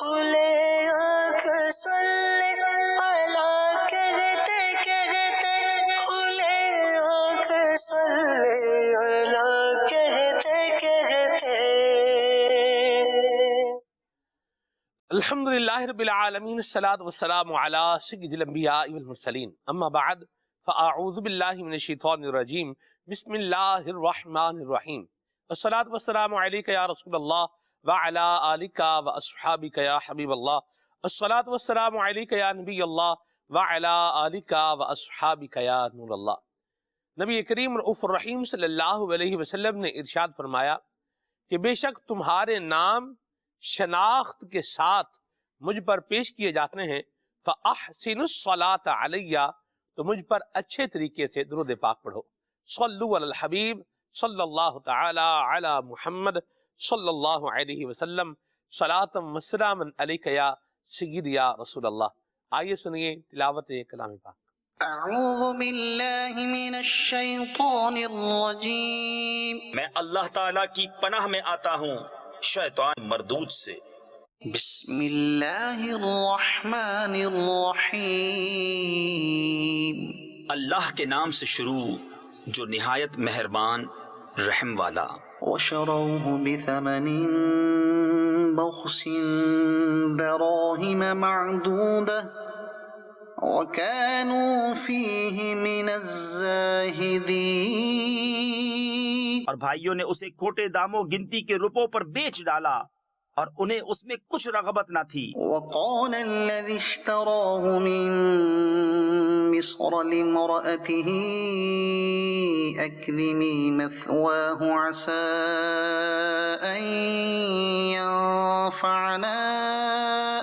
کھلے آنکھ صلی علی کہتے کہتے کھلے آنکھ صلی علی کہتے کہتے. الحمد للہ رب العالمین الصلاۃ والسلام علی سید الانبیاء والمرسلین اما بعد فاعوذ باللہ من الشیطان الرجیم بسم اللہ الرحمن الرحیم والصلاۃ والسلام علیک یا رسول اللہ وعلی آلک واصحابک یا حبیب اللہ والصلاۃ والسلام علیک یا نبی اللہ وعلی آلک واصحابک یا نور اللہ. نبی کریم رؤوف الرحیم صلی اللہ علیہ وسلم نے ارشاد فرمایا کہ بے شک تمہارے نام شناخت کے ساتھ مجھ پر پیش کیے جاتے ہیں. فَأَحْسِنُ الصَّلَاةَ عَلَيَّ تو مجھ پر اچھے طریقے سے درود پاک پڑھو. صلو علی الحبیب صلی اللہ تعالی علی محمد صلی اللہ علیہ وسلم صلاۃ و سلام علیک یا سید یا رسول اللہ. آئیے سنیے تلاوت کلام پاک. اعوذ باللہ من الشیطان الرجیم. میں اللہ تعالیٰ کی پناہ میں آتا ہوں شیطان مردود سے. بسم اللہ الرحمن الرحیم. اللہ کے نام سے شروع جو نہایت مہربان رحم والا. وشروه بثمن بخس دراهم معدودة وكانوا فيه من الزاهدين. اور بھائیوں نے اسے کھوٹے داموں گنتی کے روپوں پر بیچ ڈالا اور انہیں اس میں کچھ رغبت نہ تھی. وقال الذي اشتراه من مصر لامرأته أكرمي مثواه عسى أن ينفعنا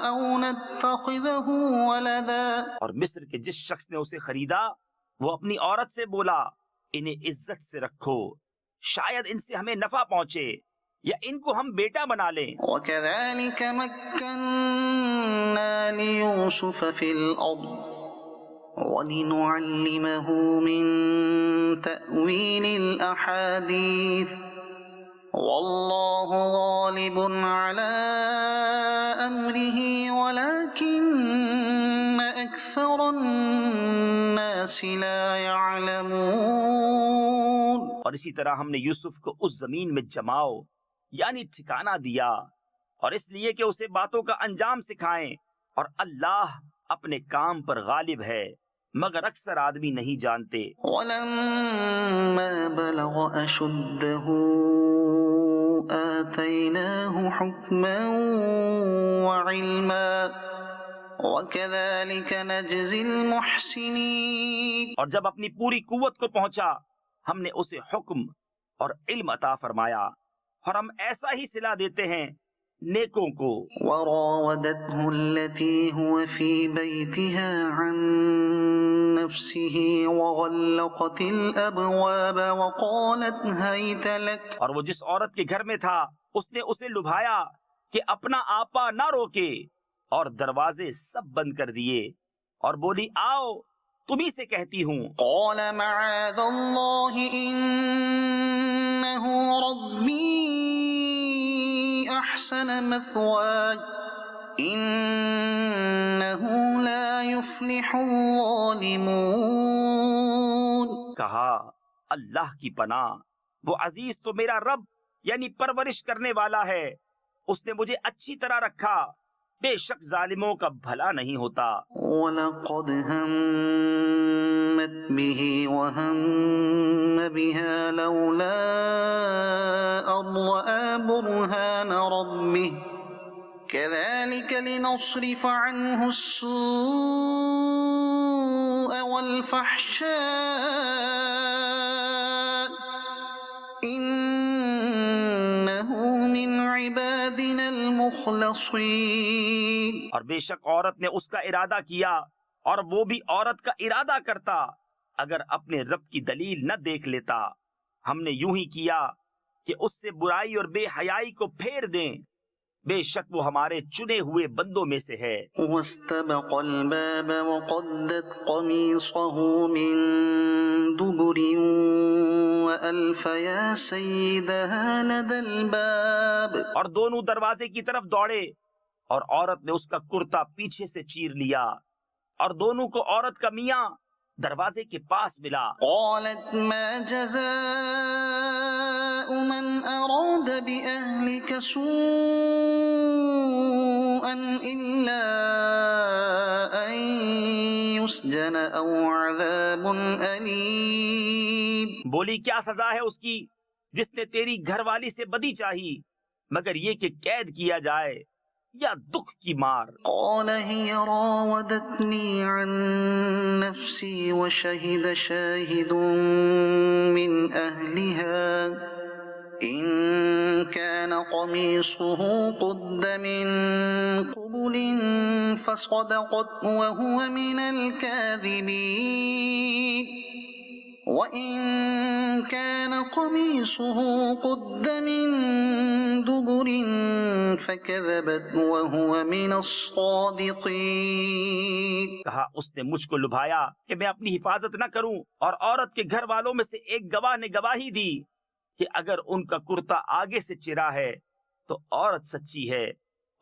أو نتخذه ولدا. اور مصر کے جس شخص نے اسے خریدا وہ اپنی عورت سے بولا انہیں عزت سے رکھو، شاید ان سے ہمیں نفع پہنچے یا ان کو ہم بیٹا بنا لیں. وكذلك مكنا ليوسف في الأرض ولنعلمه من تأويل الأحاديث والله غالب على أمره ولكن أكثر الناس لا يعلمون. اور اسی طرح ہم نے یوسف کو اس زمین میں جماؤ یعنی ٹھکانہ دیا اور اس لیے کہ اسے باتوں کا انجام سکھائیں، اور اللہ اپنے کام پر غالب ہے مگر اکثر آدمی نہیں جانتے. ولما بلغ أشده آتيناه حكما وعلما وكذلك نجزي المحسنين. اور جب اپنی پوری قوت کو پہنچا ہم نے اسے حکم اور علم عطا فرمایا اور ہم ایسا ہی صلہ دیتے ہیں نیکوں کو. وراودته التي هو في بيتها عن نفسه وغلقت الأبواب وقالت هيت لك. اور وہ جس عورت کے گھر میں تھا اس نے اسے لبھایا کہ اپنا آپا نہ روکے اور دروازے سب بند کر دیے اور بولی آؤ تمہیں سے کہتی ہوں. قال معاذ الله إنه ربي أحسن مثواي إنه لا يفلح الظالمون. کہا اللہ کی پناہ، وہ عزیز تو میرا رب یعنی پرورش کرنے والا ہے، اس نے مجھے اچھی طرح رکھا، بے شک ظالموں کا بھلا نہیں ہوتا. وَلَقَدْ هَمَّتْ بِهِ وَهَمَّ بِهَا لَوْلَا أَن رَّأَىٰ بُرْهَانَ رَبِّهِ كَذَٰلِكَ لِنَصْرِفَ عَنْهُ السُّوءَ وَالْفَحْشَاءَ إِنَّهُ مِنْ عِبَادِنَا الْمُخْلَصِينَ. اور بے شک عورت نے اس کا ارادہ کیا اور وہ بھی عورت کا ارادہ کرتا اگر اپنے رب کی دلیل نہ دیکھ لیتا. ہم نے یوں ہی کیا کہ اس سے برائی اور بے حیائی کو پھیر دیں، بے شک وہ ہمارے چنے ہوئے بندوں میں سے ہے. واستبق الباب وقدت قميصه من دبر وألف يا سيدها لدى الباب. اور دونوں دروازے کی طرف دوڑے اور عورت نے اس کا کرتا پیچھے سے چیر لیا اور دونوں کو عورت کا میاں دروازے کے پاس ملا۔ قالت ما جزاء من أراد بأهلك سوءا إلا أن يسجن أو عذاب أليم۔ بولی کیا سزا ہے اس کی جس نے تیری گھر والی سے بدی چاہی مگر یہ کہ قید کیا جائے یا دکھ کی مار۔ قال هي راودتني عن نفسي وشهد شاهد من أهلها إن كان قميصه قد من قبل فصدقت وهو من الكاذبين وَإِن كَانَ قَمِيصُهُ قُدَّ مِن دُبُرٍ فَكَذَبَتْ وَهُوَ مِنَ الصَّادِقِينَ۔ کہا اس نے مجھ کو لبھایا کہ میں اپنی حفاظت نہ کروں، اور عورت کے گھر والوں میں سے ایک گواہ نے گواہی دی کہ اگر ان کا کرتا آگے سے چرا ہے تو عورت سچی ہے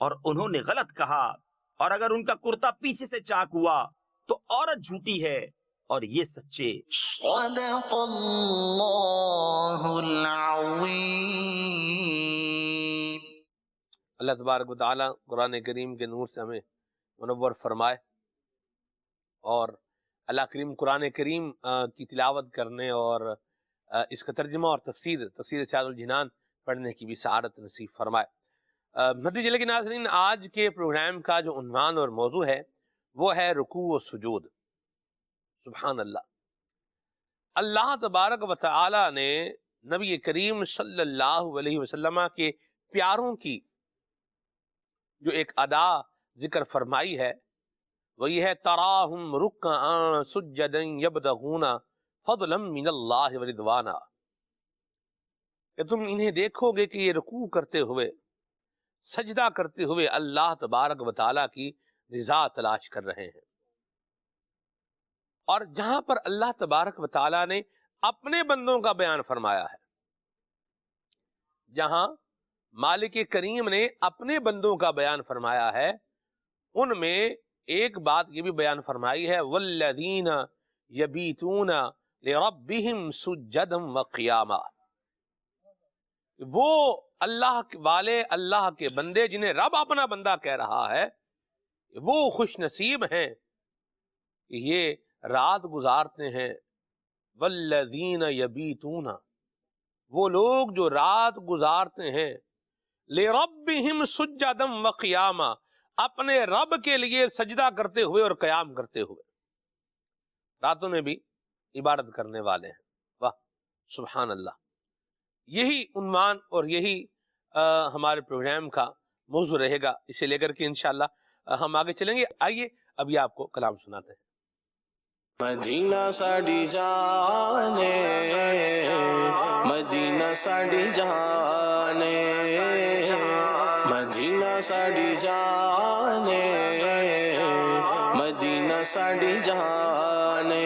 اور انہوں نے غلط کہا، اور اگر ان کا کرتا پیچھے سے چاک ہوا تو عورت جھوٹی ہے اور یہ سچے۔ صدق اللہ العظیم۔ اللہ تبارک و تعالیٰ قرآن کریم کے نور سے ہمیں منور فرمائے، اور اللہ کریم قرآن کریم کی تلاوت کرنے اور اس کا ترجمہ اور تفسیر سیاد الجنان پڑھنے کی بھی سعادت نصیب فرمائے۔ مدنی چینل کے ناظرین، آج کے پروگرام کا جو عنوان اور موضوع ہے وہ ہے رکوع و سجود۔ سبحان اللہ، اللہ تبارک و تعالی نے نبی کریم صلی اللہ علیہ وسلم کے پیاروں کی جو ایک ادا ذکر فرمائی ہے وہ یہ ہے تراہم رکعا سجدا یبتغون فضلا من اللہ ورضوانا، کہ تم انہیں دیکھو گے کہ یہ رکوع کرتے ہوئے، سجدہ کرتے ہوئے اللہ تبارک و تعالی کی رضا تلاش کر رہے ہیں۔ اور جہاں پر اللہ تبارک و تعالیٰ نے اپنے بندوں کا بیان فرمایا ہے، جہاں مالک کریم نے اپنے بندوں کا بیان فرمایا ہے، ان میں ایک بات یہ بھی بیان فرمائی ہے والذین یبیتون لربہم سجدا وقیاما، وہ اللہ والے، اللہ کے بندے جنہیں رب اپنا بندہ کہہ رہا ہے، وہ خوش نصیب ہیں کہ یہ رات گزارتے ہیں۔ والذین یبیتون، وہ لوگ جو رات گزارتے ہیں، لربہم سجدا وقیاما، اپنے رب کے لیے سجدہ کرتے ہوئے اور قیام کرتے ہوئے، راتوں میں بھی عبادت کرنے والے ہیں۔ واہ سبحان اللہ، یہی عنوان اور یہی ہمارے پروگرام کا موضوع رہے گا، اسے لے کر کے انشاءاللہ ہم آگے چلیں گے۔ آئیے ابھی آپ کو کلام سناتے ہیں۔ مدینہ ساڑی جانے، مدینہ ساڑی جانے، مدینہ ساڑی جانے، مدینہ ساڑی جانے،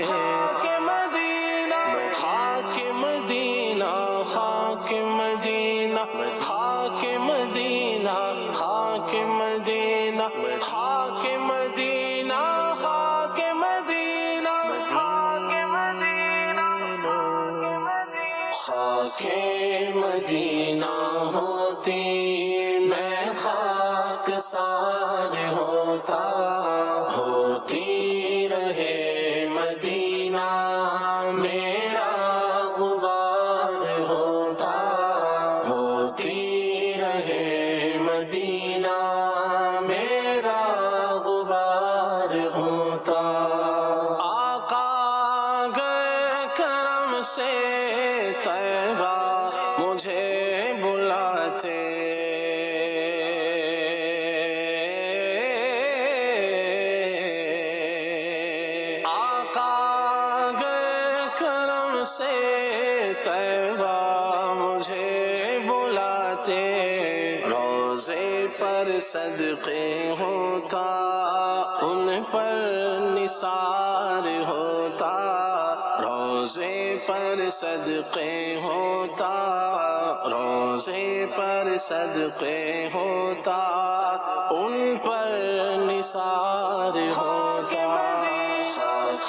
خاک مدینہ، خاک مدینہ، خاک مدینہ، خاک مدینہ، خاک مدینہ، خاک مدینہ، خاک مدینہ، خاک مدینہ، خاک مدینہ ہوتی میں خاک سار ہوتا، ہوتی رہے مدینہ میرا غبار ہوتا، ہوتی رہے مدینہ میرا غبار ہوتا۔ آقا گئے کرم سے طیبہ مجھے بلاتے، آقا گئے کرم سے طیبہ مجھے بلاتے، روزے پر صدقے ہوتا، ان پر نثار ہوتا، روزے روزے پر صدقے ہوتا، روزے پر صدقے ہوتا، ان پر نثار ہوتا، خاک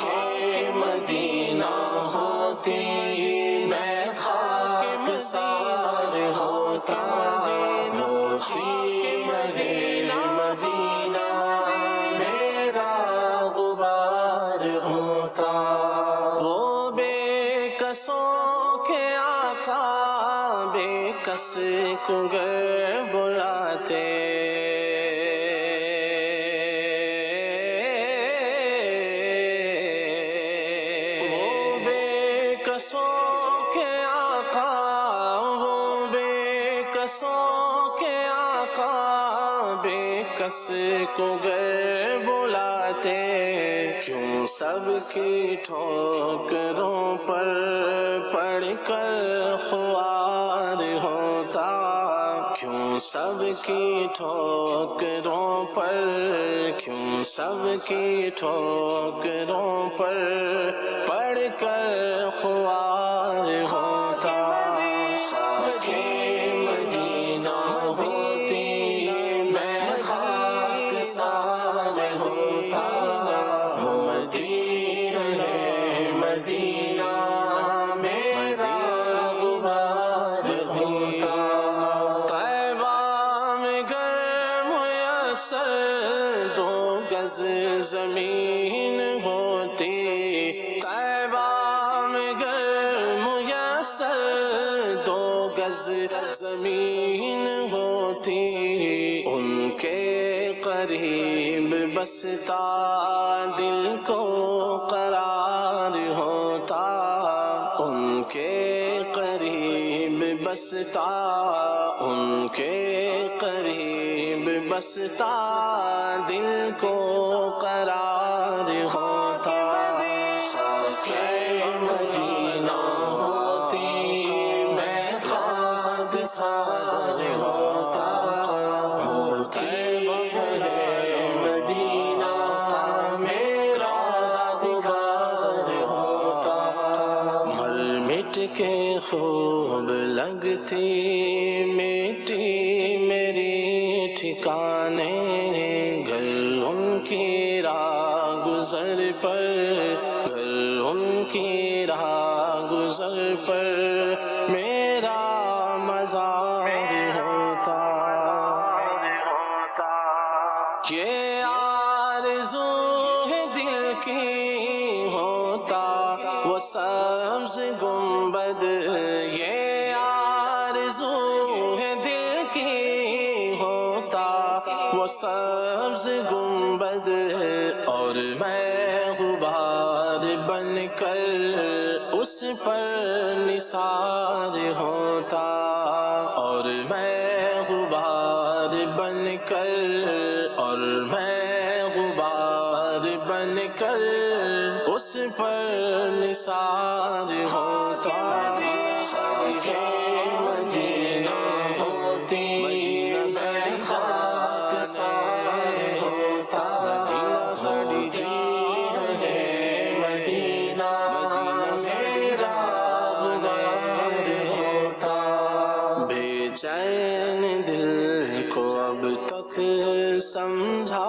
مدینہ ہوتی میں خاکسار ہوتا، ہوتی مدینہ میرا غبار ہوتا، وہ بے کسوں کے آقا بے کس کو گر بلاتے، وہ بے کسوں کے آقا، وہ بے کسوں کے آقا بے کس کو گر بلاتے، کیوں سب کی ٹھوکروں پر پڑھ کر خوار ہوتا، کیوں سب کی ٹھوکروں پر، کیوں سب کی ٹھوکروں پر پڑھ کر خوار ہوتا، خاک مدینہ ہوتی میں خاکسار ہوتا، مدینہ میرا غبار ہوتا، طیبہ میں گر میسر 2 گز زمین ہوتی، طیبہ میں گر میسر 2 گز زمین ہوتی، ان کے قریب بستا دل کو قرار ہوتا، ان کے قریب بستا، ان کے قریب بستا دل کو قرار ہوتا، خاک مدینہ ہوتی میں خاکسار ہوتا، ہوتی مدینہ میرا غبار ہوتا، مر مٹ کے خوب لگتی مٹی میری ٹھکانے، گھر ان کی راہ گزر پر، گھر ان کی راہ گزر پر میرا مزار ہوتا، یہ آرزو ہے دل کی ہوتا وہ سبز گنبد، یہ آرزو ہے دل کی ہوتا وہ سبز گنبد، اور میں غبار بن کر اس پر نثار ہوتا، اور میں غبار بن کر، اور میں غبار بن کر اس پر نثار ہوتا، خاک مدینہ ہوتی میں خاکسار ہوتا، مدینہ میرا غبار ہوتا، بے چین دل کو اب تک سمجھا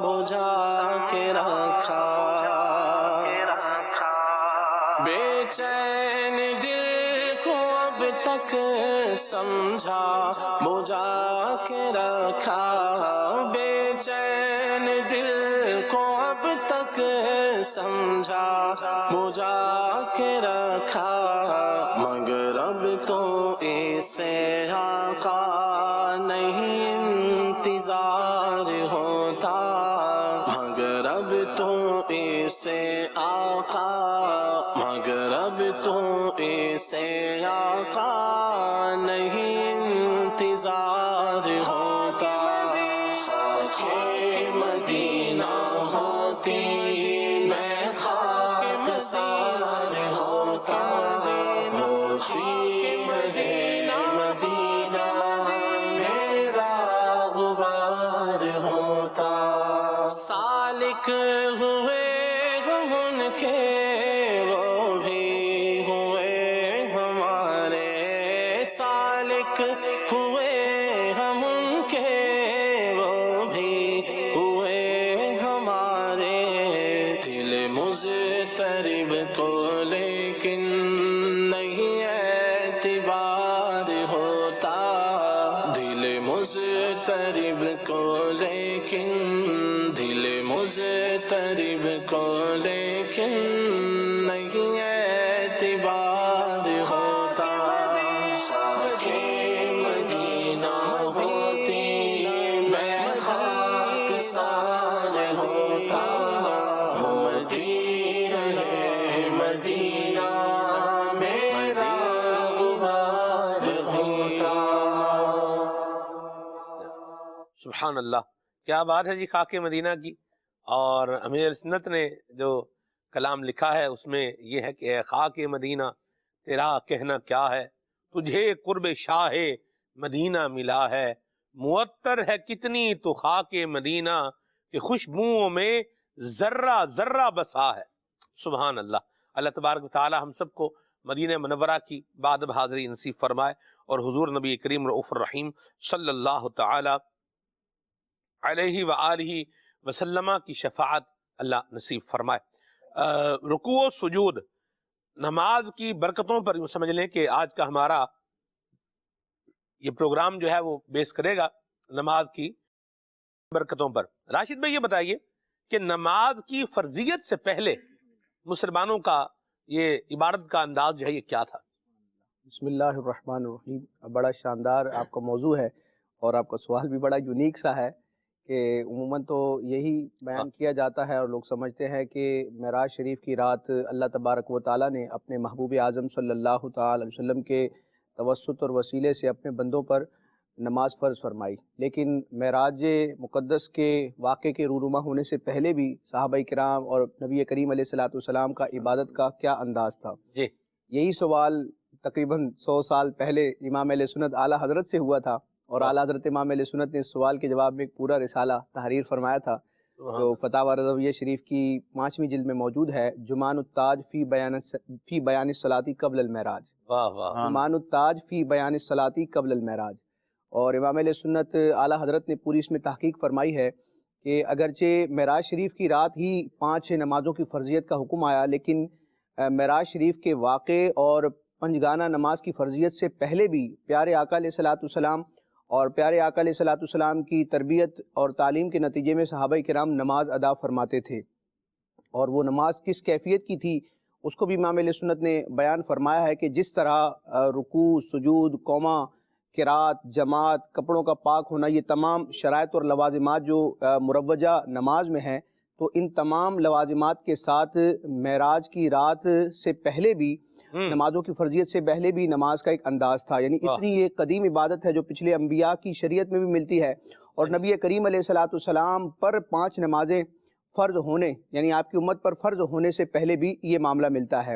بجھا کے رکھا، بے چین دل کو اب تک سمجھا بجھا کے رکھا، بے چین دل کو اب تک سمجھا بجھا کے رکھا، مگر اب تو اسے آقا نہیں انتظار ہوتا، مگر اب تو اسے آقا، مگر اب تو اسے آقا نہیں انتظار ہوتا، خاک مدینہ ہوتی میں خاکسار ہوتا، ہوتی مدینہ میرا غبار ہوتا، سالک ہوئے ان کے وہ بھی غریب کو لیکن دل مضطرب کو لیکن نہیں اعتبار ہوتا خاک مدینہ ہوتی میں خاک سار ہوتا ہوتی رہے مدینہ میرا غبار ہوتا. سبحان اللہ، کیا بات ہے جی خاک مدینہ کی. اور امیر سنت نے جو کلام لکھا ہے اس میں یہ ہے کہ اے خاک مدینہ تیرا کہنا کیا ہے، تجھے قرب شاہ مدینہ ملا ہے، معطر ہے کتنی تو خاک مدینہ کہ خوشبوؤں میں ذرہ ذرہ بسا ہے. سبحان اللہ. اللہ تبارک و تعالی ہم سب کو مدینہ منورہ کی بادب حاضری نصیب فرمائے اور حضور نبی کریم رؤوف الرحیم صلی اللہ تعالی علیہ وآلہ وسلم کی شفاعت اللہ نصیب فرمائے. رکوع و سجود نماز کی برکتوں پر یوں سمجھ لیں کہ آج کا ہمارا یہ پروگرام جو ہے وہ بیس کرے گا نماز کی برکتوں پر. راشد بھائی یہ بتائیے کہ نماز کی فرضیت سے پہلے مسلمانوں کا یہ عبادت کا انداز جو ہے یہ کیا تھا؟ بسم اللہ الرحمن الرحیم. بڑا شاندار آپ کا موضوع ہے اور آپ کا سوال بھی بڑا یونیک سا ہے کہ عموماً تو یہی بیان کیا جاتا ہے اور لوگ سمجھتے ہیں کہ معراج شریف کی رات اللہ تبارک و تعالیٰ نے اپنے محبوب اعظم صلی اللہ تعالی علیہ وسلم کے توسط اور وسیلے سے اپنے بندوں پر نماز فرض فرمائی. لیکن معراج مقدس کے واقعے کے رونما ہونے سے پہلے بھی صحابہ کرام اور نبی کریم علیہ الصلوۃ والسلام کا عبادت کا کیا انداز تھا؟ جی یہی سوال تقریباً 100 سال پہلے امام اہل سنت اعلیٰ حضرت سے ہوا تھا اور اعلیٰ حضرت امام اہل سنت نے اس سوال کے جواب میں ایک پورا رسالہ تحریر فرمایا تھا جو فتاوی رضویہ شریف کی 5ویں جلد میں موجود ہے. جمان التاج فی بیان الصلاۃ قبل المعراج. واہ واہ. جمان التاج فی بیان الصلاۃ قبل المعراج. اور امام اہل سنت اعلیٰ حضرت نے پوری اس میں تحقیق فرمائی ہے کہ اگرچہ معراج شریف کی رات ہی 5 نمازوں کی فرضیت کا حکم آیا لیکن معراج شریف کے واقعے اور پنجگانہ نماز کی فرضیت سے پہلے بھی پیارے آقا علیہ الصلوۃ والسلام اور پیارے آقا علیہ الصلوۃ والسلام کی تربیت اور تعلیم کے نتیجے میں صحابہ کرام نماز ادا فرماتے تھے. اور وہ نماز کس کیفیت کی تھی اس کو بھی امام اہل سنت نے بیان فرمایا ہے کہ جس طرح رکوع، سجود، قوما، قرات، جماعت، کپڑوں کا پاک ہونا، یہ تمام شرائط اور لوازمات جو مروجہ نماز میں ہیں، تو ان تمام لوازمات کے ساتھ معراج کی رات سے پہلے بھی نمازوں کی فرضیت سے پہلے بھی نماز کا ایک انداز تھا. یعنی اتنی یہ قدیم عبادت ہے جو پچھلے انبیاء کی شریعت میں بھی ملتی ہے. اور نبی کریم علیہ الصلوۃ والسلام پر 5 نمازیں فرض ہونے یعنی آپ کی امت پر فرض ہونے سے پہلے بھی یہ معاملہ ملتا ہے.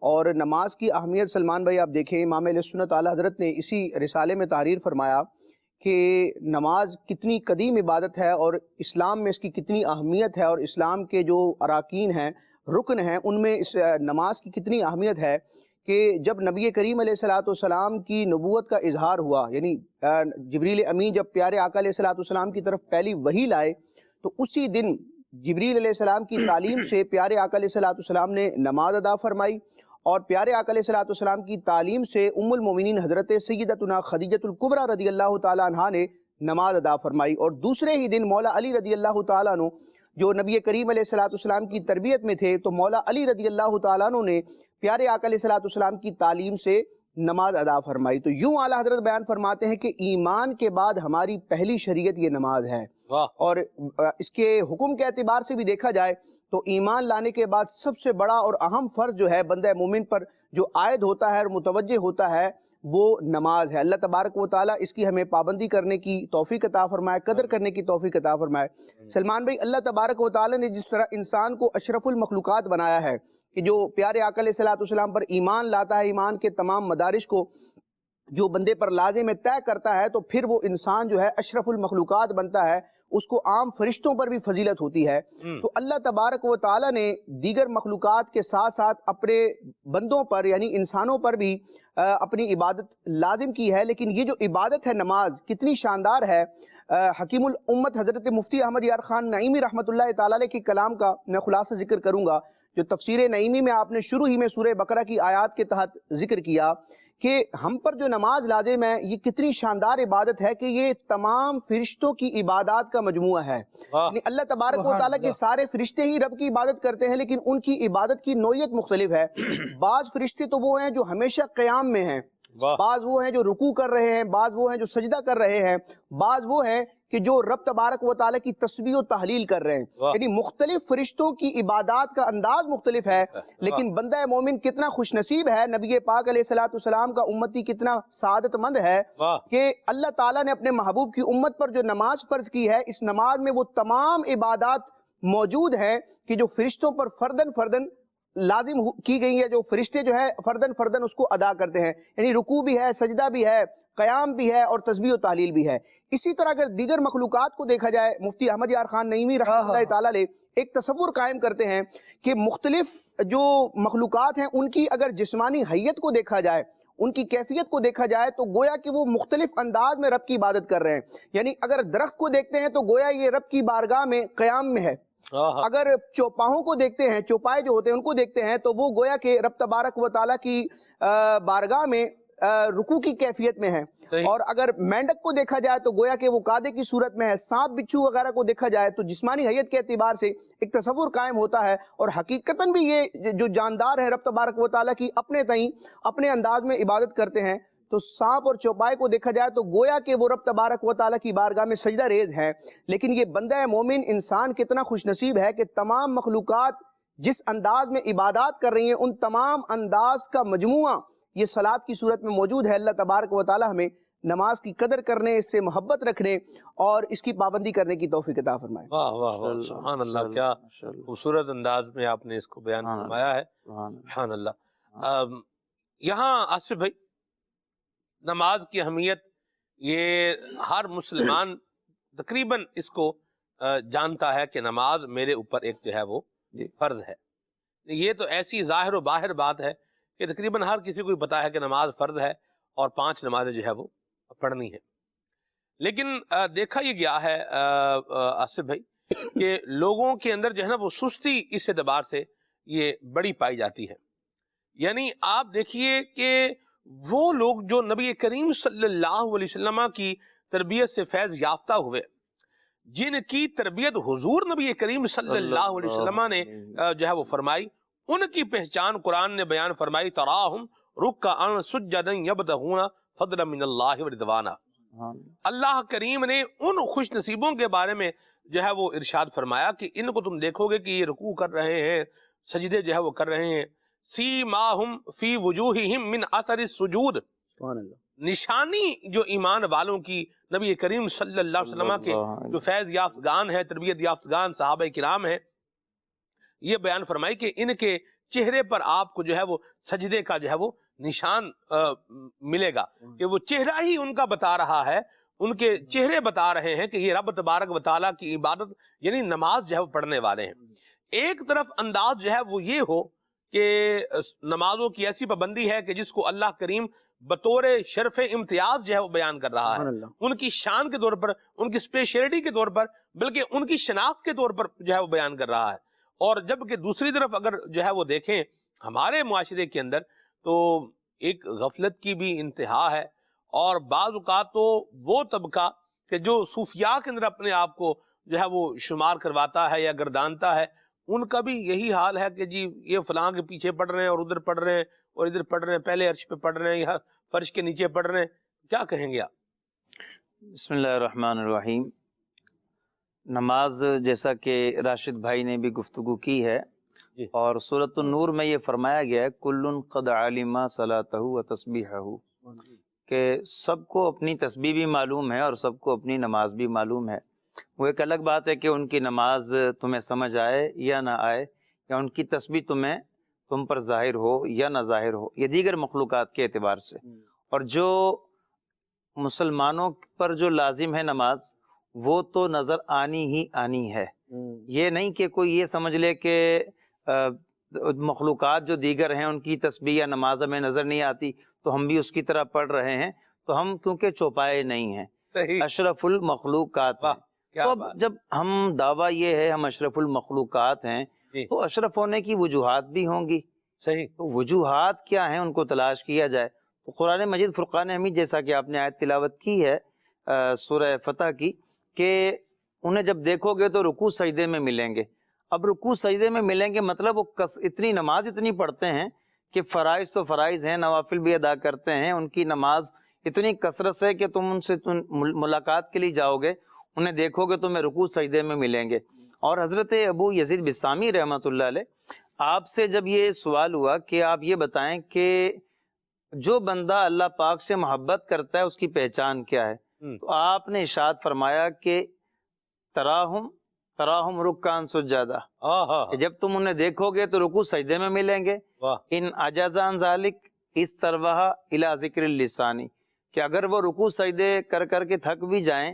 اور نماز کی اہمیت سلمان بھائی آپ دیکھیں امام اہل سنت اعلیٰ حضرت نے اسی رسالے میں تحریر فرمایا کہ نماز کتنی قدیم عبادت ہے اور اسلام میں اس کی کتنی اہمیت ہے اور اسلام کے جو اراکین ہیں، رکن ہیں، ان میں اس نماز کی کتنی اہمیت ہے کہ جب نبی کریم علیہ الصلوۃ والسلام کی نبوت کا اظہار ہوا، یعنی جبریل امین جب پیارے آقا علیہ الصلوۃ والسلام کی طرف پہلی وحی لائے تو اسی دن جبریل علیہ السلام کی تعلیم سے پیارے آقا علیہ الصلوۃ والسلام نے نماز ادا فرمائی اور پیارے آقا علیہ الصلوۃ والسلام کی تعلیم سے ام المومنین حضرت سیدتنا خدیجۃ الکبریٰ رضی اللہ تعالیٰ عنہا نے نماز ادا فرمائی. اور دوسرے ہی دن مولا علی رضی اللہ تعالیٰ عنہ جو نبی کریم علیہ الصلوۃ والسلام کی تربیت میں تھے تو مولا علی رضی اللہ تعالیٰ عنہ نے پیارے آقا علیہ الصلوۃ والسلام کی تعلیم سے نماز ادا فرمائی. تو یوں اعلیٰ حضرت بیان فرماتے ہیں کہ ایمان کے بعد ہماری پہلی شریعت یہ نماز ہے. اور اس کے حکم کے اعتبار سے بھی دیکھا جائے تو ایمان لانے کے بعد سب سے بڑا اور اہم فرض جو ہے بندہ مومن پر جو عائد ہوتا ہے اور متوجہ ہوتا ہے وہ نماز ہے. اللہ تبارک و تعالیٰ اس کی ہمیں پابندی کرنے کی توفیق عطا فرمائے، قدر کرنے کی توفیق عطا فرمائے. سلمان بھائی، اللہ تبارک و تعالیٰ نے جس طرح انسان کو اشرف المخلوقات بنایا ہے کہ جو پیارے آقا علیہ الصلوۃ والسلام پر ایمان لاتا ہے، ایمان کے تمام مدارج کو جو بندے پر لازم طے کرتا ہے، تو پھر وہ انسان جو ہے اشرف المخلوقات بنتا ہے، اس کو عام فرشتوں پر بھی فضیلت ہوتی ہے. تو اللہ تبارک و تعالیٰ نے دیگر مخلوقات کے ساتھ ساتھ اپنے بندوں پر یعنی انسانوں پر بھی اپنی عبادت لازم کی ہے. لیکن یہ جو عبادت ہے نماز کتنی شاندار ہے. حکیم الامت حضرت مفتی احمد یار خان نعیمی رحمۃ اللہ تعالیٰ علیہ کے کلام کا میں خلاصہ ذکر کروں گا. جو تفسیر نعیمی میں آپ نے شروع ہی میں سورہ بقرہ کی آیات کے تحت ذکر کیا کہ ہم پر جو نماز لازم ہے یہ کتنی شاندار عبادت ہے کہ یہ تمام فرشتوں کی عبادات کا مجموعہ ہے. یعنی اللہ تبارک و تعالیٰ کے سارے فرشتے ہی رب کی عبادت کرتے ہیں، لیکن ان کی عبادت کی نوعیت مختلف ہے. بعض فرشتے تو وہ ہیں جو ہمیشہ قیام میں ہیں، بعض وہ ہیں جو رکوع کر رہے ہیں، بعض وہ ہیں جو سجدہ کر رہے ہیں، بعض وہ ہیں کہ جو رب تبارک و تعالیٰ کی تسبیح و تحلیل کر رہے ہیں. یعنی مختلف فرشتوں کی عبادات کا انداز مختلف ہے، لیکن بندہ مومن کتنا خوش نصیب ہے، نبی پاک علیہ السلام کا امتی کتنا سعادت مند ہے کہ اللہ تعالیٰ نے اپنے محبوب کی امت پر جو نماز فرض کی ہے، اس نماز میں وہ تمام عبادات موجود ہیں کہ جو فرشتوں پر فردن فردن لازم کی گئی ہے، جو فرشتے جو ہے فردن فردن اس کو ادا کرتے ہیں. یعنی رکوع بھی ہے، سجدہ بھی ہے، قیام بھی ہے اور تسبیح و تحلیل بھی ہے. اسی طرح اگر دیگر مخلوقات کو دیکھا جائے، مفتی احمد یار خان نعیمی رحمۃ اللہ تعالیٰ علیہ ایک تصور قائم کرتے ہیں کہ مختلف جو مخلوقات ہیں ان کی اگر جسمانی حیت کو دیکھا جائے، ان کی کیفیت کو دیکھا جائے تو گویا کہ وہ مختلف انداز میں رب کی عبادت کر رہے ہیں. یعنی اگر درخت کو دیکھتے ہیں تو گویا یہ رب کی بارگاہ میں قیام میں ہے. اگر چوپاہوں کو دیکھتے ہیں، چوپائے جو ہوتے ہیں ان کو دیکھتے ہیں تو وہ گویا کہ رب تبارک و تعالیٰ کی بارگاہ میں رکوع کی کیفیت میں ہے. اور اگر مینڈک کو دیکھا جائے تو گویا کہ وہ قادے کی صورت میں ہے. سانپ بچھو وغیرہ کو دیکھا جائے تو جسمانی حیت کے اعتبار سے ایک تصور قائم ہوتا ہے. اور حقیقتاً بھی یہ جو جاندار ہے رب تبارک و تعالیٰ کی اپنے تئیں اپنے انداز میں عبادت کرتے ہیں. تو سانپ اور چوپائے کو دیکھا جائے تو گویا کہ وہ رب تبارک و تعالیٰ کی بارگاہ میں سجدہ ریز ہے. لیکن یہ بندہ مومن انسان کتنا خوش نصیب ہے کہ تمام مخلوقات جس انداز میں عبادات کر رہی ہیں ان تمام انداز کا مجموعہ یہ صلاۃ کی صورت میں موجود ہے. اللہ تبارک و تعالیٰ ہمیں نماز کی قدر کرنے، اس سے محبت رکھنے اور اس کی پابندی کرنے کی توفیق عطا فرمائے. واہ واہ واہ، سبحان اللہ، کیا خوبصورت انداز میں آپ نے اس کو بیان فرمایا ہے. سبحان اللہ. یہاں آصف بھائی، نماز کی اہمیت یہ ہر مسلمان تقریباً اس کو جانتا ہے کہ نماز میرے اوپر ایک جو ہے وہ فرض ہے. یہ تو ایسی ظاہر و باہر بات ہے کہ تقریباً ہر کسی کو پتا ہے کہ نماز فرض ہے اور 5 نمازیں جو ہے وہ پڑھنی ہے. لیکن دیکھا یہ گیا ہے آصف بھائی کہ لوگوں کے اندر جو ہے نا وہ سستی اس اعتبار سے یہ بڑی پائی جاتی ہے. یعنی آپ دیکھیے کہ وہ لوگ جو نبی کریم صلی اللہ علیہ وسلم کی تربیت سے فیض یافتہ ہوئے، جن کی تربیت حضور نبی کریم صلی اللہ علیہ وسلم نے جو ہے وہ فرمائی، ان کی پہچان قرآن نے بیان فرمائی، تراہم رکعا سجدا یبتغون فضلا من اللہ ورضوانا. اللہ کریم نے ان خوش نصیبوں کے بارے میں جو ہے وہ ارشاد فرمایا کہ ان کو تم دیکھو گے کہ یہ رکوع کر رہے ہیں، سجدے جو ہے وہ کر رہے ہیں، سیماہم فی وجوہہم من اثر السجود. نشانی جو ایمان والوں کی نبی کریم صلی اللہ علیہ وسلم کے جو فیض یافتگان ہیں، تربیت یافتگان صحابہ کرام ہیں، یہ بیان فرمائی کہ ان کے چہرے پر آپ کو جو ہے وہ سجدے کا جو ہے وہ نشان ملے گا، کہ وہ چہرہ ہی ان کا بتا رہا ہے، ان کے چہرے بتا رہے ہیں کہ یہ رب تبارک و تعالیٰ کی عبادت یعنی نماز جو ہے وہ پڑھنے والے ہیں. ایک طرف انداز جو ہے وہ یہ ہو کہ نمازوں کی ایسی پابندی ہے کہ جس کو اللہ کریم بطور شرف امتیاز جو ہے وہ بیان کر رہا ہے، ان کی شان کے طور پر، ان کی اسپیشلٹی کے طور پر، بلکہ ان کی شناخت کے طور پر جو ہے وہ بیان کر رہا ہے. اور جبکہ دوسری طرف اگر جو ہے وہ دیکھیں ہمارے معاشرے کے اندر تو ایک غفلت کی بھی انتہا ہے، اور بعض اوقات تو وہ طبقہ کہ جو صوفیاء کے اندر اپنے آپ کو جو ہے وہ شمار کرواتا ہے یا گردانتا ہے، ان کا بھی یہی حال ہے کہ جی یہ فلاں کے پیچھے پڑھ رہے ہیں اور ادھر پڑھ رہے ہیں اور ادھر پڑھ رہے ہیں، پہلے عرش پہ پڑھ رہے ہیں یا فرش کے نیچے پڑھ رہے ہیں. کیا کہیں گے آپ؟ بسم اللہ الرحمن الرحیم. نماز جیسا کہ راشد بھائی نے بھی گفتگو کی ہے، اور سورۃ النور میں یہ فرمایا گیا ہے کل قد علم صلاتہ و تسبیحہ، کہ سب کو اپنی تسبیح بھی معلوم ہے اور سب کو اپنی نماز بھی معلوم ہے. وہ ایک الگ بات ہے کہ ان کی نماز تمہیں سمجھ آئے یا نہ آئے، یا ان کی تسبیح تم پر ظاہر ہو یا نہ ظاہر ہو، یہ دیگر مخلوقات کے اعتبار سے. اور جو مسلمانوں پر جو لازم ہے نماز، وہ تو نظر آنی ہی آنی ہے. یہ نہیں کہ کوئی یہ سمجھ لے کہ مخلوقات جو دیگر ہیں ان کی تسبیح یا نماز ہمیں نظر نہیں آتی تو ہم بھی اس کی طرح پڑھ رہے ہیں، تو ہم کیونکہ چوپائے نہیں ہیں، اشرف المخلوقات ہیں. تو اب جب ہم دعویٰ یہ ہے ہم اشرف المخلوقات ہیں تو اشرف ہونے کی وجوہات بھی ہوں گی. صحیح. تو وجوہات کیا ہیں ان کو تلاش کیا جائے. تو قرآن مجید فرقان حمید جیسا کہ آپ نے آیت تلاوت کی ہے سورہ فتح کی کہ انہیں جب دیکھو گے تو رکوع سجدے میں ملیں گے. اب رکوع سجدے میں ملیں گے مطلب وہ اتنی نماز اتنی پڑھتے ہیں کہ فرائض تو فرائض ہیں، نوافل بھی ادا کرتے ہیں، ان کی نماز اتنی کثرت سے کہ تم ان سے ملاقات کے لیے جاؤ گے، انہیں دیکھو گے تمہیں رکوع سجدے میں ملیں گے. اور حضرت ابو یزید بستامی رحمۃ اللہ علیہ آپ سے جب یہ سوال ہوا کہ آپ یہ بتائیں کہ جو بندہ اللہ پاک سے محبت کرتا ہے اس کی پہچان کیا ہے، تو آپ نے ارشاد فرمایا کہ تراہم رکعان سجادہ، کہ جب تم انہیں دیکھو گے تو رکوع سجدے میں ملیں گے. ان عجز عن ذالک استرواہ الی ذکر اللسانی، کہ اگر وہ رکوع سجدے کر کر کے تھک بھی جائیں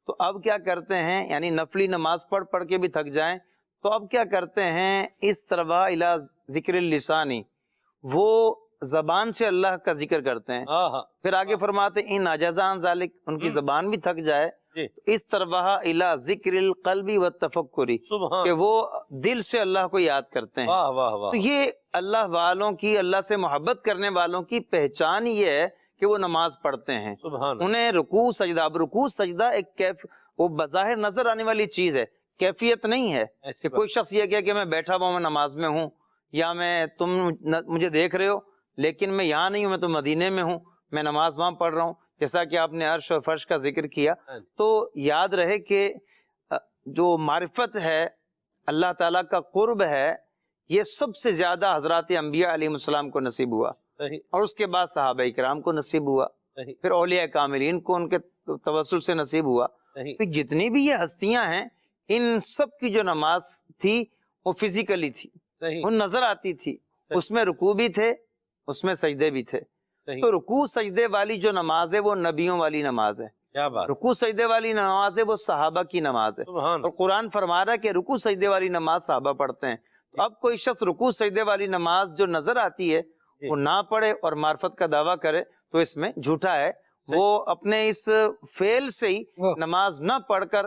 تو اب کیا کرتے ہیں، یعنی نفلی نماز پڑھ کے بھی تھک جائیں تو اب کیا کرتے ہیں، استرواہ الی ذکر اللسانی، وہ زبان سے اللہ کا ذکر کرتے ہیں. پھر آگے فرماتے ہیں ان عجز عن ذالک، ان کی زبان بھی تھک جائے، استرواہ الی ذکر القلب والتفکر، کہ وہ دل سے اللہ کو یاد کرتے ہیں. تو یہ اللہ والوں کی، اللہ سے محبت کرنے والوں کی پہچان یہ ہے کہ وہ نماز پڑھتے ہیں. انہیں رکوع سجدہ، اب رکوع سجدہ ایک وہ بظاہر نظر آنے والی چیز ہے، کیفیت نہیں ہے کہ کوئی شخص یہ کہے کہ میں بیٹھا ہوا میں نماز میں ہوں، یا تم مجھے دیکھ رہے ہو لیکن میں یہاں نہیں ہوں، میں تو مدینے میں ہوں، میں نماز وہاں پڑھ رہا ہوں. جیسا کہ آپ نے عرش اور فرش کا ذکر کیا، تو یاد رہے کہ جو معرفت ہے، اللہ تعالیٰ کا قرب ہے، یہ سب سے زیادہ حضرات انبیاء علیہ السلام کو نصیب ہوا، اور اس کے بعد صحابہ کرام کو نصیب ہوا، پھر اولیاء کاملین کو ان کے توسل سے نصیب ہوا. تو جتنی بھی یہ ہستیاں ہیں ان سب کی جو نماز تھی وہ فزیکلی تھی، وہ نظر آتی تھی، اس میں رکوع بھی تھے، اس میں سجدے بھی تھے. تو رکوع سجدے والی جو نماز ہے وہ نبیوں والی نماز ہے، رکوع سجدے والی نماز ہے وہ صحابہ کی نماز ہے. اور قرآن فرما رہا ہے کہ رکوع سجدے والی نماز صحابہ پڑھتے ہیں. تو اب کوئی شخص رکوع سجدے والی نماز جو نظر آتی ہے وہ نہ پڑھے اور معرفت کا دعویٰ کرے تو اس میں جھوٹا ہے. وہ اپنے اس فعل سے ہی نماز نہ پڑھ کر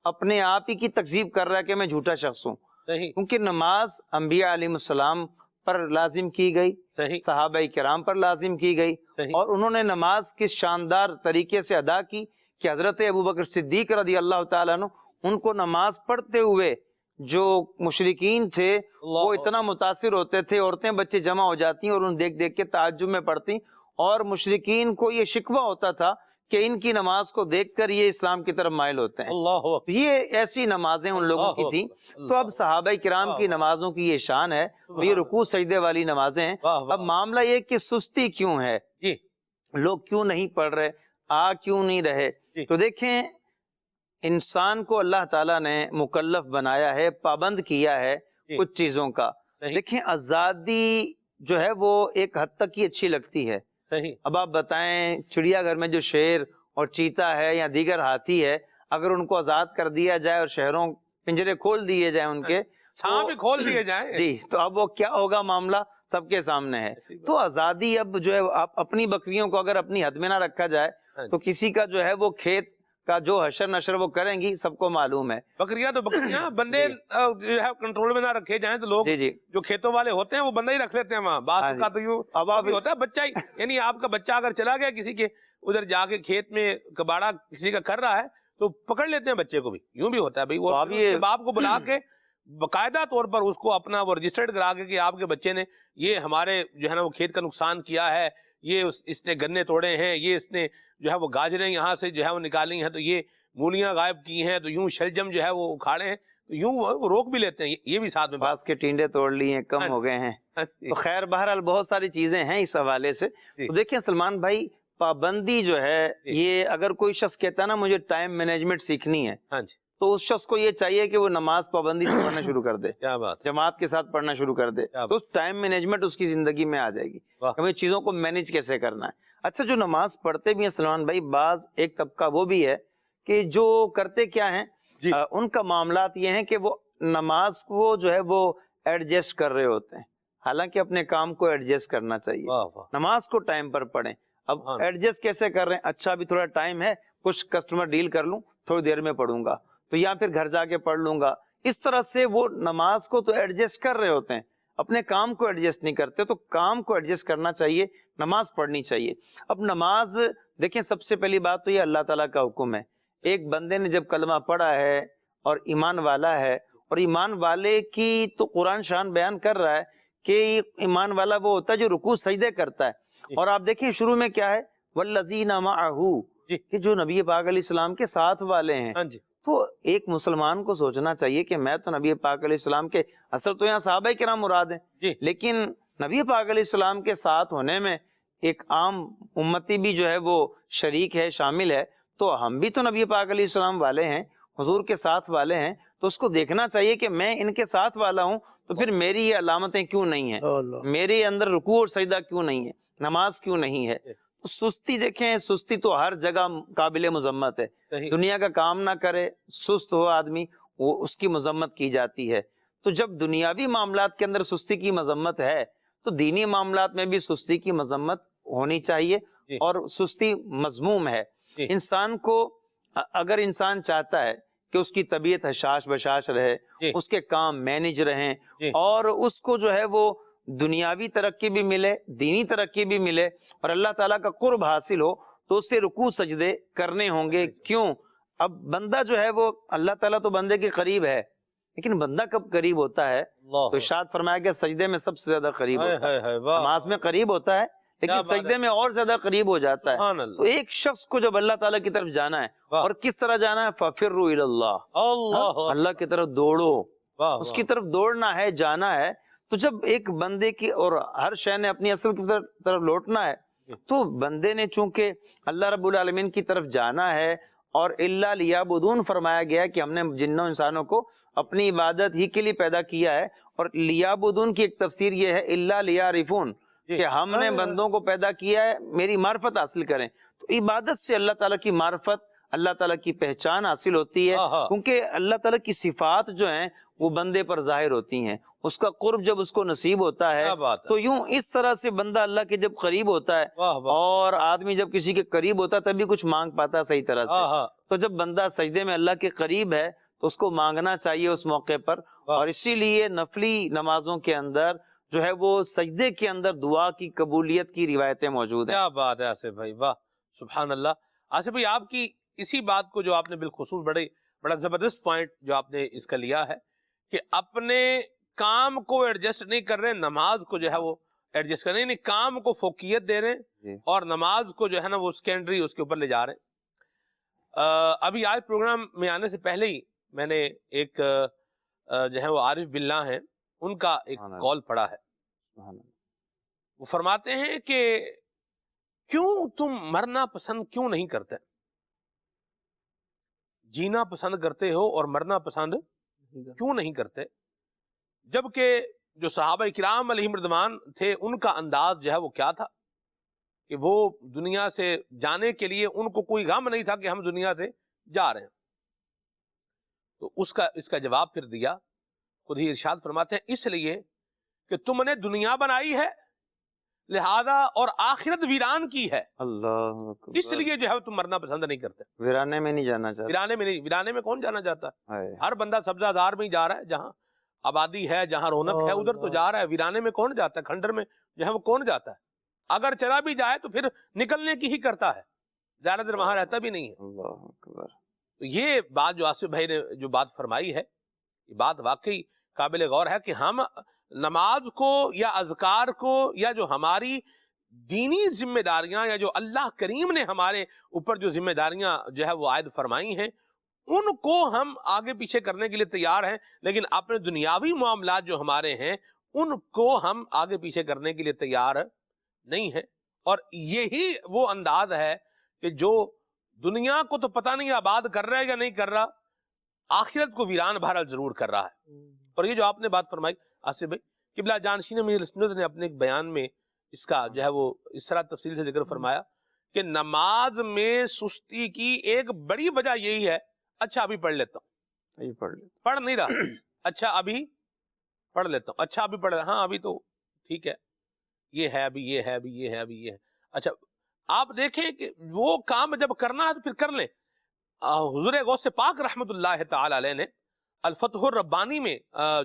اپنے آپ ہی کی تکذیب کر رہا ہے کہ میں جھوٹا شخص ہوں. کیونکہ نماز انبیاء علیہ السلام پر لازم کی گئی، صحابہ کرام پر لازم کی گئی، اور انہوں نے نماز کس شاندار طریقے سے ادا کی کہ حضرت ابوبکر صدیق رضی اللہ تعالیٰ عنہ ان کو نماز پڑھتے ہوئے جو مشرکین تھے وہ اتنا متاثر ہوتے تھے، عورتیں بچے جمع ہو جاتی اور ان دیکھ دیکھ کے تعجب میں پڑھتی، اور مشرکین کو یہ شکوہ ہوتا تھا کہ ان کی نماز کو دیکھ کر یہ اسلام کی طرف مائل ہوتے ہیں. یہ ایسی نمازیں ان لوگوں کی تھیں. تو اب صحابہ کرام کی نمازوں کی یہ شان ہے، یہ رکوع سجدے والی نمازیں ہیں. اب معاملہ یہ کہ سستی کیوں ہے، لوگ کیوں نہیں پڑھ رہے، کیوں نہیں رہے. تو دیکھیں انسان کو اللہ تعالیٰ نے مکلف بنایا ہے، پابند کیا ہے کچھ چیزوں کا. دیکھیں آزادی جو ہے وہ ایک حد تک ہی اچھی لگتی ہے. اب آپ بتائیں چڑیا گھر میں جو شیر اور چیتا ہے یا دیگر ہاتھی ہے، اگر ان کو آزاد کر دیا جائے اور شہروں پنجرے کھول دیے جائیں ان کے، سانپ بھی کھول دیے جائیں، جی، تو اب وہ کیا ہوگا، معاملہ سب کے سامنے ہے. تو آزادی اب جو ہے اپنی بکریوں کو اگر اپنی حد میں نہ رکھا جائے تو کسی کا جو ہے وہ کھیت کا جو حشر نشر وہ کریں گی، سب کو معلوم ہے. بکریاں تو بکریاں، بندے جو ہے کنٹرول میں نہ رکھے جائیں تو لوگ جو کھیتوں والے ہوتے ہیں وہ بندہ ہی رکھ لیتے ہیں وہاں. بات کا تو یوں ہوتا ہے بچہ ہی، یعنی آپ کا بچہ اگر چلا گیا کسی کے ادھر جا کے کھیت میں کباڑا کسی کا کر رہا ہے تو پکڑ لیتے ہیں بچے کو بھی. یوں بھی ہوتا ہے بھائی، وہ باپ کو بلا کے باقاعدہ طور پر اس کو اپنا وہ رجسٹرڈ کرا کے کہ آپ کے بچے نے یہ ہمارے جو ہے نا وہ کھیت کا نقصان کیا ہے، یہ اس نے گنے توڑے ہیں، یہ اس نے جو ہے وہ گاجریں یہاں سے جو ہے وہ نکالی ہیں، تو یہ مولیاں غائب کی ہیں، تو یوں شلجم جو ہے وہ اکھاڑے ہیں، تو یوں وہ روک بھی لیتے ہیں. یہ بھی ساتھ میں باس کے ٹینڈے توڑ لیے ہیں، کم ہو گئے ہیں. تو خیر بہرحال بہت ساری چیزیں ہیں اس حوالے سے. تو دیکھیں سلمان بھائی، پابندی جو ہے یہ اگر کوئی شخص کہتا ہے نا مجھے ٹائم مینجمنٹ سیکھنی ہے، تو اس شخص کو یہ چاہیے کہ وہ نماز پابندی سے پڑھنا شروع کر دے، جماعت کے ساتھ پڑھنا شروع کر دے، تو ٹائم مینجمنٹ اس کی زندگی میں آ جائے گی کہ ہمیں چیزوں کو مینج کیسے کرنا ہے. اچھا، جو نماز پڑھتے بھی ہیں سلمان بھائی، بعض ایک طبقہ وہ بھی ہے کہ جو کرتے کیا ہیں، ان کا معاملات یہ ہیں کہ وہ نماز کو جو ہے وہ ایڈجسٹ کر رہے ہوتے ہیں، حالانکہ اپنے کام کو ایڈجسٹ کرنا چاہیے. نماز کو ٹائم پر پڑھیں. اب ایڈجسٹ کیسے کر رہے ہیں، اچھا بھی تھوڑا ٹائم ہے، کچھ کسٹمر ڈیل کر لوں، تھوڑی دیر میں پڑھوں گا، تو یا پھر گھر جا کے پڑھ لوں گا. اس طرح سے وہ نماز کو تو ایڈجسٹ کر رہے ہوتے ہیں، اپنے کام کو ایڈجسٹ نہیں کرتے. تو کام کو ایڈجسٹ کرنا چاہیے، نماز پڑھنی چاہیے. اب نماز دیکھیں، سب سے پہلی بات تو یہ اللہ تعالیٰ کا حکم ہے. ایک بندے نے جب کلمہ پڑھا ہے اور ایمان والا ہے، اور ایمان والے کی تو قرآن شان بیان کر رہا ہے کہ ایمان والا وہ ہوتا ہے جو رکوع سجدے کرتا ہے. اور آپ دیکھیں شروع میں کیا ہے، والذین معہ، کہ جو نبی پاک علیہ السلام کے ساتھ والے ہیں. تو ایک مسلمان کو سوچنا چاہیے کہ میں تو نبی پاک علیہ السلام کے، اصل تو یہاں صحابہ کرام مراد ہیں، لیکن نبی پاک علیہ السلام کے ساتھ ہونے میں ایک عام امتی بھی جو ہے وہ شریک ہے، شامل ہے. تو ہم بھی تو نبی پاک علیہ السلام والے ہیں، حضور کے ساتھ والے ہیں، تو اس کو دیکھنا چاہیے کہ میں ان کے ساتھ والا ہوں، تو پھر میری یہ علامتیں کیوں نہیں ہیں، میرے اندر رکوع اور سجدہ کیوں نہیں ہے، نماز کیوں نہیں ہے. سستی دیکھیں، سستی تو ہر جگہ قابل مذمت ہے. دنیا کا کام نہ کرے، سست ہو آدمی، وہ اس کی مذمت کی جاتی ہے. تو جب دنیاوی معاملات کے اندر سستی کی مذمت ہے تو دینی معاملات میں بھی سستی کی مذمت ہونی چاہیے، اور سستی مذموم ہے. انسان کو، اگر انسان چاہتا ہے کہ اس کی طبیعت حشاش بشاش رہے، اس کے کام مینج رہیں، اور اس کو جو ہے وہ دنیاوی ترقی بھی ملے، دینی ترقی بھی ملے، اور اللہ تعالیٰ کا قرب حاصل ہو، تو اسے رکوع سجدے کرنے ہوں گے. کیوں؟ اب بندہ جو ہے وہ، اللہ تعالیٰ تو بندے کے قریب ہے، لیکن بندہ کب قریب ہوتا ہے؟ تو ارشاد فرمایا کہ سجدے میں سب سے زیادہ قریب ہوتا ہے. نماز میں قریب ہوتا ہے لیکن سجدے میں اور زیادہ قریب ہو جاتا ہے. تو ایک شخص کو جب اللہ تعالیٰ کی طرف جانا ہے، اور کس طرح جانا ہے؟ فَفِرُّوا إِلَى اللَّهِ، اللہ کی طرف دوڑو، اس کی طرف دوڑنا ہے، جانا ہے. تو جب ایک بندے کی، اور ہر شے نے اپنی اصل کی طرف لوٹنا ہے، تو بندے نے چونکہ اللہ رب العالمین کی طرف جانا ہے، اور اِلَّا لِيَعْبُدُونَ فرمایا گیا کہ ہم نے جنوں انسانوں کو اپنی عبادت ہی کے لیے پیدا کیا ہے. اور لیعبدون کی ایک تفسیر یہ ہے اِلَّا لِيَعْرِفُونَ، کہ ہم نے بندوں کو پیدا کیا ہے میری معرفت حاصل کریں. تو عبادت سے اللہ تعالیٰ کی معرفت، اللہ تعالیٰ کی پہچان حاصل ہوتی ہے، کیونکہ اللہ تعالیٰ کی صفات جو ہیں وہ بندے پر ظاہر ہوتی ہیں. اس کا قرب جب اس کو نصیب ہوتا ہے تو یوں اس طرح سے بندہ اللہ کے جب قریب ہوتا ہے، اور آدمی جب کسی کے قریب ہوتا ہے تبھی کچھ مانگ پاتا ہے صحیح طرح سے. تو جب بندہ سجدے میں اللہ کے قریب ہے تو اس کو مانگنا چاہیے اس موقع پر. اور اسی لیے نفلی نمازوں کے اندر جو ہے وہ سجدے کے اندر دعا کی قبولیت کی روایتیں موجود ہیں. کیا بات ہے آصف بھائی، واہ سبحان اللہ. آصف بھائی، آپ کی اسی بات کو جو آپ نے بالخصوص بڑا زبردست پوائنٹ جو آپ نے اس کا لیا ہے کہ اپنے کام کو ایڈجسٹ نہیں کر رہے، نماز کو جو ہے وہ ایڈجسٹ کر رہے، یعنی کام کو فوقیت دے رہے ہیں اور نماز کو جو ہے نا وہ سیکنڈری اس کے اوپر لے جا رہے ہیں. ابھی آج پروگرام میں آنے سے پہلے ہی میں نے ایک جو ہے وہ عارف باللہ ہیں، ان کا ایک کال پڑھا ہے. وہ فرماتے ہیں کہ کیوں تم مرنا پسند کیوں نہیں کرتے؟ جینا پسند کرتے ہو اور مرنا پسند کیوں نہیں کرتے؟ جبکہ جو صحابہ کرام علیہم رضوان تھے، ان کا انداز جو ہے وہ کیا تھا کہ وہ دنیا سے جانے کے لیے ان کو کوئی غم نہیں تھا کہ ہم دنیا سے جا رہے ہیں. تو اس کا جواب پھر دیا، خود ہی ارشاد فرماتے ہیں اس لیے کہ تم نے دنیا بنائی ہے لہذا اور آخرت ویران کی ہے، اللہ اکبر، اس لیے جو ہے تم مرنا پسند نہیں کرتے. ویرانے میں نہیں جانا چاہتے. ویرانے میں کون جانا چاہتا ہے؟ ہر بندہ سبزہ زار میں ہی جا رہا ہے، جہاں آبادی ہے، جہاں رونق ہے ادھر تو جا رہا ہے. ویرانے میں کون جاتا ہے؟ کھنڈر میں جو ہے وہ کون جاتا ہے؟ اگر چلا بھی جائے تو پھر نکلنے کی ہی کرتا ہے، زیادہ دیر وہاں رہتا بھی نہیں ہے. اللہ اکبر. تو یہ بات جو آصف بھائی نے جو بات فرمائی ہے، یہ بات واقعی قابل غور ہے کہ ہم نماز کو یا اذکار کو یا جو ہماری دینی ذمہ داریاں یا جو اللہ کریم نے ہمارے اوپر جو ذمہ داریاں جو ہے وہ عائد فرمائی ہیں ان کو ہم آگے پیچھے کرنے کے لیے تیار ہیں، لیکن اپنے دنیاوی معاملات جو ہمارے ہیں ان کو ہم آگے پیچھے کرنے کے لیے تیار نہیں ہیں. اور یہی وہ انداز ہے کہ جو دنیا کو تو پتہ نہیں آباد کر رہا ہے یا نہیں کر رہا، آخرت کو ویران بہرحال ضرور کر رہا ہے. اور یہ جو آپ نے بات فرمائی آصف بھائی، قبلہ جانشین میاں سنت نے اپنے ایک بیان میں اس کا جو ہے وہ اس طرح تفصیل سے ذکر فرمایا کہ نماز میں سستی کی ایک بڑی وجہ یہی ہے، اچھا ابھی پڑھ لیتا ہوں، پڑھ نہیں رہا، اچھا ابھی پڑھ لیتا ہوں، اچھا ابھی پڑھ رہا، ہاں ابھی تو ٹھیک ہے، یہ ہے ابھی، یہ ہے ابھی، یہ ہے ابھی، یہ ہے. اچھا آپ دیکھیں کہ وہ کام جب کرنا ہے تو پھر کر لیں. حضور غوث پاک رحمت اللہ تعالی علیہ نے الفتح الربانی میں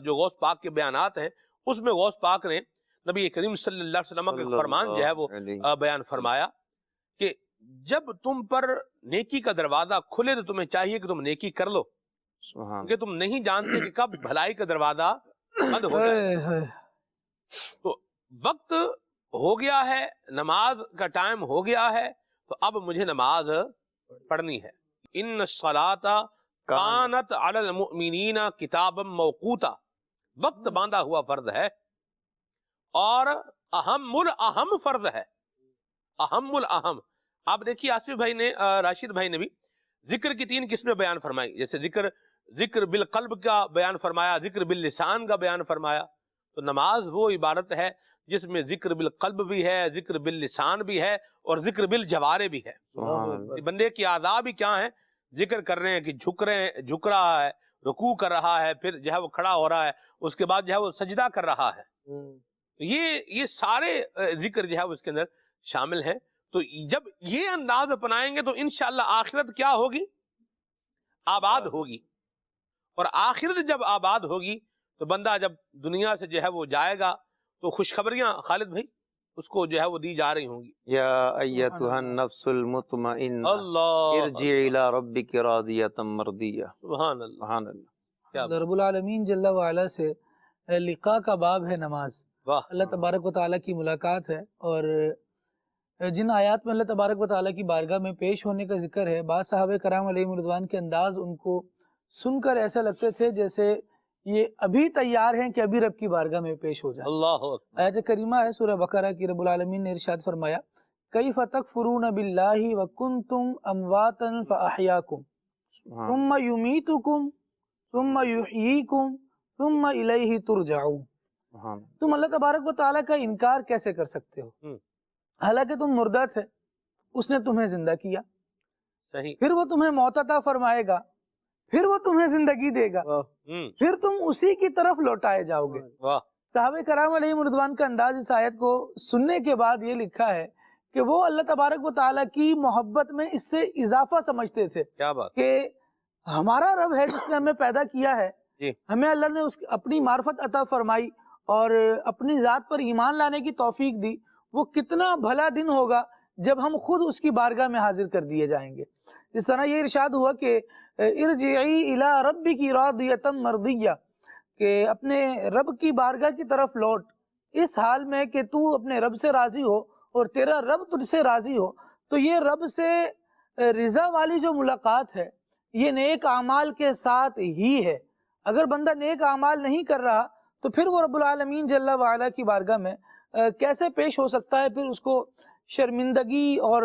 جو غوث پاک کے بیانات ہیں اس میں غوث پاک نے نبی کریم صلی اللہ علیہ وسلم کا فرمان جو ہے وہ بیان فرمایا کہ جب تم پر نیکی کا دروازہ کھلے تو تمہیں چاہیے کہ تم نیکی کر لو، کیونکہ تم نہیں جانتے کہ کب بھلائی کا دروازہ بند ہو جائے۔ تو وقت ہو گیا ہے، نماز کا ٹائم ہو گیا ہے، تو اب مجھے نماز پڑھنی ہے۔ ان الصلاۃ کانت علی المؤمنین کتابا موقوتا، وقت باندھا ہوا فرض ہے اور اہم الاہم فرض ہے، اہم الاہم۔ آپ دیکھیے آصف بھائی نے، راشد بھائی نے بھی ذکر کی 3 قسمیں بیان فرمائی، جیسے ذکر بالقلب کا بیان فرمایا، ذکر باللسان کا بیان فرمایا۔ تو نماز وہ عبادت ہے جس میں ذکر بالقلب بھی ہے، ذکر باللسان بھی ہے اور ذکر بالجوارح بھی ہے۔ بندے کی اعضاء بھی کیا ہیں؟ ذکر کر رہے ہیں کہ جھک رہا ہے، رکوع کر رہا ہے، پھر جو ہے وہ کھڑا ہو رہا ہے، اس کے بعد جو ہے وہ سجدہ کر رہا ہے۔ یہ سارے ذکر جو ہے اس کے اندر شامل ہیں۔ تو جب یہ انداز اپنائیں گے تو انشاءاللہ آخرت کیا ہوگی؟ آباد ہوگی۔ اور آخرت جب آباد ہوگی تو بندہ جب دنیا سے جو ہے وہ جائے گا تو خوشخبریاں خالد بھائی اس کو جو ہے وہ دی جا رہی ہوں گی۔ یا ایتھا النفس المطمئنہ اللہ ارجعی الی ربک راضیۃ مرضیہ۔ سبحان اللہ، سبحان اللہ۔ کیا اللہ رب العالمین جل وعلا سے لقاء کا باب ہے نماز۔ واہ، اللہ تبارک و تعالیٰ کی ملاقات ہے، اور جن آیات میں اللہ تبارک و تعالیٰ کی بارگاہ میں پیش ہونے کا ذکر ہے، بعض صحابہ کرام علیہم رضوان کے انداز ان کو سن کر ایسا لگتے تھے جیسے یہ ابھی تیار ہیں کہ ابھی رب کی بارگاہ میں پیش ہو جائیں۔ اللہ اکبر۔ آیت کریمہ ہے سورہ بقرہ کی، رب العالمین نے ارشاد فرمایا کیف تکفرون باللہ وکنتم امواتا فاحیاکم ثم یمیتکم ثم یحییکم ثم الیہ ترجعون۔ تم اللہ تبارک و تعالیٰ کا انکار کیسے کر سکتے ہو حالانکہ تم مردہ تھے، اس نے تمہیں زندہ کیا، صحیح، پھر وہ تمہیں موت عطا فرمائے گا، پھر وہ تمہیں زندگی دے گا، پھر تم اسی کی طرف لوٹائے جاؤ گے۔ واہ، صحابہ کرام علیہم رضوان کا انداز اس آیت کو سننے کے بعد یہ لکھا ہے کہ وہ اللہ تبارک و تعالیٰ کی محبت میں اس سے اضافہ سمجھتے تھے کیا بات، کہ ہمارا رب ہے جس نے ہمیں پیدا کیا ہے، جی، ہمیں اللہ نے اپنی معرفت عطا فرمائی اور اپنی ذات پر ایمان لانے کی توفیق دی، وہ کتنا بھلا دن ہوگا جب ہم خود اس کی بارگاہ میں حاضر کر دیے جائیں گے۔ جس طرح یہ ارشاد ہوا کہ ارجعی الی ربک راضیۃ مرضیہ، کہ اپنے رب کی بارگاہ کی طرف لوٹ اس حال میں کہ تو اپنے رب سے راضی ہو اور تیرا رب تجھ سے راضی ہو۔ تو یہ رب سے رضا والی جو ملاقات ہے یہ نیک اعمال کے ساتھ ہی ہے۔ اگر بندہ نیک اعمال نہیں کر رہا تو پھر وہ رب العالمین جل وعلا کی بارگاہ میں کیسے پیش ہو سکتا ہے؟ پھر اس کو شرمندگی اور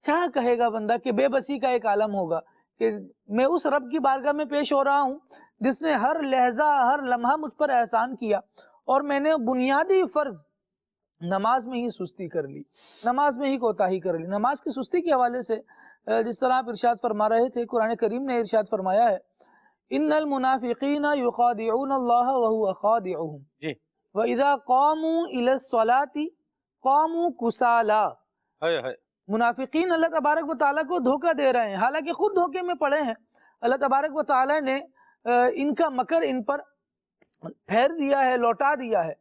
کیا کہے گا بندہ کہ بے بسی کا ایک عالم ہوگا کہ میں اس رب کی بارگاہ میں پیش ہو رہا ہوں جس نے ہر لہجہ ہر لمحہ مجھ پر احسان کیا، اور میں نے بنیادی فرض نماز میں ہی سستی کر لی، نماز میں ہی کوتاہی کر لی۔ نماز کی سستی کے حوالے سے جس طرح آپ ارشاد فرما رہے تھے، قرآن کریم نے ارشاد فرمایا ہے ان المنافقین یخادعون اللہ وهو خادعهم، جی، وَإِذَا قَامُوا إِلَى الصَّلَاةِ قَامُوا كُسَالَىٰ۔ منافقین اللہ تبارک و تعالیٰ کو دھوکہ دے رہے ہیں، حالانکہ خود دھوکے میں پڑے ہیں۔ اللہ تبارک و تعالیٰ نے ان کا مکر ان پر پھیر دیا ہے، لوٹا دیا ہے۔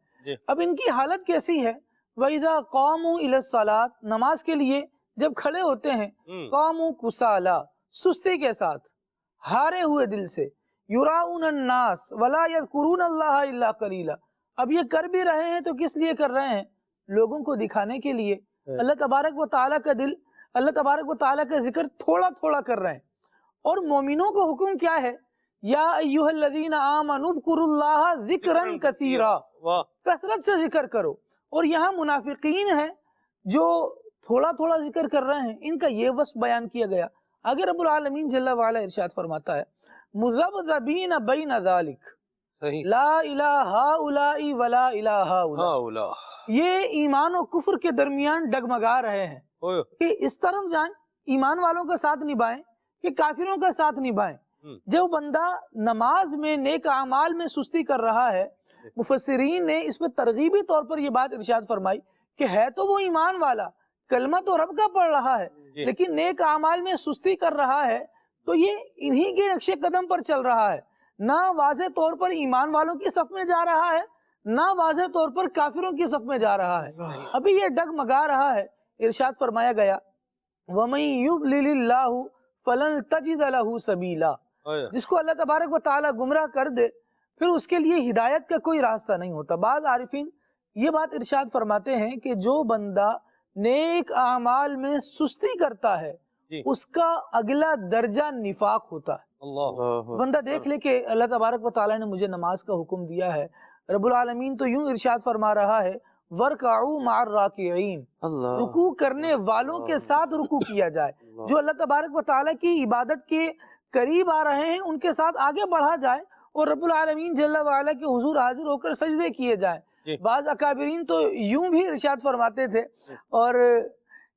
اب ان کی حالت کیسی ہے؟ وَإِذَا قَامُوا إِلَى الصَّلَاةِ، نماز کے لیے جب کھڑے ہوتے ہیں، قَامُوا كُسَالَىٰ، سستی کے ساتھ، ہارے ہوئے دل سے، يُرَاؤُونَ النَّاسَ وَلَا يَذْكُرُونَ اللَّهَ إِلَّا قَلِيلًا۔ اب یہ کر بھی رہے ہیں تو کس لیے کر رہے ہیں؟ لوگوں کو دکھانے کے لیے۔ اللہ تبارک و تعالیٰ کا دل، اللہ تبارک و تعالیٰ کا ذکر تھوڑا تھوڑا کر رہے ہیں۔ اور مومنوں کو حکم کیا ہے؟ یا ایھا الذین آمنوا اذکروا اللہ ذکرا کثیرا، کثرت سے ذکر کرو۔ اور یہاں منافقین ہیں جو تھوڑا تھوڑا ذکر کر رہے ہیں، ان کا یہ وصف بیان کیا گیا۔ آگے رب العالمین جل وعلا ارشاد فرماتا ہے مذبذبین بین ذالک لا الہ ہؤلاء ولا الہ ہؤلاء، یہ ایمان و کفر کے درمیان ڈگمگا رہے ہیں کہ اس طرف جائیں، ایمان والوں کا ساتھ نبھائیں کہ کافروں کا ساتھ نبھائیں۔ جو بندہ نماز میں نیک اعمال میں سستی کر رہا ہے، مفسرین نے اس میں ترغیبی طور پر یہ بات ارشاد فرمائی کہ ہے تو وہ ایمان والا، کلمہ تو رب کا پڑھ رہا ہے، لیکن نیک اعمال میں سستی کر رہا ہے، تو یہ انہی کے نقش قدم پر چل رہا ہے، نہ واضح طور پر ایمان والوں کی صف میں جا رہا ہے، نہ واضح طور پر کافروں کی صف میں جا رہا ہے، ابھی یہ ڈگمگا رہا ہے۔ ارشاد فرمایا گیا وَمَن يُضْلِلِ اللَّهُ فَلَن تَجِدَ لَهُ سَبِيلًا، جس کو اللہ تبارک و تعالیٰ گمراہ کر دے پھر اس کے لیے ہدایت کا کوئی راستہ نہیں ہوتا۔ بعض عارفین یہ بات ارشاد فرماتے ہیں کہ جو بندہ نیک اعمال میں سستی کرتا ہے اس کا اگلا درجہ نفاق ہوتا ہے۔ بندہ دیکھ لے کہ اللہ تبارک و تعالیٰ نے مجھے نماز کا حکم دیا ہے، رب العالمین تو یوں ارشاد فرما رہا ہے وَارْكَعُوا مَعَ الرَّاكِعِينَ، رکوع کرنے والوں کے ساتھ رکوع کیا جائے، جو اللہ تبارک و تعالیٰ کی عبادت کے قریب آ رہے ہیں ان کے ساتھ آگے بڑھا جائے اور رب العالمین جل وعلا کے حضور حاضر ہو کر سجدے کیے جائیں۔ بعض اکابرین تو یوں بھی ارشاد فرماتے تھے، اور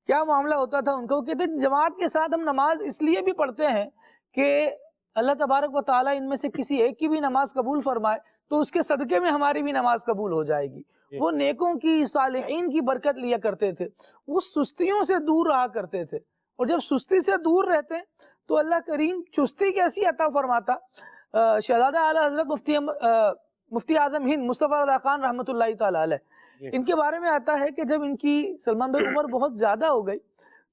کیا معاملہ ہوتا تھا ان کو، کہتے جماعت کے ساتھ ہم نماز اس لیے بھی پڑھتے ہیں کہ اللہ تبارک و تعالیٰ ان میں سے کسی ایک کی بھی نماز قبول فرمائے تو اس کے صدقے میں ہماری بھی نماز قبول ہو جائے گی۔ وہ نیکوں کی صالحین کی برکت لیا کرتے تھے، وہ سستیوں سے دور رہا کرتے تھے، اور جب سستی سے دور رہتے تو اللہ کریم چستی کیسی عطا فرماتا۔ شہزادہ اعلیٰ حضرت مفتی اعظم ہند مصطفیٰ رضا خان رحمۃ اللہ تعالی علیہ، ان کے بارے میں آتا ہے کہ جب ان کی سلمان بھائی عمر بہت زیادہ ہو گئی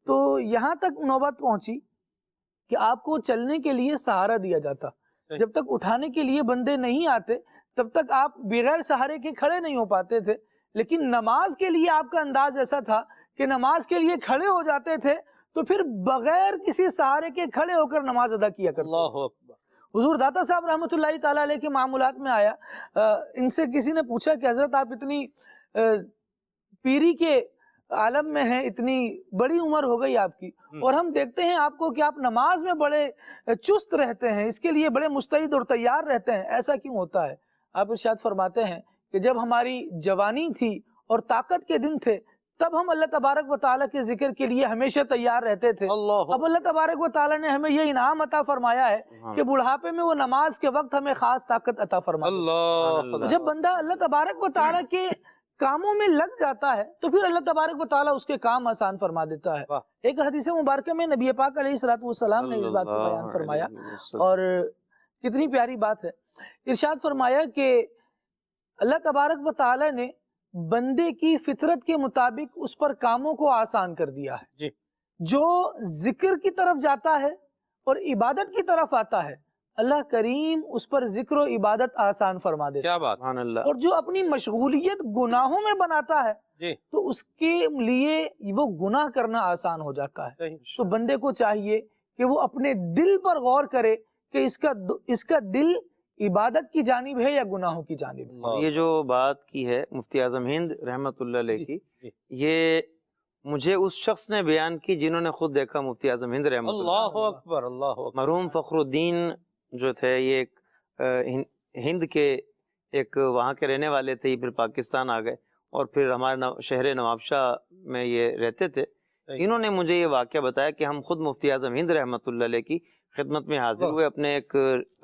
تو یہاں تک نوبت پہنچی کہ آپ کو چلنے کے لیے سہارا دیا جاتا، جب تک اٹھانے کے لیے بندے نہیں آتے تب تک آپ بغیر سہارے کے کھڑے نہیں ہو پاتے تھے، لیکن نماز کے لیے آپ کا انداز ایسا تھا کہ نماز کے لیے کھڑے ہو جاتے تھے تو پھر بغیر کسی سہارے کے کھڑے ہو کر نماز ادا کیا کرتے۔ اللہ اکبر۔ حضور داتا صاحب رحمۃ اللہ تعالیٰ علیہ کے معاملات میں آیا، ان سے کسی نے پوچھا کہ حضرت آپ اتنی پیری کے عالم میں ہیں، اتنی بڑی عمر ہو گئی آپ کی، اور ہم دیکھتے ہیں آپ کو کہ آپ نماز میں بڑے چست رہتے ہیں، اس کے لیے بڑے مستعد اور تیار رہتے ہیں، ایسا کیوں ہوتا ہے؟ آپ ارشاد فرماتے ہیں کہ جب ہماری جوانی تھی اور طاقت کے دن تھے تب ہم اللہ تبارک و تعالیٰ کے ذکر کے لیے ہمیشہ تیار رہتے تھے، اب اللہ تبارک و تعالیٰ نے ہمیں یہ انعام عطا فرمایا ہے کہ بڑھاپے میں وہ نماز کے وقت ہمیں خاص طاقت عطا فرمایا۔ جب بندہ اللہ تبارک و تعالیٰ کے کاموں میں لگ جاتا ہے تو پھر اللہ تبارک و تعالیٰ اس کے کام آسان فرما دیتا ہے۔ ایک حدیث مبارکہ میں نبی پاک علیہ الصلوۃ والسلام نے اس بات کو بیان فرمایا، اور کتنی پیاری بات ہے۔ ارشاد فرمایا کہ اللہ تبارک و تعالیٰ نے بندے کی فطرت کے مطابق اس پر کاموں کو آسان کر دیا ہے، جو ذکر کی طرف جاتا ہے اور عبادت کی طرف آتا ہے اللہ کریم اس پر ذکر و عبادت آسان فرما دیتا ہے۔ کیا بات، اور جو اپنی مشغولیت گناہوں میں بناتا ہے تو اس کے لیے وہ گناہ کرنا آسان ہو جاتا ہے۔ تو بندے کو چاہیے کہ وہ اپنے دل پر غور کرے کہ اس کا دل عبادت کی جانب ہے یا گناہوں کی جانب ہے۔ یہ جو بات کی ہے مفتی اعظم ہند رحمت اللہ علیہ کی، یہ مجھے اس شخص نے بیان کی جنہوں نے خود دیکھا مفتی اعظم ہند رحمت اللہ اکبر، اللہ اکبر۔ مرحوم فخر الدین جو تھے، یہ ایک ہند کے ایک وہاں کے رہنے والے تھے، یہ پھر پاکستان آ گئے اور پھر ہمارے شہر نوابشاہ میں یہ رہتے تھے۔ انہوں نے مجھے یہ واقعہ بتایا کہ ہم خود مفتی اعظم ہند رحمت اللہ علیہ کی خدمت میں حاضر ہوئے اپنے ایک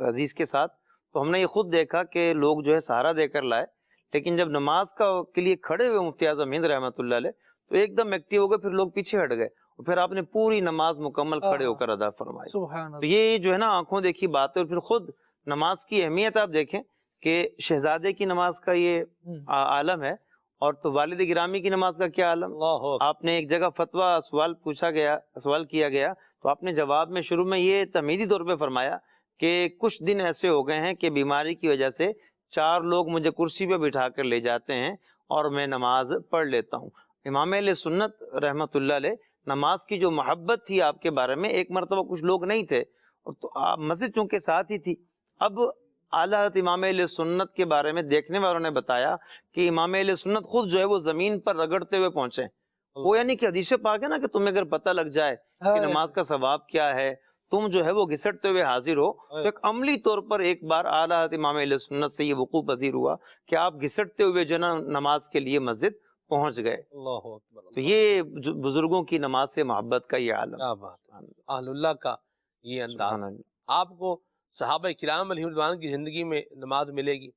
عزیز کے ساتھ، تو ہم نے یہ خود دیکھا کہ لوگ جو ہے سہارا دے کر لائے، لیکن جب نماز کے لیے کھڑے ہوئے مفتی اعظم ہند رحمت اللہ علیہ تو ایک دم ایکٹیو ہو گئے، پھر لوگ پیچھے ہٹ گئے اور پھر آپ نے پوری نماز مکمل کھڑے ہو کر ادا فرمائی۔ تو یہ جو ہے نا آنکھوں دیکھی بات ہے۔ اور پھر خود نماز کی اہمیت آپ دیکھیں کہ شہزادے کی نماز کا یہ عالم ہے، اور تو والد گرامی کی نماز کا کیا عالم۔ آپ نے ایک جگہ فتویٰ سوال کیا گیا تو آپ نے جواب میں شروع میں یہ تمہیدی طور پہ فرمایا کہ کچھ دن ایسے ہو گئے ہیں کہ بیماری کی وجہ سے 4 لوگ مجھے کرسی پہ بٹھا کر لے جاتے ہیں اور میں نماز پڑھ لیتا ہوں۔ امام اہل سنت رحمت اللہ علیہ نماز کی جو محبت تھی آپ کے بارے میں، ایک مرتبہ کچھ لوگ نہیں تھے تو آپ مسجد چونکہ ساتھ ہی تھی، اب اعلیٰ حضرت امام اہل سنت کے بارے میں دیکھنے والوں نے بتایا کہ امام اہل سنت خود جو ہے وہ زمین پر رگڑتے ہوئے پہنچے۔ وہ یعنی کہ حدیث پاک ہے نا کہ تمہیں اگر پتہ لگ جائے کہ نماز کا ثواب کیا ہے، تم جو ہے وہ گھسٹتے ہوئے حاضر ہو۔ تو ایک عملی طور پر ایک بار اعلیٰ حضرت امام اہل سنت سے یہ وقوع پذیر ہوا کہ آپ گھسٹتے ہوئے جو نا نماز کے لیے مسجد پہنچ گئے۔ اللہ اکبر۔ تو یہ بزرگوں کی نماز سے محبت کا یہ عالم، کیا بات، اہل اللہ کا یہ انداز۔ آپ کو صحابہ کرام علیہ رضوان کی زندگی میں نماز ملے گی،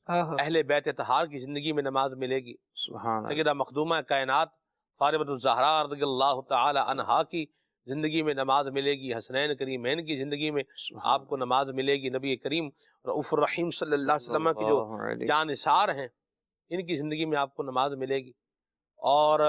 اہل بیت طہار کی زندگی میں نماز ملے گی، سیدہ مخدومہ کائنات فاطمہ الزہراء رضی اللہ تعالی عنہا کی زندگی میں نماز ملے گی، حسنین کریمین کی زندگی میں آپ کو نماز ملے گی، نبی کریم رؤوف الرحیم صلی اللہ علیہ وسلم کی جو جانثار ہیں ان کی زندگی میں آپ کو نماز ملے گی، اور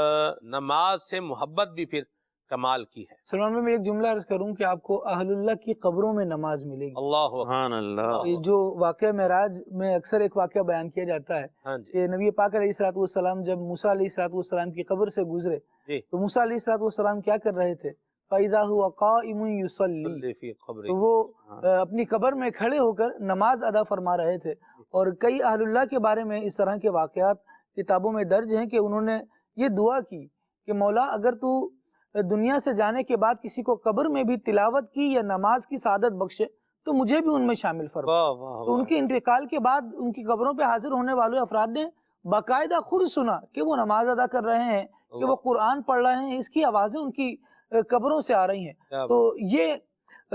نماز سے محبت بھی پھر کمال کی ہے۔ سلمان میں ایک جملہ عرض کروں کہ آپ کو اہل اللہ کی قبروں میں نماز ملے گی۔ اللہ اکبر۔ سبحان اللہ۔ یہ جو واقعہ معراج میں اکثر ایک واقعہ بیان کیا جاتا ہے ہاں جی کہ نبی پاک علیہ الصلوۃ والسلام جب موسیٰ علیہ الصلوۃ والسلام کی قبر سے گزرے جی تو موسیٰ علیہ الصلوۃ والسلام کیا کر رہے تھے؟ فَإِذَا هُوَ قَائِمٌ يُصَلِّي، صلی فی قبر، تو وہ اپنی قبر میں کھڑے ہو کر نماز ادا فرما رہے تھے۔ اور کئی اہل اللہ کے بارے میں اس طرح کے واقعات کتابوں میں درج ہیں کہ انہوں نے یہ دعا کی کہ مولا اگر تو دنیا سے جانے کے بعد کسی کو قبر میں بھی تلاوت کی یا نماز کی سعادت بخشے تو مجھے بھی ان میں شامل فرما۔ واہ واہ تو ان واہ۔ کے انتقال کے بعد ان کی قبروں پہ حاضر ہونے والے افراد نے باقاعدہ خود سنا کہ وہ نماز ادا کر رہے ہیں، کہ وہ قرآن پڑھ رہے ہیں، اس کی آوازیں ان کی قبروں سے آ رہی ہیں۔ تو یہ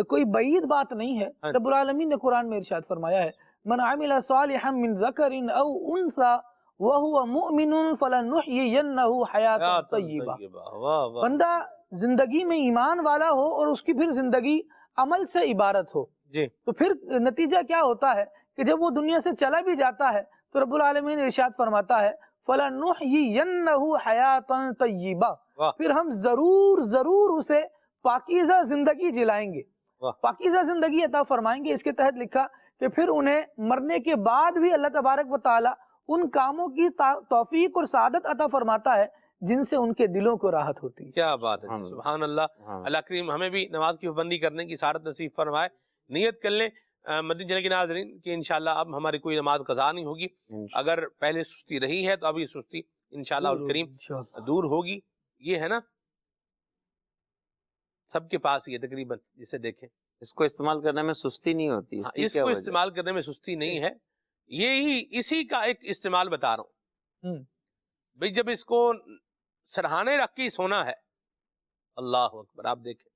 کوئی بعید بات نہیں ہے۔ رب العالمین نے قرآن میں ارشاد فرمایا ہے من عمل صالحا من ذکر او انثى وهو مؤمن فلنحيينه حیاتا طیبہ۔ بندہ زندگی میں ایمان والا ہو اور اس کی پھر زندگی عمل سے عبارت ہو، جی تو پھر نتیجہ کیا ہوتا ہے کہ جب وہ دنیا سے چلا بھی جاتا ہے تو رب العالمین ارشاد فرماتا ہے فَلَنُحْيِيَنَّهُ حَيَاةً طَيِّبَةً، پھر ہم ضرور اسے پاکیزہ زندگی جلائیں گے، پاکیزہ زندگی عطا فرمائیں گے۔ اس کے تحت لکھا کہ پھر انہیں مرنے کے بعد بھی اللہ تبارک و تعالی ان کاموں کی توفیق اور سعادت عطا فرماتا ہے جن سے ان کے دلوں کو راحت ہوتی ہے۔ کیا بات ہے، سبحان اللہ۔ اللہ کریم ہمیں بھی نماز کی پابندی کرنے کی سعادت نصیب فرمائے۔ نیت کر لیں مدنی چینل کے ناظرین کہ انشاءاللہ اب ہماری کوئی نماز قضا نہیں ہوگی، اگر پہلے سستی رہی ہے تو اب یہ سستی انشاءاللہ الکریم دور ہوگی۔ یہ ہے نا سب کے پاس یہ تقریباً جسے دیکھیں، اس کو استعمال کرنے میں سستی نہیں ہوتی، اس کو استعمال کرنے میں سستی نہیں ہے۔ یہی اسی کا ایک استعمال بتا رہا ہوں بھئی، جب اس کو سرہانے رکھ کے سونا ہے، اللہ اکبر۔ آپ دیکھیں،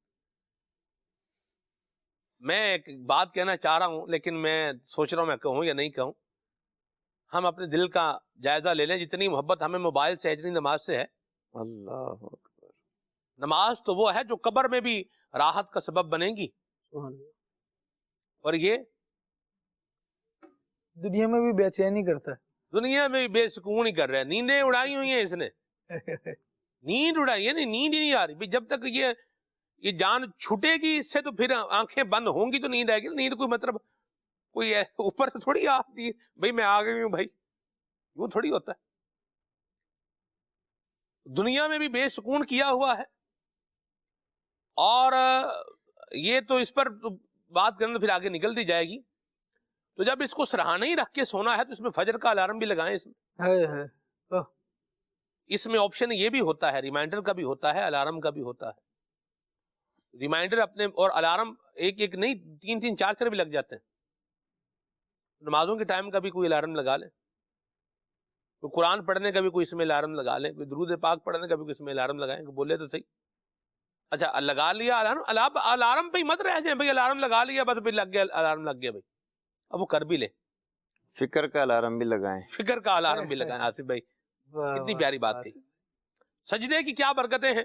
میں ایک بات کہنا چاہ رہا ہوں لیکن میں سوچ رہا ہوں میں کہوں یا نہیں کہوں۔ ہم اپنے دل کا جائزہ لے لیں، جتنی محبت ہمیں موبائل سے ہے، جتنی نماز سے ہے۔ اللہ اکبر۔ نماز تو وہ ہے جو قبر میں بھی راحت کا سبب بنے گی، اور یہ دنیا میں بھی بے چینی کرتا ہے، دنیا میں بھی بے سکون ہی کر رہا ہے۔ نیندیں اڑائی ہوئی ہیں اس نے، نیند اڑائی ہے، نہیں نیند ہی نہیں آ رہی۔ جب تک یہ جان چھوٹے گی اس سے تو پھر آنکھیں بند ہوں گی تو نیند آئے گی۔ نیند کوئی مطلب کوئی اوپر سے تھوڑی آتی ہے بھائی میں آ گئی ہوں بھائی، وہ تھوڑی ہوتا ہے۔ دنیا میں بھی بے سکون کیا ہوا ہے، اور یہ تو اس پر بات کرنا پھر آگے نکلتی جائے گی۔ تو جب اس کو سرہانے ہی رکھ کے سونا ہے تو اس میں فجر کا الارم بھی لگائیں۔ اس میں آپشن یہ بھی ہوتا ہے، ریمائنڈر کا بھی ہوتا ہے، الارم کا بھی ہوتا ہے۔ ریمائنڈر اپنے اور الارم ایک ایک نہیں، تین تین چار چار بھی لگ جاتے ہیں۔ نمازوں کے ٹائم کا بھی کوئی الارم لگا لیں، کوئی قرآن پڑھنے کا بھی کوئی اس میں الارم لگا لیں، کوئی درود پاک پڑھنے کا بھی کوئی اس میں الارم لگائیں، بولے تو صحیح۔ اچھا لگا لیا الارم، الارم پہ ہی مت رہ جائیں بھائی الارم لگا لیا بس پھر لگ گیا الارم، لگ گیا بھائی، اب وہ کر بھی لیں، فکر کا الارم بھی لگائیں، فکر کا الارم بھی لگائیں۔ آصف بھائی کتنی پیاری بات تھی۔ سجدے کی کیا برکتیں ہیں،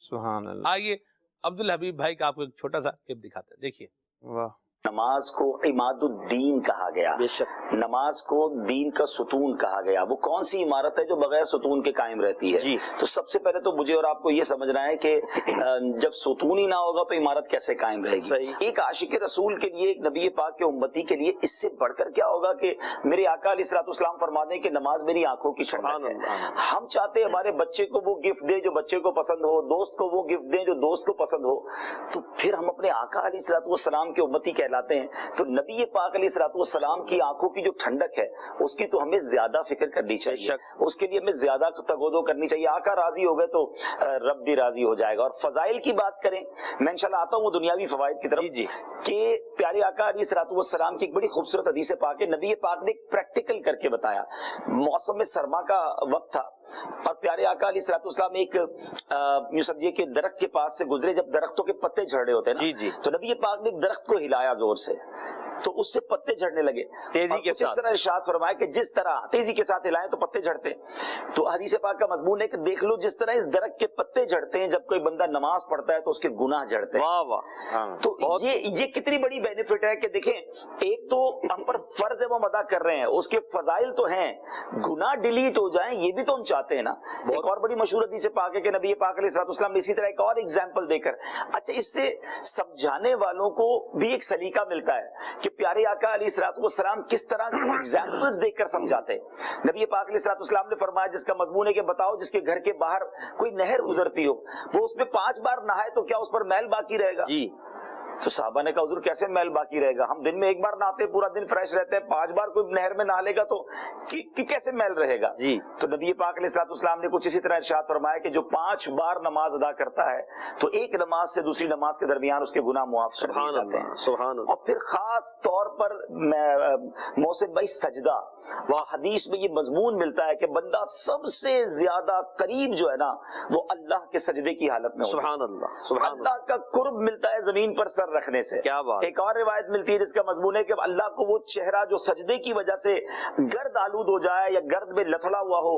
سبحان اللہ۔ آئیے عبدالحبیب بھائی کا آپ کو ایک چھوٹا سا کلپ دکھاتے ہیں، دیکھیے۔ واہ، نماز کو عماد الدین کہا گیا، نماز کو دین کا ستون کہا گیا۔ وہ کون سی عمارت ہے جو بغیر ستون کے قائم رہتی ہے؟ تو سب سے پہلے تو مجھے اور آپ کو یہ سمجھنا ہے کہ جب ستون ہی نہ ہوگا تو عمارت کیسے قائم رہے گی؟ ایک عاشق رسول کے لیے، ایک نبی پاک کے امتی کے لیے اس سے بڑھ کر کیا ہوگا کہ میرے آقا علیہ الصلوۃ والسلام فرما دیں کہ نماز میری آنکھوں کی ٹھنڈک ہے۔ ہم چاہتے ہیں ہمارے بچے کو وہ گفٹ دیں جو بچے کو پسند ہو، دوست کو وہ گفٹ دیں جو دوست کو پسند ہو، تو پھر ہم اپنے آقا علیہ الصلوۃ والسلام کے امتی کہلاتے ہیں۔ تو نبی پاک علیہ الصلوۃ والسلام کی آنکھوں کی جو ٹھنڈک ہے اس کی تو ہمیں زیادہ فکر کرنی چاہیے، اس کے لیے ہمیں زیادہ تگودو کرنی چاہیے۔ آقا راضی ہو گئے تو رب بھی راضی ہو جائے گا۔ اور فضائل کی بات کریں، میں انشاءاللہ آتا ہوں دنیاوی فوائد کی طرف، کہ پیارے آقا علیہ الصلوۃ والسلام کی ایک بڑی خوبصورت حدیث پاک ہے، نبی پاک نے ایک پریکٹیکل کر کے بتایا۔ موسم سرما کا وقت تھا اور پیارے آقا علیہ الصلوۃ والسلام ایک یوں سمجھیے کہ درخت کے پاس سے گزرے، جب درختوں کے پتے جھڑ رہے ہوتے ہیں نا، تو نبی پاک نے ایک درخت کو ہلایا زور سے، تو اس سے پتے جھڑنے لگے تیزی کے ساتھ. اس طرح ارشاد فرمایا کہ جس طرح تیزی کے ساتھ ہلائیں تو پتے جھڑتے. تو حدیث پاک کا مضمون ہے کہ دیکھ لو جس طرح اس درخت کے پتے جھڑتے ہیں جب کوئی بندہ نماز پڑھتا ہے تو اس کے گناہ جھڑتے ہیں. تو یہ کتنی بڑی بینیفٹ ہے کہ دیکھیں ایک تو ہم پر فرض ہے وہ ادا کر رہے ہیں, اس کے فضائل تو ہیں, گناہ ڈیلیٹ ہو جائیں یہ بھی تو ہم چاہتے ہیں نا. ایک اور بڑی مشہور حدیث پاک ہے کہ نبی پاک علیہ الصلوۃ والسلام نے اسی طرح ایک اور ایگزامپل دے کر, اچھا اس سے سمجھانے والوں کو بھی ایک سلیقہ ملتا ہے کہ پیارے آقا علیہ الصلوۃ والسلام کس طرح ایگزامپلز دے کر سمجھاتے. نبی پاک علیہ الصلوۃ والسلام نے فرمایا جس کا مضمون ہے کہ بتاؤ جس کے گھر کے باہر کوئی نہر گزرتی ہو وہ اس میں 5 بار نہائے تو کیا اس پر میل باقی رہے گا؟ جی. تو صحابہ نے کہا حضور کیسے میل باقی رہے گا, ہم دن میں 1 بار نہاتے پورا دن فریش رہتے ہیں, 5 بار کوئی نہر میں نہا لے گا تو کیسے میل رہے گا؟ جی. تو نبی پاک علیہ الصلوۃ والسلام نے کچھ اسی طرح ارشاد فرمایا کہ جو 5 بار نماز ادا کرتا ہے تو ایک نماز سے دوسری نماز کے درمیان اس کے گناہ معاف کر دیے جاتے ہیں. سبحان اللہ. اور پھر خاص طور پر محسن بھائی سجدہ, وہ حدیث میں یہ مضمون ملتا ہے کہ بندہ سب سے زیادہ قریب جو ہے نا وہ اللہ کے سجدے کی حالت میں. سبحان اللہ. سبحان اللہ کا قرب ملتا ہے زمین پر سر رکھنے سے. کیا بات. ایک اور روایت ملتی ہے جس کا مضمون ہے کہ اللہ کو وہ چہرہ جو سجدے کی وجہ سے گرد آلود ہو جائے یا گرد میں لتھڑا ہوا ہو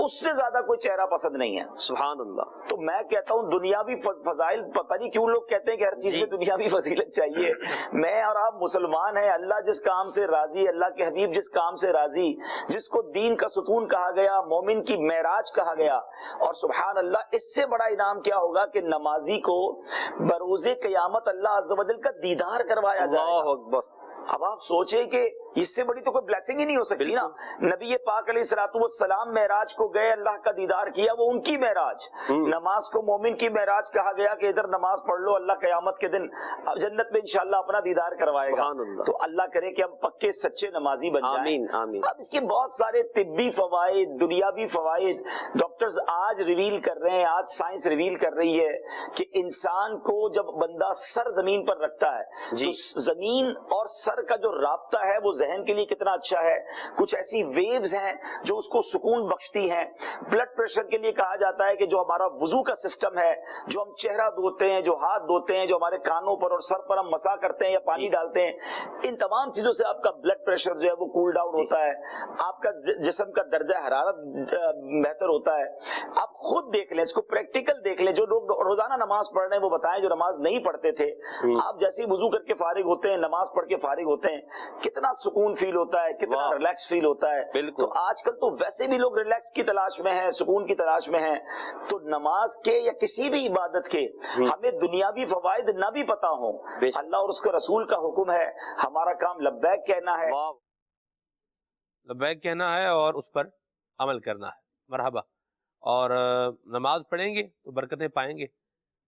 اس سے زیادہ کوئی چہرہ پسند نہیں ہے. سبحان اللہ. تو میں کہتا ہوں دنیاوی فضائل, پتہ نہیں کیوں لوگ کہتے ہیں کہ ہر چیز میں دنیاوی فضیلت چاہیے. میں اور آپ مسلمان ہیں, اللہ جس کام سے راضی, اللہ کے حبیب جس کام سے راضی, جس کو دین کا ستون کہا گیا, مومن کی معراج کہا گیا, اور سبحان اللہ اس سے بڑا انعام کیا ہوگا کہ نمازی کو بروز قیامت اللہ عز و جل کا دیدار کروایا جائے. اللہ اکبر. اب آپ سوچیں کہ اس سے بڑی تو کوئی بلیسنگ ہی نہیں ہو سکتی نا. نبی پاک علیہ الصلوۃ والسلام معراج کو گئے, اللہ کا دیدار کیا, وہ ان کی معراج. نماز کو مومن کی معراج کہا گیا کہ ادھر نماز پڑھ لو, اللہ قیامت کے دن جنت میں انشاءاللہ اپنا دیدار کروائے گا. تو اللہ کرے کہ ہم پکے سچے نمازی بن جائیں. آمین آمین. اب اس کے بہت سارے طبی فوائد, دنیاوی فوائد ڈاکٹرز آج ریویل کر رہے ہیں, آج سائنس ریویل کر رہی ہے کہ انسان کو جب بندہ سر زمین پر رکھتا ہے تو زمین اور سر کا جو رابطہ ہے وہ ذہن کے لیے کتنا اچھا ہے. کچھ ایسی ویوز ہیں جو اس کو سکون بخشتی ہیں. بلڈ پریشر کے لیے کہا جاتا ہے کہ جو ہمارا وضو کا سسٹم ہے, جو ہم چہرہ دھوتے ہیں, جو ہاتھ دھوتے ہیں, جو ہمارے کانوں پر اور سر پر ہم مسا کرتے ہیں یا پانی ڈالتے ہیں, ان تمام چیزوں سے آپ کا بلڈ پریشر جو ہے وہ کول ڈاؤن ہوتا ہے, آپ کا جسم کا درجہ حرارت بہتر ہوتا ہے. آپ خود دیکھ لیں, اس کو پریکٹیکل دیکھ لیں. جو لوگ روزانہ نماز پڑھ رہے ہیں وہ بتائیں, جو نماز نہیں پڑھتے تھے, آپ جیسے ہی وضو کر کے فارغ ہوتے ہیں, نماز پڑھ کے فارغ ہوتے ہیں, کتنا سکون فیل ہوتا ہے, کتنا ریلیکس فیل ہوتا ہے. تو آج کل تو ویسے بھی لوگ ریلیکس کی تلاش میں ہیں, سکون کی تلاش میں ہیں. تو نماز کے یا کسی بھی عبادت کے ہمیں دنیاوی فوائد نہ بھی پتا ہوں, اللہ اور اس کے رسول کا حکم ہے, ہمارا کام لبیک کہنا ہے. لبیک کہنا ہے اور اس پر عمل کرنا ہے. مرحبا. اور نماز پڑھیں گے تو برکتیں پائیں گے.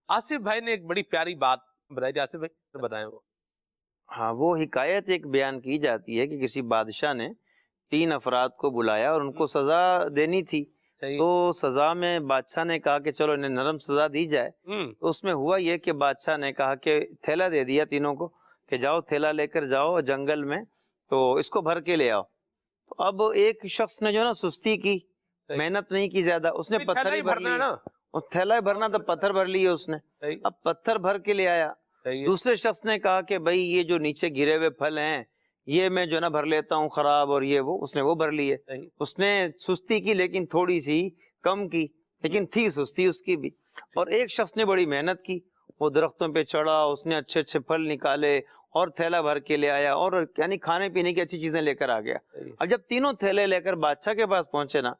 آصف بھائی نے ایک بڑی پیاری بات بتائی تھی. آصف بھائی بتائیں. وہ ہاں, وہ حکایت ایک بیان کی جاتی ہے کہ کسی بادشاہ نے 3 افراد کو بلایا اور ان کو سزا دینی تھی. تو سزا میں بادشاہ نے کہا کہ چلو انہیں نرم سزا دی جائے. تو اس میں ہوا یہ کہ بادشاہ نے کہا کہ تھیلا دے دیا تینوں کو کہ جاؤ تھیلا لے کر جاؤ جنگل میں تو اس کو بھر کے لے آؤ. تو اب ایک شخص نے جو نا سستی کی, محنت نہیں کی زیادہ, اس نے پتھر ہی بھر لیا. تھیلا بھرنا تو پتھر بھر لیے اس نے. اب پتھر بھر کے لے آیا. دوسرے شخص نے کہا کہ بھائی یہ جو نیچے گرے ہوئے پھل ہیں یہ میں جو نا بھر لیتا ہوں خراب, اور یہ وہ, اس نے وہ بھر لیے. اس نے سستی کی لیکن تھوڑی سی کم کی, لیکن تھی سستی اس کی بھی. اور ایک شخص نے بڑی محنت کی, وہ درختوں پہ چڑھا, اس نے اچھے اچھے پھل نکالے اور تھیلا بھر کے لے آیا, اور یعنی کھانے پینے کی اچھی چیزیں لے کر آ گیا. اب جب تینوں تھیلے لے کر بادشاہ کے پاس پہنچے نا,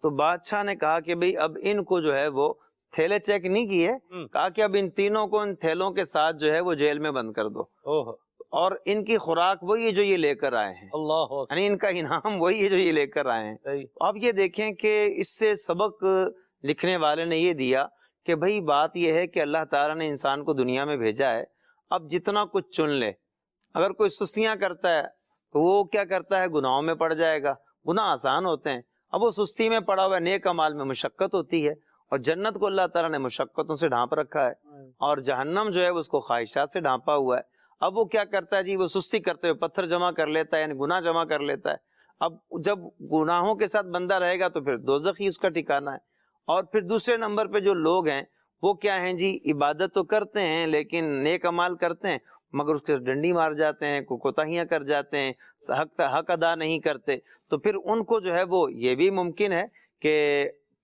تو بادشاہ نے کہا کہ بھئی اب ان کو جو ہے وہ تھیلے چیک نہیں کیے, کہا کہ اب ان تینوں کو ان تھیلوں کے ساتھ جو ہے وہ جیل میں بند کر دو, اور ان کی خوراک وہی ہے جو یہ لے کر آئے ہیں, یعنی ان کا انعام وہی ہے جو یہ لے کر آئے ہیں. اب یہ دیکھیں کہ اس سے سبق لکھنے والے نے یہ دیا کہ بھئی بات یہ ہے کہ اللہ تعالیٰ نے انسان کو دنیا میں بھیجا ہے, اب جتنا کچھ چن لے. اگر کوئی سستیاں کرتا ہے تو وہ کیا کرتا ہے, گناہوں میں پڑ جائے گا. گناہ آسان ہوتے ہیں, اب وہ سستی میں پڑا ہوا ہے, نیک اعمال میں مشقت ہوتی ہے, اور جنت کو اللہ تعالیٰ نے مشقتوں سے ڈھانپ رکھا ہے, اور جہنم جو ہے اس کو خواہشات سے ڈھانپا ہوا ہے. اب وہ کیا کرتا ہے جی, وہ سستی کرتے ہوئے پتھر جمع کر لیتا ہے, یعنی گناہ جمع کر لیتا ہے. اب جب گناہوں کے ساتھ بندہ رہے گا تو پھر دوزخ ہی اس کا ٹھکانہ ہے. اور پھر دوسرے نمبر پہ جو لوگ ہیں وہ کیا ہیں جی, عبادت تو کرتے ہیں لیکن نیک اعمال کرتے ہیں مگر اس کے ڈنڈی مار جاتے ہیں، کوتاہیاں کر جاتے ہیں، حق ادا نہیں کرتے، تو پھر ان کو جو ہے وہ یہ بھی ممکن ہے کہ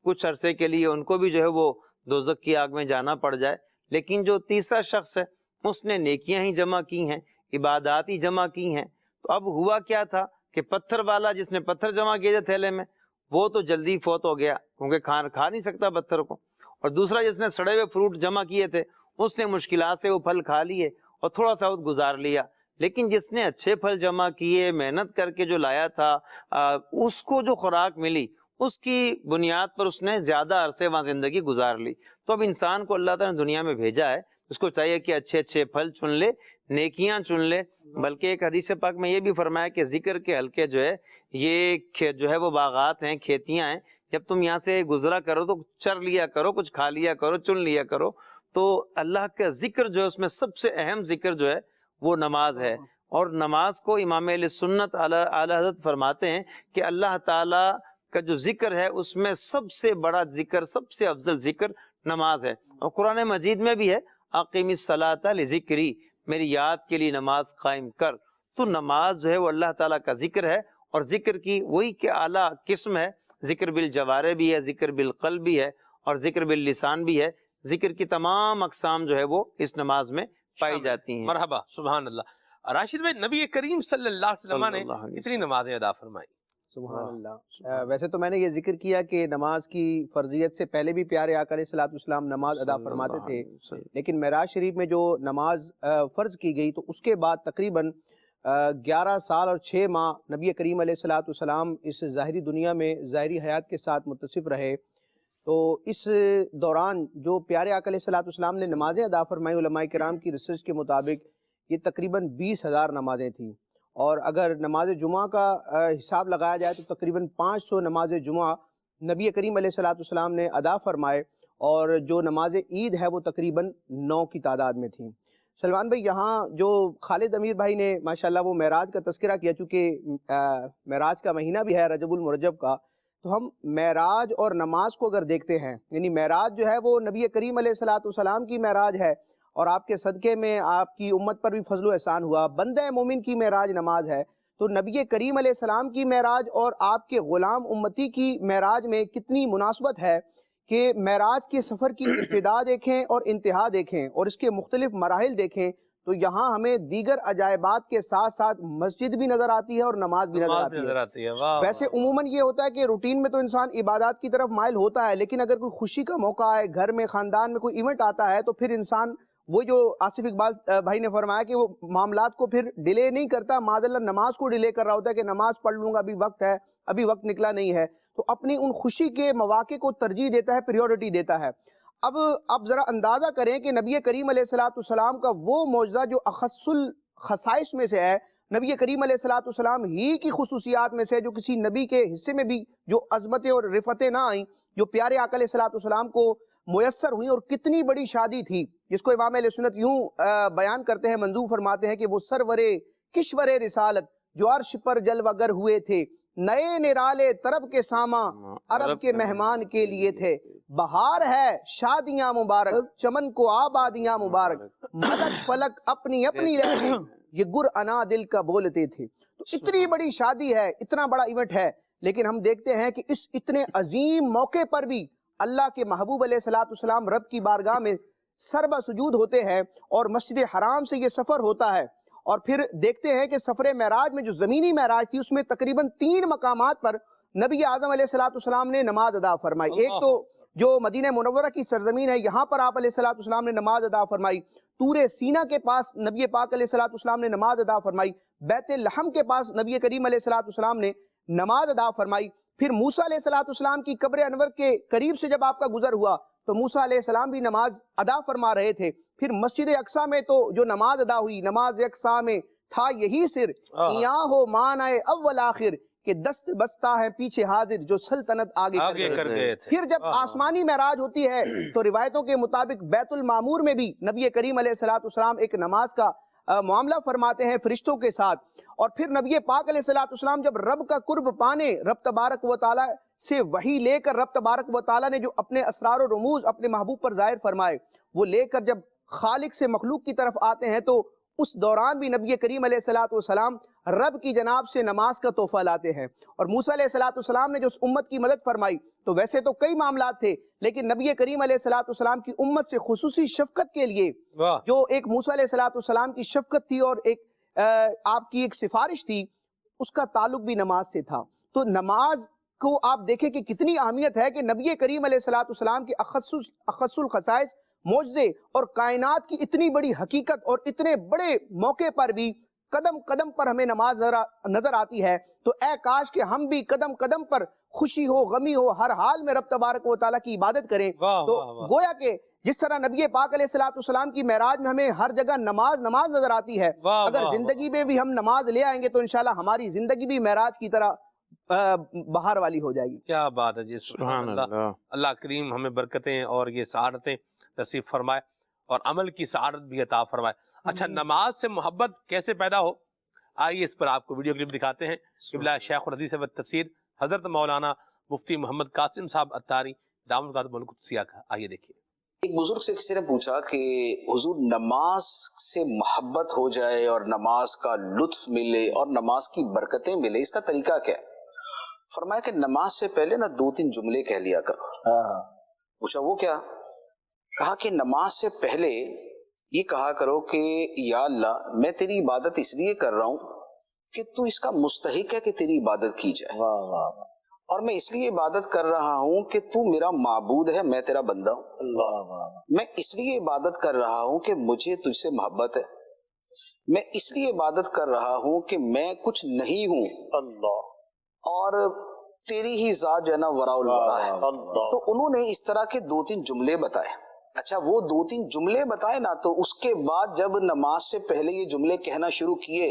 کچھ عرصے کے لیے ان کو بھی جو ہے وہ دوزخ کی آگ میں جانا پڑ جائے۔ لیکن جو تیسرا شخص ہے اس نے نیکیاں ہی جمع کی ہیں، عبادات ہی جمع کی ہیں، تو اب ہوا کیا تھا کہ پتھر والا جس نے پتھر جمع کیے تھے تھیلے میں، وہ تو جلدی فوت ہو گیا کیونکہ کھا نہیں سکتا پتھر کو، اور دوسرا جس نے سڑے ہوئے فروٹ جمع کیے تھے اس نے مشکلات سے وہ پھل کھا لیے اور تھوڑا سا وقت گزار لیا۔ لیکن جس نے اچھے پھل جمع کیے، محنت کر کے جو لایا تھا، اس کو جو خوراک ملی اس کی بنیاد پر اس نے زیادہ عرصے وہاں زندگی گزار لی۔ تو اب انسان کو اللہ تعالیٰ نے دنیا میں بھیجا ہے، اس کو چاہیے کہ اچھے اچھے پھل چن لے، نیکیاں چن لے۔ بلکہ ایک حدیث پاک میں یہ بھی فرمایا کہ ذکر کے حلقے جو ہے یہ جو ہے وہ باغات ہیں، کھیتیاں ہیں، جب تم یہاں سے گزرا کرو تو چر لیا کرو، کچھ کھا لیا کرو، چن لیا کرو۔ تو اللہ کا ذکر جو ہے اس میں سب سے اہم ذکر جو ہے وہ نماز ہے، اور نماز کو امام اہل سنت اعلی حضرت فرماتے ہیں کہ اللہ تعالیٰ کا جو ذکر ہے اس میں سب سے بڑا ذکر، سب سے افضل ذکر نماز ہے۔ اور قرآن مجید میں بھی ہے اقیم الصلاۃ لذکری، میری یاد کے لیے نماز قائم کر۔ تو نماز جو ہے وہ اللہ تعالیٰ کا ذکر ہے، اور ذکر کی وہی کہ اعلیٰ قسم ہے، ذکر بالجوارح بھی ہے، ذکر بالقلب بھی ہے، اور ذکر باللسان بھی ہے۔ ذکر کی تمام اقسام جو ہے وہ اس نماز میں پائی جاتی ہیں۔ مرحبا، سبحان اللہ۔ راشد بھائی، نبی کریم صلی اللہ علیہ وسلم نے کتنی نمازیں ادا فرمائی؟ سبحان اللہ۔ ویسے تو میں نے یہ ذکر کیا کہ نماز کی فرضیت سے پہلے بھی پیارے آقا علیہ الصلوۃ والسلام نماز ادا فرماتے تھے، لیکن معراج شریف میں جو نماز فرض کی گئی تو اس کے بعد تقریباً 11 سال اور 6 ماہ نبی کریم علیہ الصلوۃ والسلام اس ظاہری دنیا میں ظاہری حیات کے ساتھ متصف رہے۔ تو اس دوران جو پیارے آقا علیہ الصلوۃ والسلام نے نمازیں ادا فرمائی، علماء کرام کی ریسرچ کے مطابق یہ تقریباً 20,000 نمازیں تھیں، اور اگر نماز جمعہ کا حساب لگایا جائے تو تقریباً 500 نماز جمعہ نبی کریم علیہ الصلوۃ والسلام نے ادا فرمائے، اور جو نماز عید ہے وہ تقریباً 9 کی تعداد میں تھیں۔ سلمان بھائی، یہاں جو خالد امیر بھائی نے ماشاءاللہ وہ معراج کا تذکرہ کیا، چونکہ معراج کا مہینہ بھی ہے رجب المرجب کا، تو ہم معراج اور نماز کو اگر دیکھتے ہیں، یعنی معراج جو ہے وہ نبی کریم علیہ الصلوۃ والسلام کی معراج ہے، اور آپ کے صدقے میں آپ کی امت پر بھی فضل و احسان ہوا۔ بندہ مومن کی معراج نماز ہے، تو نبی کریم علیہ السلام کی معراج اور آپ کے غلام امتی کی معراج میں کتنی مناسبت ہے کہ معراج کے سفر کی ابتدا دیکھیں اور انتہا دیکھیں، اور اس کے مختلف مراحل دیکھیں، تو یہاں ہمیں دیگر عجائبات کے ساتھ ساتھ مسجد بھی نظر آتی ہے اور نماز بھی نظر آتی ہے۔ ویسے عموماً یہ ہوتا ہے کہ روٹین میں تو انسان عبادات کی طرف مائل ہوتا ہے، لیکن اگر کوئی خوشی کا موقع ہے، گھر میں خاندان میں کوئی ایونٹ آتا ہے، تو پھر انسان وہ جو آصف اقبال بھائی نے فرمایا کہ وہ معاملات کو پھر ڈیلے نہیں کرتا، معاذ اللہ نماز کو ڈیلے کر رہا ہوتا ہے کہ نماز پڑھ لوں گا، ابھی وقت ہے، ابھی وقت نکلا نہیں ہے، تو اپنی ان خوشی کے مواقع کو ترجیح دیتا ہے، پریورٹی دیتا ہے۔ اب ذرا اندازہ کریں کہ نبی کریم علیہ الصلوۃ والسلام کا وہ معجزہ جو اخص الخصائص میں سے ہے، نبی کریم علیہ الصلوۃ والسلام ہی کی خصوصیات میں سے جو کسی نبی کے حصے میں بھی جو عظمتیں اور رفتیں نہ آئیں، جو پیارے آقا علیہ الصلوۃ والسلام کو میسر ہوئی، اور کتنی بڑی شادی تھی، جس کو امام اہل سنت یوں بیان کرتے ہیں، منظور فرماتے ہیں کہ وہ سرور کشور رسالت جو عرش پر جلوگر ہوئے تھے، نئے نرالے طرب کے ساما عرب کے مہمان کے لیے تھے، بہار ہے شادیاں مبارک چمن کو آبادیاں مبارک، ملک فلک اپنی اپنی لہجے یہ گر انا دل کا بولتے تھے۔ تو اتنی بڑی شادی ہے، اتنا بڑا ایونٹ ہے، لیکن ہم دیکھتے ہیں کہ اس اتنے عظیم موقع پر بھی اللہ کے محبوب علیہ الصلوۃ والسلام رب کی بارگاہ میں سربہ سجود ہوتے ہیں، اور مسجد حرام سے یہ سفر ہوتا ہے، اور پھر دیکھتے ہیں کہ سفر معراج میں جو زمینی معراج تھی اس میں تقریباً 3 مقامات پر نبی اعظم علیہ الصلوۃ والسلام نے نماز ادا فرمائی۔ ایک تو جو مدینہ منورہ کی سرزمین ہے، یہاں پر آپ علیہ الصلوۃ والسلام نے نماز ادا فرمائی، طور سینا کے پاس نبی پاک علیہ الصلوۃ والسلام نے نماز ادا فرمائی، بیت لحم کے پاس نبی کریم علیہ الصلوۃ والسلام نے نماز ادا فرمائی، پھر موسیٰ علیہ الصلوۃ والسلام کی قبر انور کے قریب سے جب آپ کا گزر ہوا تو موسیٰ علیہ السلام بھی نماز ادا فرما رہے تھے، پھر مسجد اقصیٰ میں تو جو نماز ادا ہوئی، نماز اقصیٰ میں تھا یہی سر، یہاں ہو معنی اول آخر کہ دست بستہ ہے پیچھے حاضر جو سلطنت آگے کر گئے تھے۔ پھر جب آسمانی معراج ہوتی ہے تو روایتوں کے مطابق بیت المعمور میں بھی نبی کریم علیہ الصلوۃ والسلام ایک نماز کا معاملہ فرماتے ہیں فرشتوں کے ساتھ، اور پھر نبی پاک علیہ الصلوۃ والسلام جب رب کا قرب پانے، رب تبارک و تعالیٰ سے وحی لے کر، رب تبارک و تعالیٰ نے جو اپنے اسرار و رموز اپنے محبوب پر ظاہر فرمائے، وہ لے کر جب خالق سے مخلوق کی طرف آتے ہیں تو اس دوران بھی نبی کریم علیہ الصلوۃ والسلام رب کی جناب سے نماز کا تحفہ لاتے ہیں. اور موسیٰ علیہ الصلوۃ والسلام نے جو اس امت کی مدد فرمائی تو ویسے تو کئی معاملات تھے، لیکن نبی کریم علیہ الصلوۃ والسلام کی امت سے خصوصی شفقت کے لیے جو ایک موسیٰ علیہ الصلوۃ والسلام کی شفقت تھی اور ایک آپ کی ایک سفارش تھی، اس کا تعلق بھی نماز سے تھا. تو نماز کو آپ دیکھیں کہ کتنی اہمیت ہے کہ نبی کریم علیہ الصلوۃ والسلام کے اخص الخصائص، معجزے اور کائنات کی اتنی بڑی حقیقت اور اتنے بڑے موقع پر بھی قدم قدم پر ہمیں نماز نظر آتی ہے. تو اے کاش کہ ہم بھی قدم قدم پر خوشی ہو غمی ہو ہر حال میں رب تبارک و تعالیٰ کی عبادت کریں. تو گویا کہ جس طرح نبی پاک علیہ الصلوۃ والسلام کی معراج میں ہمیں ہر جگہ نماز نظر آتی ہے، اگر زندگی میں بھی ہم نماز لے آئیں گے تو انشاءاللہ ہماری زندگی بھی معراج کی طرح بہار والی ہو جائے گی. کیا بات ہے جی، سبحان اللہ. اللہ کریم ہمیں برکتیں اور یہ سعادتیں نصیب فرمائے اور عمل کی سعادت بھی عطا فرمائے. اچھا، نماز سے محبت کیسے پیدا ہو، آئیے اس پر آپ کو ویڈیو کلپ دکھاتے ہیں. قبلہ شیخ الحدیث و تفسیر حضرت مولانا مفتی محمد قاسم صاحب اتاری دامت برکاتہ القدسیہ کا. آئیے دیکھیے. ایک بزرگ سے کسی نے پوچھا کہ حضور نماز سے محبت ہو جائے اور نماز کا لطف ملے اور نماز کی برکتیں ملے، اس کا طریقہ کیا ہے؟ فرمایا کہ نماز سے پہلے نا 2-3 جملے کہہ لیا کرو. پوچھا وہ کیا؟ کہا کہ نماز سے پہلے یہ کہا کرو کہ یا اللہ میں تیری عبادت اس لیے کر رہا ہوں کہ تو اس کا مستحق ہے کہ تیری عبادت کی جائے، اور میں اس لیے عبادت کر رہا ہوں کہ تو میرا معبود ہے، میں تیرا بندہ ہوں. میں اس لیے عبادت کر رہا ہوں کہ مجھے تجھ سے محبت ہے. میں اس لیے عبادت کر رہا ہوں کہ میں کچھ نہیں ہوں اور تیری ہی ذات جو ہے نا وراء الورا ہے. تو انہوں نے اس طرح کے 2-3 جملے بتائے. اچھا، وہ 2-3 جملے بتائے نا، تو اس کے بعد جب نماز سے پہلے یہ جملے کہنا شروع کیے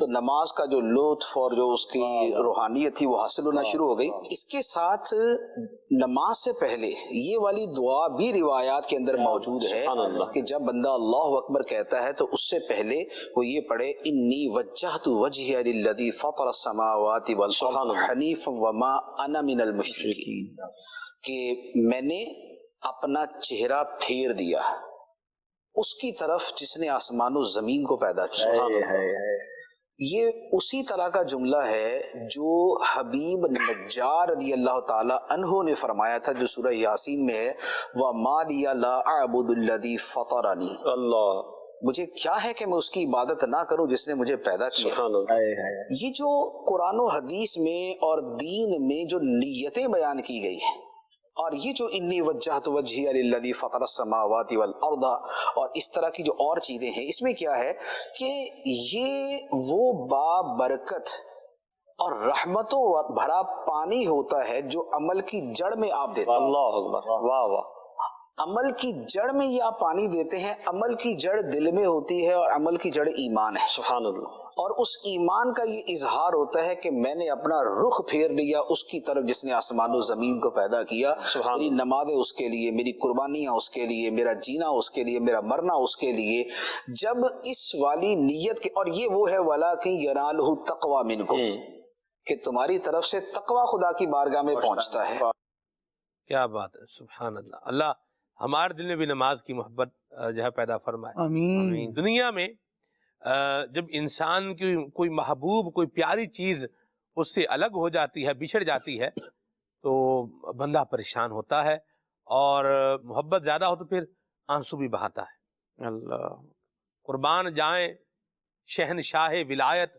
تو نماز کا جو لطف اور جو اس کی روحانیت تھی وہ حاصل ہونا شروع ہو گئی. اس کے ساتھ نماز سے پہلے یہ والی دعا بھی روایات کے اندر موجود ہے کہ جب بندہ اللہ اکبر کہتا ہے تو اس سے پہلے وہ یہ پڑھے انی وجہت وجہی للذی فطر السماوات والارض حنیفا وما انا من المشرکین، کہ میں نے اپنا چہرہ پھیر دیا اس کی طرف جس نے آسمان و زمین کو پیدا کیا. یہ اسی طرح کا جملہ ہے جو حبیب نجار رضی اللہ تعالی عنہ نے فرمایا تھا، جو سورہ یاسین میں ہے وَمَا لِيَ لَا أَعْبُدُ الَّذِي فَطَرَنِي، مجھے کیا ہے کہ میں اس کی عبادت نہ کروں جس نے مجھے پیدا کیا. یہ جو قرآن و حدیث میں اور دین میں جو نیتیں بیان کی گئی ہیں، اور یہ جو انی وجہت وجہی للذی فطر السماوات والارض اور اس طرح کی جو اور چیزیں ہیں، اس میں کیا ہے کہ یہ وہ بابرکت اور رحمتوں بھرا پانی ہوتا ہے جو عمل کی جڑ میں آپ دیتے ہیں. اللہ اکبر، واہ واہ. عمل کی جڑ میں یہ آپ پانی دیتے ہیں. عمل کی جڑ دل میں ہوتی ہے اور عمل کی جڑ ایمان ہے. سبحان اللہ. اور اس ایمان کا یہ اظہار ہوتا ہے کہ میں نے اپنا رخ پھیر لیا اس کی طرف جس نے آسمان و زمین کو پیدا کیا. میری نمازیں اس کے لیے، میری قربانیاں اس کے لیے، میرا جینا اس کے لیے، میرا مرنا اس کے لیے. جب اس والی نیت کے، اور یہ وہ ہے وَلَٰكِن يَنَالُهُ التَّقْوَىٰ مِنْكُمْ، کہ تمہاری طرف سے تقوی خدا کی بارگاہ میں پہنچتا ہے. کیا بات ہے، سبحان اللہ. اللہ ہمارے دل میں بھی نماز کی محبت جو ہے پیدا فرمائے. آمین. دنیا میں جب انسان کی کوئی محبوب، کوئی پیاری چیز اس سے الگ ہو جاتی ہے، بچھڑ جاتی ہے، تو بندہ پریشان ہوتا ہے اور محبت زیادہ ہو تو پھر آنسو بھی بہاتا ہے. اللہ قربان جائیں شہنشاہ ولایت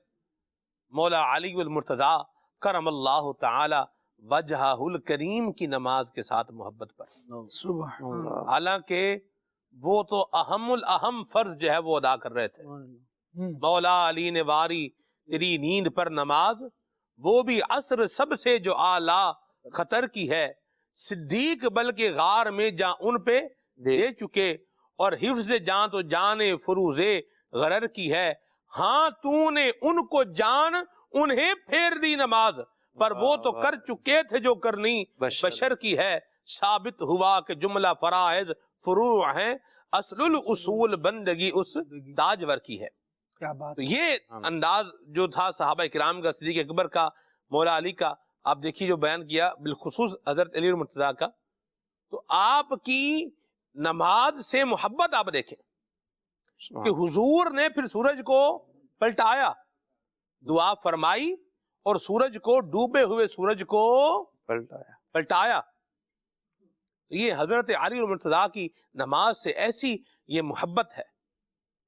مولا علی المرتضیٰ کرم اللہ تعالی وجہہ الکریم کی نماز کے ساتھ محبت پر. سبحان اللہ. حالانکہ وہ تو اہم الاہم فرض جو ہے وہ ادا کر رہے تھے. مولا علی نے واری تیری نیند پر نماز، وہ بھی عصر سب سے جو اعلیٰ خطر کی ہے. صدیق بلکہ غار میں جاں ان پہ دے چکے، اور حفظ جان تو جان فروز غرر کی ہے. ہاں تو نے ان کو جان انہیں پھیر دی نماز، پر وہ تو کر چکے تھے جو کرنی بشر کی ہے. ثابت ہوا کہ جملہ فرائض فروع ہیں، اصل الاصول بندگی اس تاجور کی ہے. تو یہ انداز جو تھا صحابہ کرام کا، صدیق اکبر کا، مولا علی کا، آپ دیکھیے جو بیان کیا بالخصوص حضرت علی المرتضیٰ کا. تو آپ کی نماز سے محبت آپ دیکھیں کہ حضور نے پھر سورج کو پلٹایا، دعا فرمائی اور سورج کو، ڈوبے ہوئے سورج کو پلٹایا. یہ حضرت علی المرتضیٰ کی نماز سے ایسی یہ محبت ہے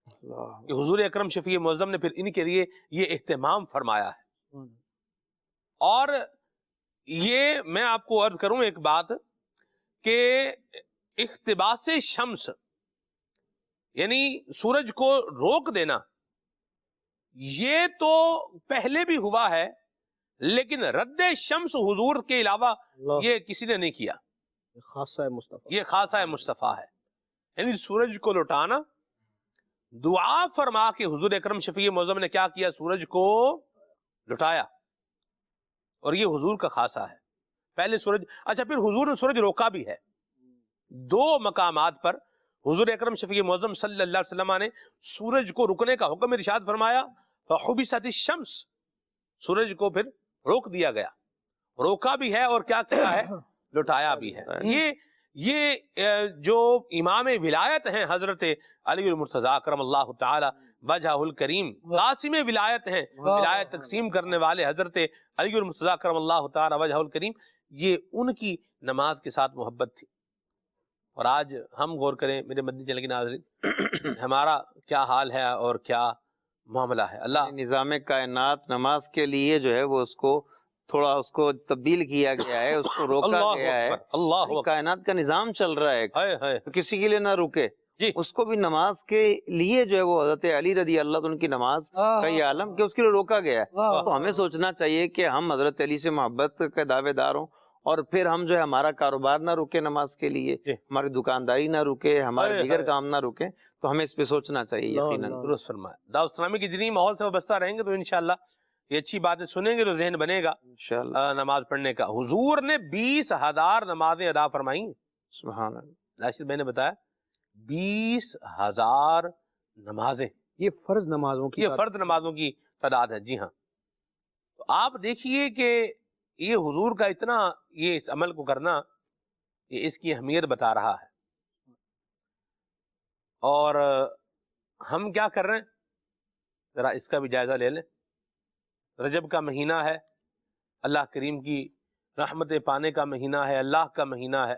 کہ حضور اکرم شفیع معظم نے پھر ان کے لیے یہ اہتمام فرمایا ہے. اور یہ میں آپ کو عرض کروں ایک بات کہ اقتباس شمس یعنی سورج کو روک دینا یہ تو پہلے بھی ہوا ہے، لیکن رد شمس حضور کے علاوہ یہ کسی نے نہیں کیا. یہ خاصہ مصطفیٰ ہے. یعنی سورج کو لوٹانا، دعا فرما کے حضور اکرم شفیع معظم نے کیا کیا؟ سورج کو لٹایا. اور یہ حضور کا خاصہ ہے. پہلے سورج، اچھا پھر حضور نے سورج روکا بھی ہے. 2 مقامات پر حضور اکرم شفیع معظم صلی اللہ علیہ وسلم نے سورج کو رکنے کا حکم ارشاد فرمایا. فحبست الشمس، سورج کو پھر روک دیا گیا. روکا بھی ہے اور کیا کیا ہے؟ لٹایا بھی ہے. یہ جو امام ولایت ہیں حضرت علی المرتضیٰ کرم اللہ تعالی وجہ الکریم، قاسم ولایت ہیں، ولایت تقسیم کرنے والے حضرت علی المرتضیٰ کرم اللہ تعالی وجہ الکریم، یہ ان کی نماز کے ساتھ محبت تھی. اور آج ہم غور کریں میرے مدنی چینل کے ناظرین، ہمارا کیا حال ہے اور کیا معاملہ ہے. اللہ نظام کائنات نماز کے لیے جو ہے وہ اس کو تھوڑا اس کو تبدیل کیا گیا ہے، اس کو روکا گیا ہے. اللہ کائنات کا نظام چل رہا ہے، کسی کے لیے نہ رکے. اس کو بھی نماز کے لیے جو ہے وہ حضرت علی رضی اللہ عنہ کی نماز کا یہ عالم کہ اس کے لیے روکا گیا ہے. تو ہمیں سوچنا چاہیے کہ ہم حضرت علی سے محبت کے دعوے دار ہوں، اور پھر ہم جو ہے ہمارا کاروبار نہ رکے نماز کے لیے، ہماری دکانداری نہ رکے، ہمارے دیگر کام نہ رکے. تو ہمیں اس پہ سوچنا چاہیے. یقیناً درست فرمایا. دعوت اسلامی کے جنہیں ماحول سے وابستہ رہیں گے تو انشاءاللہ یہ اچھی باتیں سنیں گے تو ذہن بنے گا نماز پڑھنے کا. حضور نے 20,000 نمازیں ادا فرمائیں. سبحان اللہ. ناصر بھائی نے بتایا 20,000 نمازیں. یہ فرض نمازوں کی، یہ فرض نمازوں کی تعداد ہے. جی ہاں. تو آپ دیکھیے کہ یہ حضور کا اتنا یہ اس عمل کو کرنا، یہ اس کی اہمیت بتا رہا ہے. اور ہم کیا کر رہے ہیں ذرا اس کا بھی جائزہ لے لیں. رجب کا مہینہ ہے، اللہ کریم کی رحمت پانے کا مہینہ ہے، اللہ کا مہینہ ہے.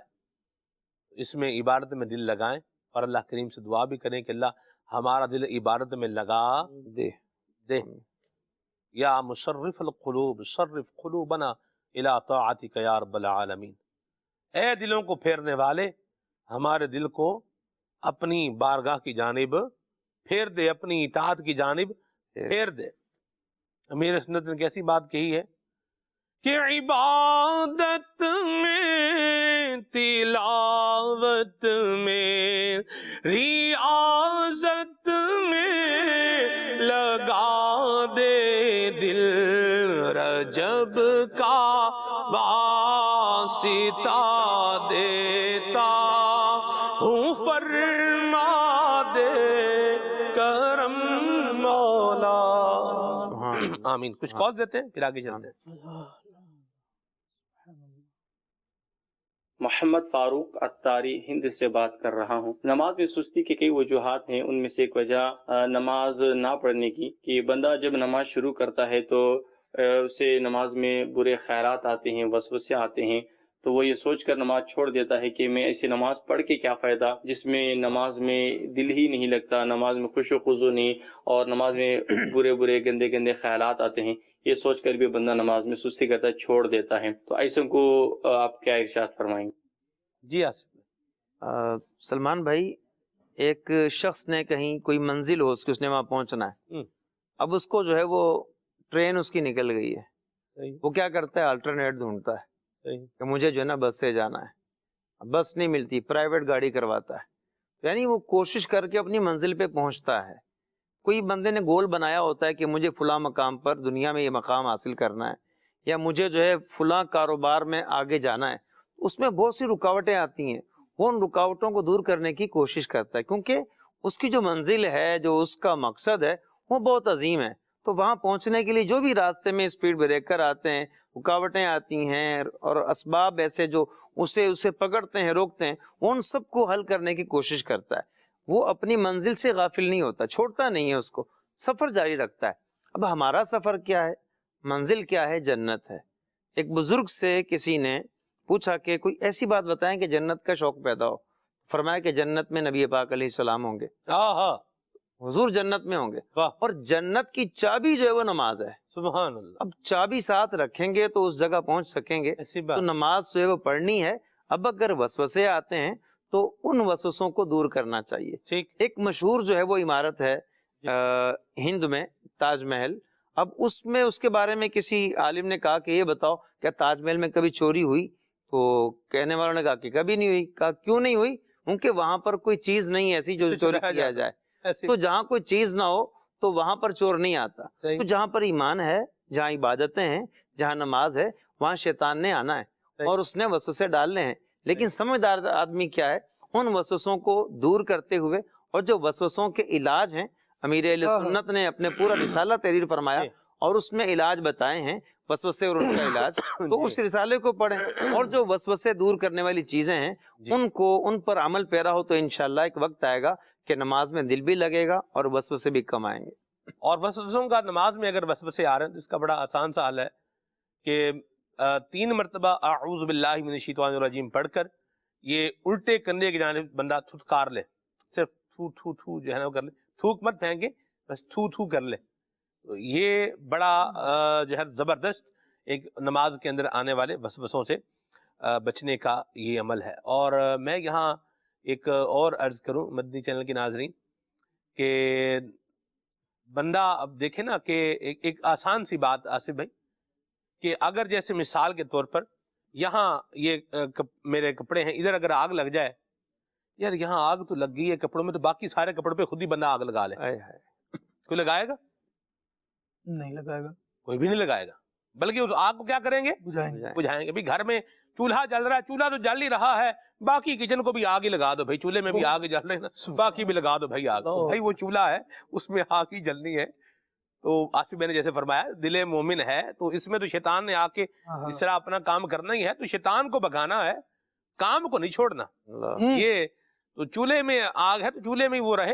اس میں عبادت میں دل لگائیں اور اللہ کریم سے دعا بھی کریں کہ اللہ ہمارا دل عبادت میں لگا دے. یا مصرف القلوب صرف قلوبنا الی طاعتک یا رب العالمین. اے دلوں کو پھیرنے والے، ہمارے دل کو اپنی بارگاہ کی جانب پھیر دے، اپنی اطاعت کی جانب پھیر دے. امیر سنت نے کیسی بات کہی ہے کہ عبادت میں، تلاوت میں، ریاضت میں لگا دے دل، رجب کا واسطہ دیتا ہوں، فرما دے کرم مولا. آمین. کچھ کال دیتے ہیں پھر آگے چلتے ہیں. محمد فاروق عطاری ہند سے بات کر رہا ہوں. نماز میں سستی کی کئی وجوہات ہیں، ان میں سے ایک وجہ نماز نہ پڑھنے کی، کہ بندہ جب نماز شروع کرتا ہے تو اسے نماز میں برے خیالات آتے ہیں، وسوسے آتے ہیں، تو وہ یہ سوچ کر نماز چھوڑ دیتا ہے کہ میں ایسی نماز پڑھ کے کیا فائدہ جس میں نماز میں دل ہی نہیں لگتا، نماز میں خوش و خضوع نہیں، اور نماز میں برے برے گندے گندے خیالات آتے ہیں. یہ سوچ کر بھی بندہ نماز میں سستی کرتا ہے، چھوڑ دیتا ہے. تو ایسوں کو آپ کیا ارشاد فرمائیں گے؟ جی آصف. سلمان بھائی، ایک شخص نے کہیں کوئی منزل ہو اس نے وہاں پہنچنا ہے. اب اس کو جو ہے وہ ٹرین اس کی نکل گئی ہے. وہ کیا کرتا ہے؟ الٹرنیٹ ڈھونڈتا ہے کہ مجھے جو ہے نا بس سے جانا ہے. بس نہیں ملتی، پرائیویٹ گاڑی کرواتا ہے. یعنی وہ کوشش کر کے اپنی منزل پہ پہنچتا ہے. کوئی بندے نے گول بنایا ہوتا ہے کہ مجھے فلاں مقام پر دنیا میں یہ مقام حاصل کرنا ہے، یا مجھے جو ہے فلاں کاروبار میں آگے جانا ہے. اس میں بہت سی رکاوٹیں آتی ہیں. وہ ان رکاوٹوں کو دور کرنے کی کوشش کرتا ہے، کیونکہ اس کی جو منزل ہے، جو اس کا مقصد ہے، وہ بہت عظیم ہے. تو وہاں پہنچنے کے لیے جو بھی راستے میں اسپیڈ بریکر آتے ہیں، رکاوٹیں آتی ہیں، اور اسباب ایسے جو اسے پکڑتے ہیں، روکتے ہیں، ان سب کو حل کرنے کی کوشش کرتا ہے. وہ اپنی منزل سے غافل نہیں ہوتا، چھوڑتا نہیں ہے اس کو، سفر جاری رکھتا ہے۔ اب ہمارا سفر کیا ہے؟ منزل کیا ہے؟ جنت ہے۔ ایک بزرگ سے کسی نے پوچھا کہ کوئی ایسی بات بتائیں کہ جنت کا شوق پیدا ہو، فرمایا کہ جنت میں نبی پاک علیہ السلام ہوں گے، حضور جنت میں ہوں گے، اور جنت کی چابی جو ہے وہ نماز ہے۔ سبحان اللہ۔ اب چابی ساتھ رکھیں گے تو اس جگہ پہنچ سکیں گے، تو نماز جو ہے وہ پڑھنی ہے۔ اب اگر وسوسے آتے ہیں تو ان وسوسوں کو دور کرنا چاہیے۔ ایک مشہور جو ہے وہ عمارت ہے ہند میں، تاج محل۔ اب اس میں اس کے بارے میں کسی عالم نے کہا کہ یہ بتاؤ کیا تاج محل میں کبھی چوری ہوئی؟ تو کہنے والوں نے کہا کہ کبھی نہیں ہوئی۔ کہا کیوں نہیں ہوئی؟ کیونکہ وہاں پر کوئی چیز نہیں ایسی جو چوری کیا جائے، تو جہاں کوئی چیز نہ ہو تو وہاں پر چور نہیں آتا۔ تو جہاں پر ایمان ہے، جہاں عبادتیں ہیں، جہاں نماز ہے، وہاں شیطان نے آنا ہے اور اس نے وسوسے ڈالنے ہیں۔ لیکن سمجھدار آدمی کیا ہے؟ ان وسوسوں کو دور کرتے ہوئے، اور جو وسوسوں کے علاج ہیں، امیر اہل سنت نے اپنے پورا رسالہ تحریر فرمایا اور اس میں علاج بتائے ہیں، وسوسے اور ان کا علاج، تو اس رسالے کو پڑھیں، اور جو وسوسے دور کرنے والی چیزیں ہیں ان پر عمل پیرا ہو تو انشاءاللہ ایک وقت آئے گا کہ نماز میں دل بھی لگے گا اور وسوسے بھی کم آئیں گے۔ اور وسوسوں کا نماز میں اگر وسوسے آ رہے ہیں تو اس کا بڑا آسان سا حل ہے کہ 3 مرتبہ اعوذ باللہ من الشیطان الرجیم پڑھ کر یہ الٹے کندھے کی جانب بندہ تھوتکار لے، صرف تھو تھو تھو جو ہے نا وہ کر لے، تھوک مت پھینکے، بس تھو تھو کر لے۔ تو یہ بڑا جو ہے زبردست ایک نماز کے اندر آنے والے وسوسوں سے بچنے کا یہ عمل ہے۔ اور میں یہاں ایک اور عرض کروں مدنی چینل کے ناظرین کہ بندہ اب دیکھیں نا کہ ایک آسان سی بات آصف بھائی، کہ اگر جیسے مثال کے طور پر یہاں یہ میرے کپڑے ہیں، ادھر اگر آگ لگ جائے، یار یہاں آگ تو لگ گئی ہے کپڑوں میں، تو باقی سارے کپڑوں پہ خود ہی بندہ آگ لگا لے، کوئی لگائے گا؟ نہیں لگائے گا، کوئی بھی نہیں لگائے گا، بلکہ اس آگ کو کیا کریں گے؟ بجھائیں گے۔ گھر میں چولہا جل رہا ہے، چولہا تو جل ہی رہا ہے، باقی کچن کو بھی آگ ہی لگا دو بھائی، چولہے میں بھی آگ جل رہے ہیں، باقی بھی لگا دو بھائی آگ، بھائی وہ چولہا ہے اس میں آگ ہی جلنی ہے۔ تو آصف میں نے جیسے فرمایا دل مومن ہے تو اس میں تو شیطان نے آ کے اس طرح اپنا کام کرنا ہی ہے، تو شیطان کو بھگانا ہے، کام کو نہیں چھوڑنا۔ یہ تو چولہے میں آگ ہے تو چولہے میں ہی وہ رہے،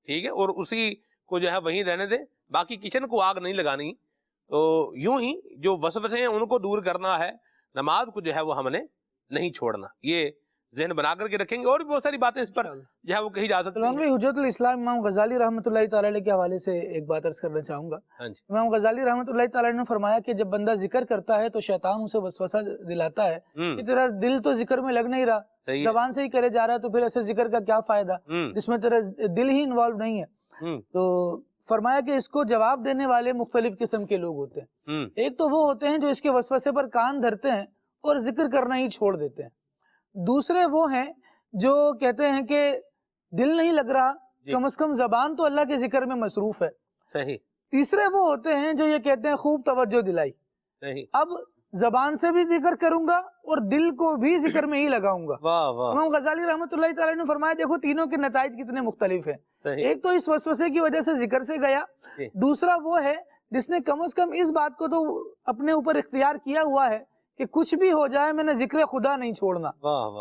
ٹھیک ہے، اور اسی کو جو ہے وہیں رہنے دے، باقی کچن کو آگ نہیں لگانی۔ تو یوں ہی جو وسوسے ہیں ان کو دور کرنا ہے، نماز کو جو ہے وہ ہم نے نہیں چھوڑنا، یہ ذہن بنا کر کے رکھیں گے۔ اور بھی بہت ساری باتیں اس پر جو ہے وہ کہی جا سکتی ہیں۔ حجت الاسلام امام غزالی رحمۃ اللہ تعالی علیہ کے حوالے سے ایک بات عرض کرنا چاہوں گا۔ امام غزالی رحمۃ اللہ تعالی علیہ نے فرمایا کہ جب بندہ ذکر کرتا ہے تو شیطان اسے وسوسہ دلاتا ہے کہ تیرا دل تو ذکر میں لگ نہیں رہا، زبان سے ہی کرے جا رہا ہے، تو پھر ایسے ذکر کا کیا فائدہ جس میں تیرا دل ہی انوالو نہیں ہے۔ تو فرمایا کہ اس کو جواب دینے والے مختلف قسم کے لوگ ہوتے ہیں۔ ایک تو وہ ہوتے ہیں جو اس کے وسوسے پر کان دھرتے ہیں اور ذکر کرنا ہی چھوڑ دیتے ہیں۔ دوسرے وہ ہیں جو کہتے ہیں کہ دل نہیں لگ رہا، کم از کم زبان تو اللہ کے ذکر میں مصروف ہے۔ صحیح۔ تیسرے وہ ہوتے ہیں جو یہ کہتے ہیں خوب توجہ دلائی، صحیح، اب زبان سے بھی ذکر کروں گا اور دل کو بھی ذکر میں ہی لگاؤں گا۔ امام غزالی رحمۃ اللہ تعالی نے فرمایا دیکھو تینوں کے نتائج کتنے مختلف ہیں۔ ایک تو اس وسوسے کی وجہ سے ذکر سے گیا، دوسرا وہ ہے جس نے کم از کم اس بات کو تو اپنے اوپر اختیار کیا ہوا ہے کہ کچھ بھی ہو جائے میں نے ذکر خدا نہیں چھوڑنا۔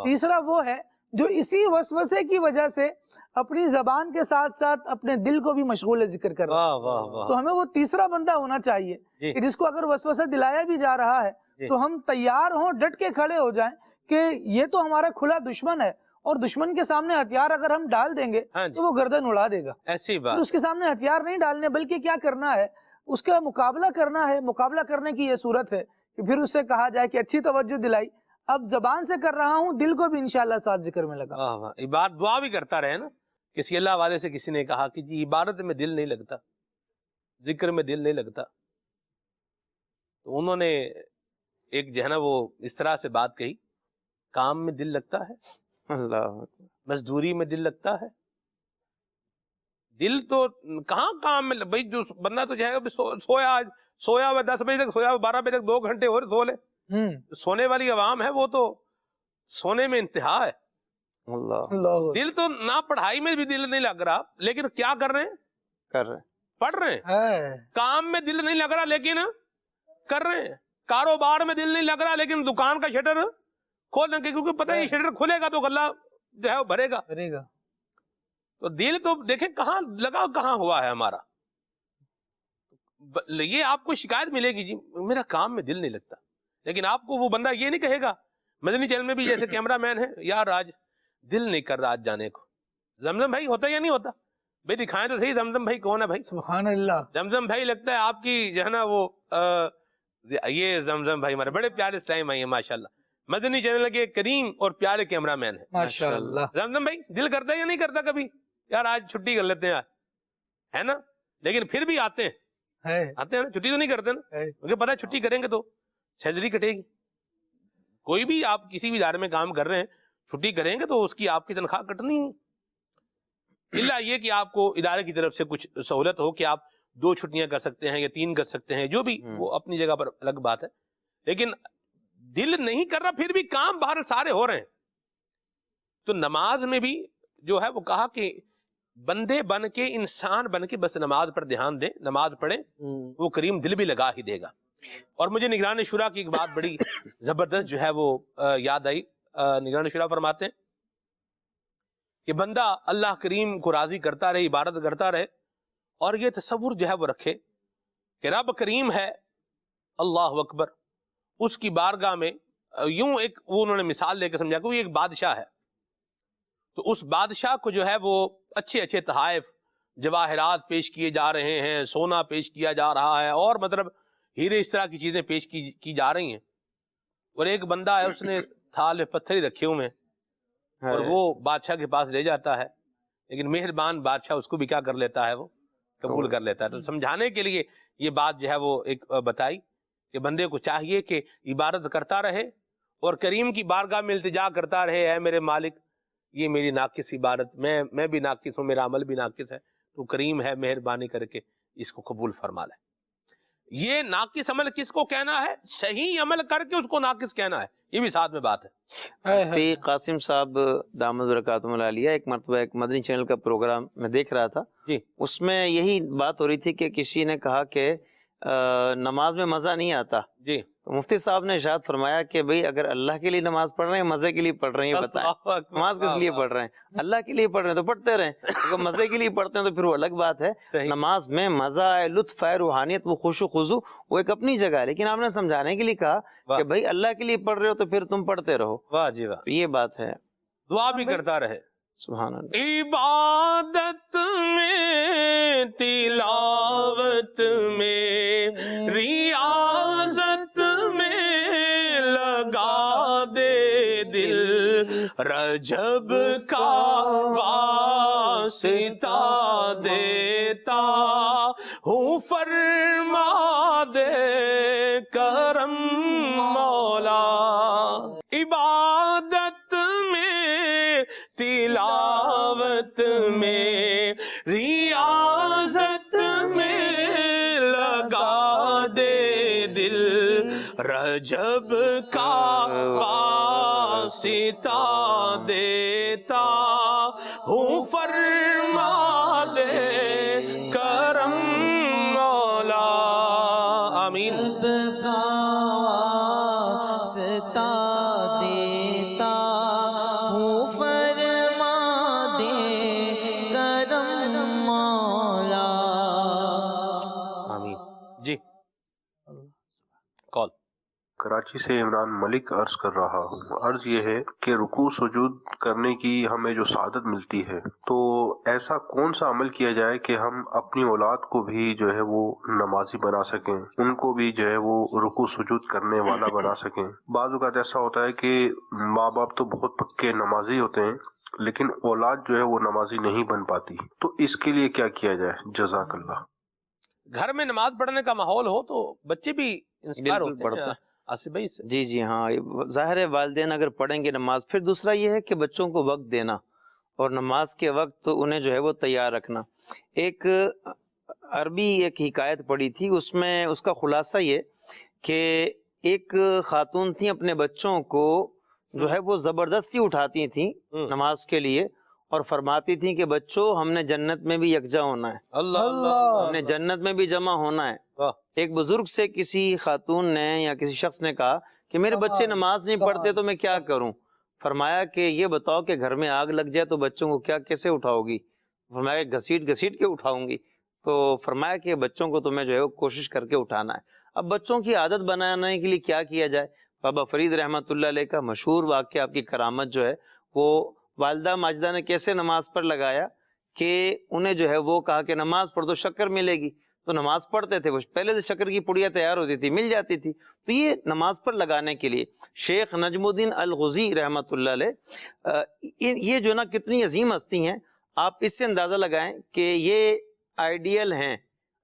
تیسرا وہ ہے جو اسی وسوسے کی وجہ سے اپنی زبان کے ساتھ ساتھ اپنے دل کو بھی مشغول ذکر کر رہا ہے۔ تو ہمیں وہ تیسرا بندہ ہونا چاہیے کہ جس کو اگر وسوسہ دلایا بھی جا رہا ہے تو ہم تیار ہوں، ڈٹ کے کھڑے ہو جائیں کہ یہ تو ہمارا کھلا دشمن ہے، اور دشمن کے سامنے ہتھیار اگر ہم ڈال دیں گے تو وہ گردن اڑا دے گا۔ ایسی بات، اس کے سامنے ہتھیار نہیں ڈالنے بلکہ کیا کرنا ہے، اس کا مقابلہ کرنا ہے۔ مقابلہ کرنے کی یہ صورت ہے کہ پھر اس سے کہا جائے کہ اچھی توجہ دلائی، اب زبان سے کر رہا ہوں، دل کو بھی انشاءاللہ ساتھ ذکر میں لگا۔ عبادت دعا بھی کرتا رہے نا۔ کسی اللہ والے سے کسی نے کہا کہ جی عبادت میں دل نہیں لگتا، ذکر میں دل نہیں لگتا، تو انہوں نے ایک جو ہے نا وہ اس طرح سے بات کہی، کام میں دل لگتا ہے، اللہ مزدوری میں دل لگتا ہے، دل تو کہاں کام میں بھائی، جو بندہ تو جو ہے سویا ہوا 10 بجے تک، سویا ہوا 12 بجے تک 2 گھنٹے اور سو لے، سونے والی عوام ہے وہ تو سونے میں انتہا ہے۔ اللہ، دل تو نہ پڑھائی میں بھی دل نہیں لگ رہا، لیکن کیا کر رہے ہیں؟ پڑھ رہے ہیں۔ کام میں دل نہیں لگ رہا لیکن کر رہے ہیں۔ کاروبار میں دل نہیں لگ رہا لیکن دکان کا شٹر کھولنے کے، کیونکہ پتہ ہے یہ شٹر کھلے گا تو غلہ جو ہے وہ بھرے گا۔ تو دل تو دیکھیں کہاں لگا کہاں ہوا ہے ہمارا. یہ آپ کو شکایت ملے گی جی میرا کام میں دل نہیں لگتا, لیکن آپ کو وہ بندہ یہ نہیں کہے گا. مدنی چینل میں بھی جیسے کیمرہ مین ہے, یار آج دل نہیں کر رہا آج جانے کو. زمزم بھائی ہوتا یا نہیں ہوتا؟ بھائی دکھائیں تو صحیح زمزم بھائی کون ہے بھائی؟ سبحان اللہ. زمزم بھائی لگتا ہے آپ کی جو ہے نا وہ یہ زمزم بھائی ہمارے بڑے پیارے اسلام بھائی ہیں ماشاءاللہ, مدنی چینل کے کریم اور پیارے کیمرہ مین ہیں ماشاءاللہ. زمزم بھائی دل کرتا ہے یا نہیں کرتا کبھی یار آج چھٹی کر لیتے ہیں, ہے نا؟ لیکن پھر بھی آتے ہیں نا, چھٹی تو نہیں کرتے نا, کیونکہ پتہ ہے چھٹی کریں گے تو سیلری کٹے گی. کوئی بھی آپ کسی بھی ادارے میں کام کر رہے ہیں, چھٹی کریں گے تو اس کی آپ کی تنخواہ کٹنی ہے. الا یہ کہ آپ کو ادارے کی طرف سے کچھ سہولت ہو کہ آپ 2 چھٹیاں کر سکتے ہیں یا 3 کر سکتے ہیں, جو بھی وہ اپنی جگہ پر الگ بات ہے. لیکن دل نہیں کر رہا پھر بھی کام باہر سارے ہو رہے ہیں. تو نماز میں بھی جو ہے وہ کہا کہ بندے بن کے انسان بن کے بس نماز پر دھیان دیں, نماز پڑھیں, وہ کریم دل بھی لگا ہی دے گا. اور مجھے نگران شورا کی ایک بات بڑی زبردست جو ہے وہ یاد آئی. نگران شورا فرماتے ہیں کہ بندہ اللہ کریم کو راضی کرتا رہے, عبادت کرتا رہے, اور یہ تصور جو ہے وہ رکھے کہ رب کریم ہے, اللہ اکبر, اس کی بارگاہ میں یوں ایک وہ انہوں نے مثال لے کے سمجھا کہ وہ ایک بادشاہ ہے, تو اس بادشاہ کو جو ہے وہ اچھے اچھے تحائف جواہرات پیش کیے جا رہے ہیں, سونا پیش کیا جا رہا ہے, اور مطلب ہیرے اس طرح کی چیزیں پیش کی جا رہی ہیں. اور ایک بندہ ہے اس نے تھال میں پتھر ہی رکھے ہوئے ہیں, اور وہ بادشاہ کے پاس لے جاتا ہے, لیکن مہربان بادشاہ اس کو بھی کیا کر لیتا ہے, وہ قبول کر لیتا ہے. تو سمجھانے کے لیے یہ بات جو ہے وہ ایک بتائی کہ بندے کو چاہیے کہ عبادت کرتا رہے اور کریم کی بارگاہ میں التجا کرتا رہے, اے میرے مالک یہ میری ناقص عبادت, میں بھی ناقص ہوں, میرا عمل بھی ناقص ہے, تو کریم ہے, مہربانی کر کے اس کو قبول فرما لے. یہ ناقص عمل کس کو کہنا ہے؟ صحیح عمل کر کے اس کو ناقص کہنا ہے, یہ بھی ساتھ میں بات ہے. مفتی قاسم صاحب دامت برکاتہم العالیہ ایک مرتبہ ایک مدنی چینل کا پروگرام میں دیکھ رہا تھا جی, اس میں یہی بات ہو رہی تھی کہ کسی نے کہا کہ نماز میں مزہ نہیں آتا جی, تو مفتی صاحب نے ارشاد فرمایا کہ بھئی اگر اللہ کے لیے نماز پڑھ رہے ہیں مزے کے لیے پڑھ رہے ہیں, بتائیں نماز کس لیے پڑھ رہے ہیں؟ اللہ کے لیے پڑھ رہے ہیں تو پڑھتے رہیں, اگر مزے کے لیے پڑھتے ہیں تو پھر وہ الگ بات ہے. نماز میں مزہ ہے, لطف ہے, روحانیت, وہ خوش و خضوع وہ ایک اپنی جگہ ہے, لیکن آپ نے سمجھانے کے لیے کہا کہ بھئی اللہ کے لیے پڑھ رہے ہو تو پھر تم پڑھتے رہو. واہ جی واہ, یہ بات ہے, دعا بھی کرتا رہے. سبحان اللہ. عبادت میں, تلاوت میں, ریاضت میں لگا دے دل, رجب کا واسطہ دیتا ہوں, فرما دے کرم مولا. عبادت میں, تلاوت میں, ریاضت میں لگا دے دل, رجب کا واسطہ دیتا ہوں, فرما دے کرم مولا. آمین. کراچی سے عمران ملک عرض کر رہا ہوں. عرض یہ ہے کہ رکوع سجود کرنے کی ہمیں جو سعادت ملتی ہے, تو ایسا کون سا عمل کیا جائے کہ ہم اپنی اولاد کو بھی جو ہے وہ نمازی بنا سکیں, ان کو بھی جو ہے وہ رکوع سجود کرنے والا بنا سکیں. بعض اوقات ایسا ہوتا ہے کہ ماں باپ تو بہت پکے نمازی ہوتے ہیں لیکن اولاد جو ہے وہ نمازی نہیں بن پاتی, تو اس کے لیے کیا کیا جائے؟ جزاک اللہ. گھر میں نماز پڑھنے کا ماحول ہو تو بچے بھی انسپائر ہوتے ہیں. جی جی ہاں, ظاہر ہے والدین اگر پڑھیں گے نماز. پھر دوسرا یہ ہے کہ بچوں کو وقت دینا اور نماز کے وقت انہیں جو ہے وہ تیار رکھنا. ایک عربی ایک حکایت پڑھی تھی, اس میں اس کا خلاصہ یہ کہ ایک خاتون تھیں اپنے بچوں کو جو ہے وہ زبردستی اٹھاتی تھیں نماز کے لیے اور فرماتی تھیں کہ بچوں ہم نے جنت میں بھی یکجا ہونا ہے, ہم نے جنت میں بھی جمع ہونا ہے. ایک بزرگ سے کسی خاتون نے یا کسی شخص نے کہا کہ میرے بچے نماز نہیں پڑھتے تو میں کیا کروں؟ فرمایا کہ یہ بتاؤ کہ گھر میں آگ لگ جائے تو بچوں کو کیسے اٹھاؤ گی؟ فرمایا گھسیٹ گھسیٹ کے اٹھاؤں گی؟ تو فرمایا کہ بچوں کو تمہیں جو ہے وہ کوشش کر کے اٹھانا ہے۔ اب بچوں کی عادت بنانے کے لیے کیا کیا جائے؟ بابا فرید رحمۃ اللہ علیہ کا مشہور واقعہ، آپ کی کرامت جو ہے وہ والدہ ماجدہ نے کیسے نماز پر لگایا کہ انہیں جو ہے وہ کہا کہ نماز پڑھ تو شکر ملے گی، تو نماز پڑھتے تھے، وہ پہلے سے شکر کی پڑیاں تیار ہوتی تھی، مل جاتی تھی۔ تو یہ نماز پر لگانے کے لیے شیخ نجم الدین الغزی رحمۃ اللہ علیہ، یہ جو نا کتنی عظیم ہستی ہیں، آپ اس سے اندازہ لگائیں کہ یہ آئیڈیل ہیں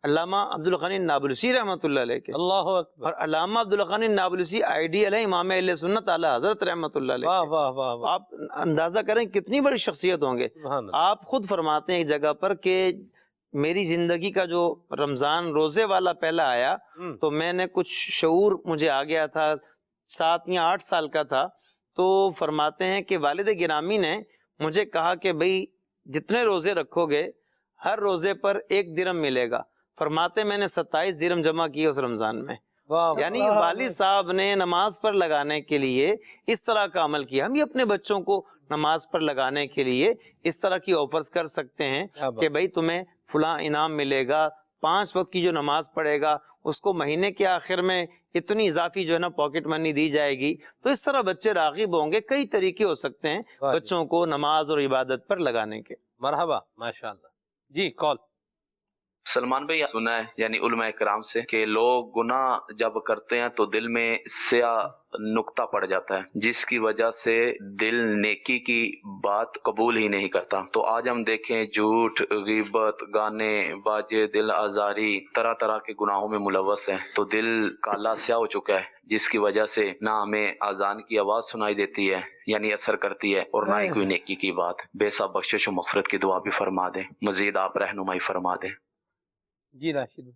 علامہ عبدالغنی نابلسی رحمۃ اللہ علیہ کے۔ اللہ اکبر۔ اور علامہ عبدالغنی نابلسی آئیڈیل ہے امام اہل سنت اعلی حضرت رحمۃ اللہ علیہ۔ واہ واہ واہ واہ۔ آپ اندازہ کریں کتنی بڑی شخصیت ہوں گے۔ سبحان اللہ۔ آپ خود فرماتے ہیں ایک جگہ پر کہ میری زندگی کا جو رمضان روزے والا پہلا آیا تو میں نے کچھ شعور مجھے آ گیا تھا، 7 یا 8 سال کا تھا، تو فرماتے ہیں کہ والد گرامی نے مجھے کہا کہ بھئی جتنے روزے رکھو گے ہر روزے پر 1 درہم ملے گا۔ فرماتے میں نے 27 درہم جمع کیے اس رمضان میں۔ یعنی والد صاحب نے نماز پر لگانے کے لیے اس طرح کا عمل کیا۔ ہم بھی اپنے بچوں کو نماز پر لگانے کے لیے اس طرح کی آفرز کر سکتے ہیں کہ بھئی تمہیں فلاں انعام ملے گا، 5 وقت کی جو نماز پڑھے گا اس کو مہینے کے آخر میں اتنی اضافی جو ہے نا پاکٹ منی دی جائے گی۔ تو اس طرح بچے راغب ہوں گے۔ کئی طریقے ہو سکتے ہیں بچوں کو نماز اور عبادت پر لگانے کے۔ مرحبا، ماشاءاللہ۔ جی کال۔ سلمان بھائی سنا ہے یعنی علماء کرام سے کہ لوگ گناہ جب کرتے ہیں تو دل میں سیاہ نقطہ پڑ جاتا ہے، جس کی وجہ سے دل نیکی کی بات قبول ہی نہیں کرتا۔ تو آج ہم دیکھیں جھوٹ، غیبت، گانے باجے، دل آزاری، طرح طرح کے گناہوں میں ملوث ہیں، تو دل کالا سیاہ ہو چکا ہے، جس کی وجہ سے نہ ہمیں اذان کی آواز سنائی دیتی ہے یعنی اثر کرتی ہے، اور نہ ہی کوئی نیکی کی بات۔ بے حساب بخشش و مغفرت کی دعا بھی فرما دیں، مزید آپ رہنمائی فرما دیں۔ جی راشد۔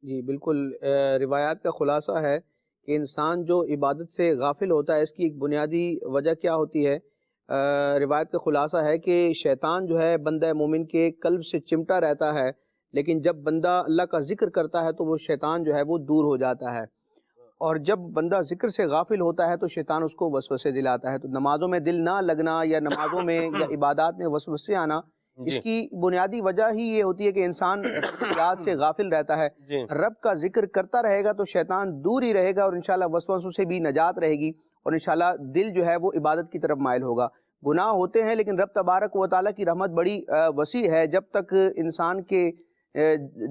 جی بالکل، روایات کا خلاصہ ہے کہ انسان جو عبادت سے غافل ہوتا ہے اس کی ایک بنیادی وجہ کیا ہوتی ہے؟ روایت کا خلاصہ ہے کہ شیطان جو ہے بندہ مومن کے قلب سے چمٹا رہتا ہے، لیکن جب بندہ اللہ کا ذکر کرتا ہے تو وہ شیطان جو ہے وہ دور ہو جاتا ہے، اور جب بندہ ذکر سے غافل ہوتا ہے تو شیطان اس کو وسوسے دلاتا ہے۔ تو نمازوں میں دل نہ لگنا یا نمازوں میں یا عبادات میں وسوسے آنا، اس کی بنیادی وجہ ہی یہ ہوتی ہے کہ انسان یاد سے غافل رہتا ہے۔ رب کا ذکر کرتا رہے گا تو شیطان دور ہی رہے گا، اور انشاءاللہ وسوسوں سے بھی نجات رہے گی، اور انشاءاللہ دل جو ہے وہ عبادت کی طرف مائل ہوگا۔ گناہ ہوتے ہیں لیکن رب تبارک و تعالیٰ کی رحمت بڑی وسیع ہے۔ جب تک انسان کے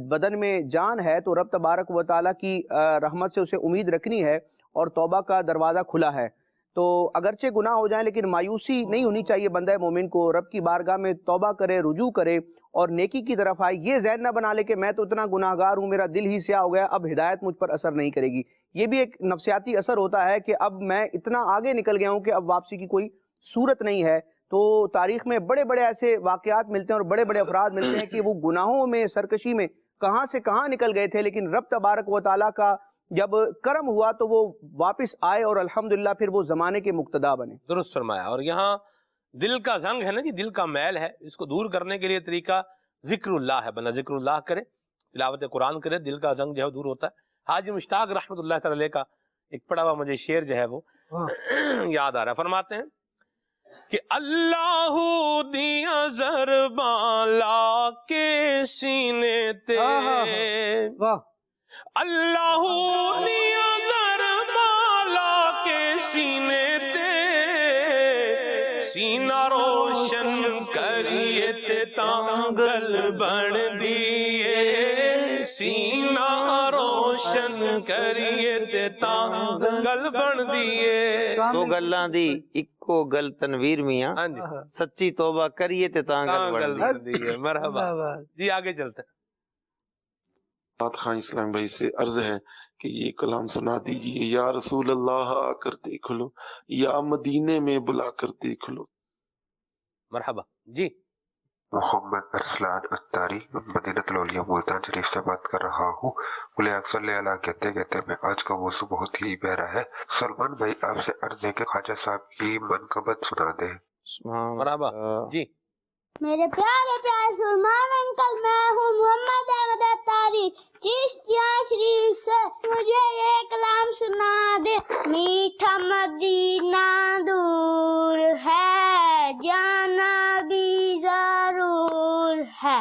بدن میں جان ہے تو رب تبارک و تعالیٰ کی رحمت سے اسے امید رکھنی ہے، اور توبہ کا دروازہ کھلا ہے۔ تو اگرچہ گناہ ہو جائیں لیکن مایوسی نہیں ہونی چاہیے بندہ مومن کو، رب کی بارگاہ میں توبہ کرے، رجوع کرے اور نیکی کی طرف آئے۔ یہ ذہن نہ بنا لے کہ میں تو اتنا گناہ گار ہوں، میرا دل ہی سیاہ ہو گیا، اب ہدایت مجھ پر اثر نہیں کرے گی۔ یہ بھی ایک نفسیاتی اثر ہوتا ہے کہ اب میں اتنا آگے نکل گیا ہوں کہ اب واپسی کی کوئی صورت نہیں ہے۔ تو تاریخ میں بڑے بڑے ایسے واقعات ملتے ہیں اور بڑے بڑے افراد ملتے ہیں کہ وہ گناہوں میں، سرکشی میں کہاں سے کہاں نکل گئے تھے، لیکن رب تبارک و تعالیٰ کا جب کرم ہوا تو وہ واپس آئے اور الحمدللہ پھر وہ زمانے کے مقتدا بنے۔ درست فرمایا۔ اور یہاں دل کا زنگ ہے نا جی، دل کا میل ہے، اس کو دور کرنے کے لیے طریقہ ذکر اللہ ہے۔ بندہ ذکر اللہ کرے، تلاوت قرآن کرے، دل کا زنگ جو ہے دور ہوتا ہے۔ حاجی مشتاق رحمۃ اللہ تعالی علیہ کا ایک پڑھا ہوا مجھے شعر جو ہے وہ یاد آ رہا ہے۔ فرماتے ہیں کہ اللہ دیا ضرباں لا کے سینے تے، اللہ دیا ضرباں لا کے سینے تے، سینہ روشن کریے تے تانگل بن دیے، سینہ روشن کریے تے تانگل بن دیے۔ دو گلاں دی اکو گل تنویر میاں، سچی توبہ کریے تے تانگل بن دیے۔ مرحبا جی، آگے چلتے ہیں۔ خان اسلام بھائی سے عرض ہے کہ یہ کلام سنا دیجئے، یا رسول اللہ آ کر دیکھ لو، یا مدینے میں بلا کر دیکھ لو۔ مرحبا جی۔ محمد ارسلان اتاری مدینہ الاولیاء ملتان شریف سے بات کر رہا ہوں۔ بولے اکثر اللہ کہتے کہتے میں آج کا موضوع بہت ہی پیارا ہے۔ سلمان بھائی آپ سے عرض ہے کہ خواجہ صاحب کی منقبت سنا دیں۔ مرحبا جی۔ میرے پیارے پیارے سلمان انکل، میں ہوں محمد احمد اتاری چشتیہ شریف سے، مجھے یہ کلام سنا دے۔ میٹھا مدینہ دور ہے، جانا بھی ضرور ہے،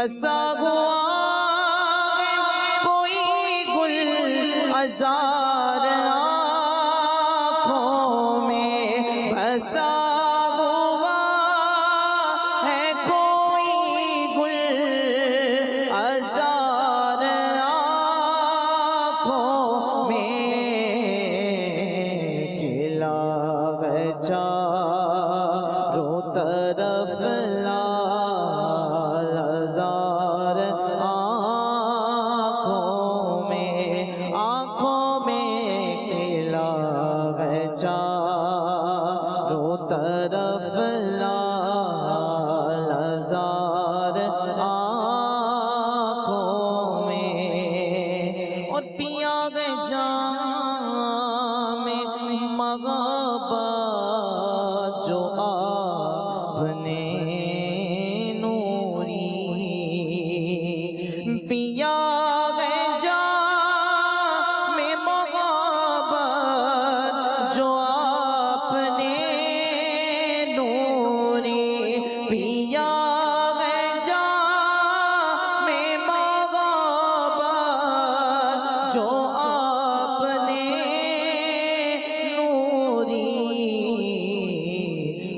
بسا ہوا ہے کوئی گل ہزار آنکھوں میں، بسا ہوا ہے کوئی گل ہزار آنکھوں میں، کھلا ہے چاروں طرف لال ہزار آنکھوں میں کھلا ہے چاروں طرف لال ہزار آنکھوں میں، اور پیا گئے جام محبت جو آپ نے نوری، پیا گئے جام محبت جو آپ نے نوری، پیا گئے جام محبت جو آپ نے نوری،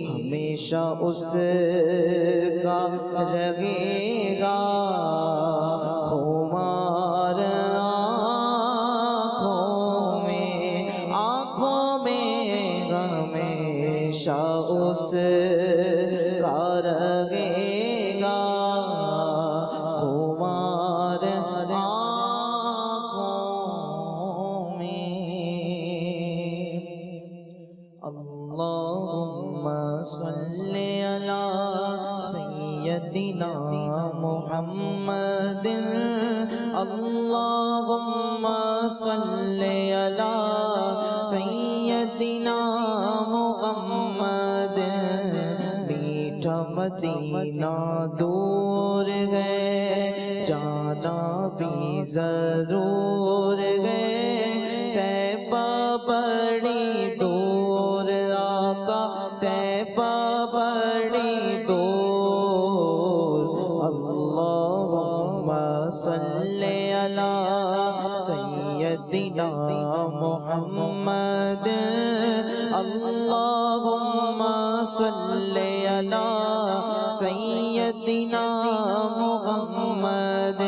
ہمیشہ اس کا رہے گا خمار آنکھوں میں ہمیشہ اس کا رہے گا خمار آنکھوں میں۔ اللہم صلی علی سیدنا محمد، اللہم صلی علی سیدنا محمد، میٹھا مدینہ دور گئے جانا بھی ضرور گئے، طیبہ بڑی دور آقا طیبہ بڑی دور، اللہم صلی علی سیدنا محمد، اللہم صلی علی سیدنا محمد،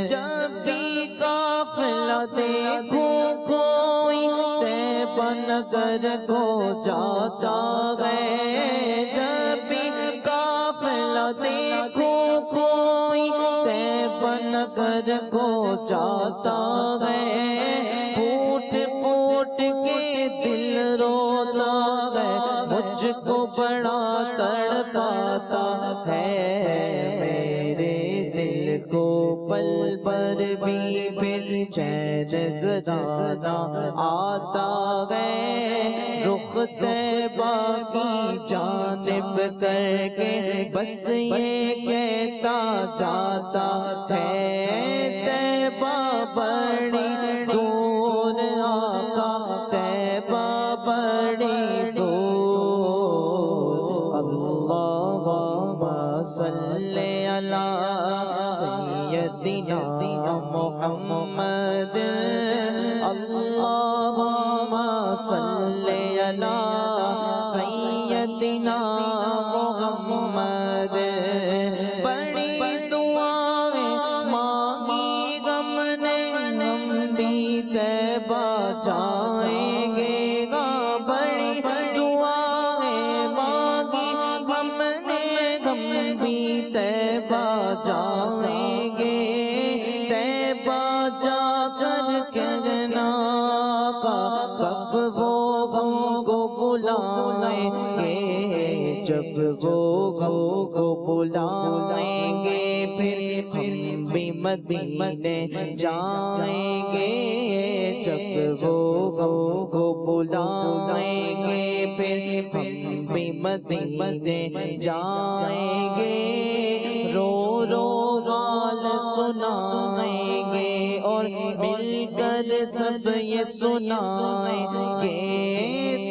جب بھی قافلہ دیکھوں کوئی طیبہ نگر کو جاتا ہے، جب بھی قافلہ دیکھوں کوئی طیبہ نگر کو جاتا ہے، پھوٹ پھوٹ کے دل روتا ہے، مجھ کو بڑا تڑپاتا ہے، میرے دل کو پل پر بھی پھر چین ذرا نہ آتا ہے، رخ طیبہ کی جانب کر کے بس یہ کہتا جاتا ہے، طیبہ بڑی دور آقا طیبہ بڑی دور، اللہم صلی علی سیدنا محمد، اللہم صلی علی سیدنا محمد، بڑی دعائیں مانگی غم نے ہم بھی طیبہ جائیں گے گا، بڑی دعائیں مانگی غم نے ہم بھی طیبہ جائیں گے، طیبہ جا کر کہنا کا کب وہ ہم کو بلائیں گے، جب وہ ہم کو بلائیں گے پھر ہم بھی مدینے جائیں گے، جب وہ ہم کو بلائیں گے پھر ہم بھی مدینے جائیں گے، رو رو حال سنائیں گے اور مل کر سب یہ سنائیں گے،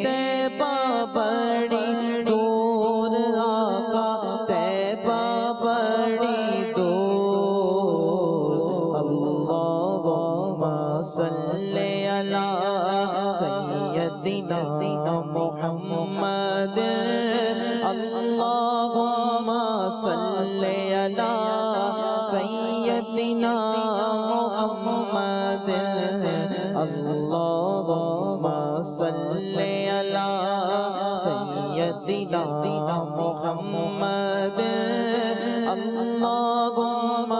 طیبہ بڑی دور آقا طیبہ بڑی دور، اللہم صلی علی سیدنا محمد اللہم صلی علی سیدنا محمد اللہم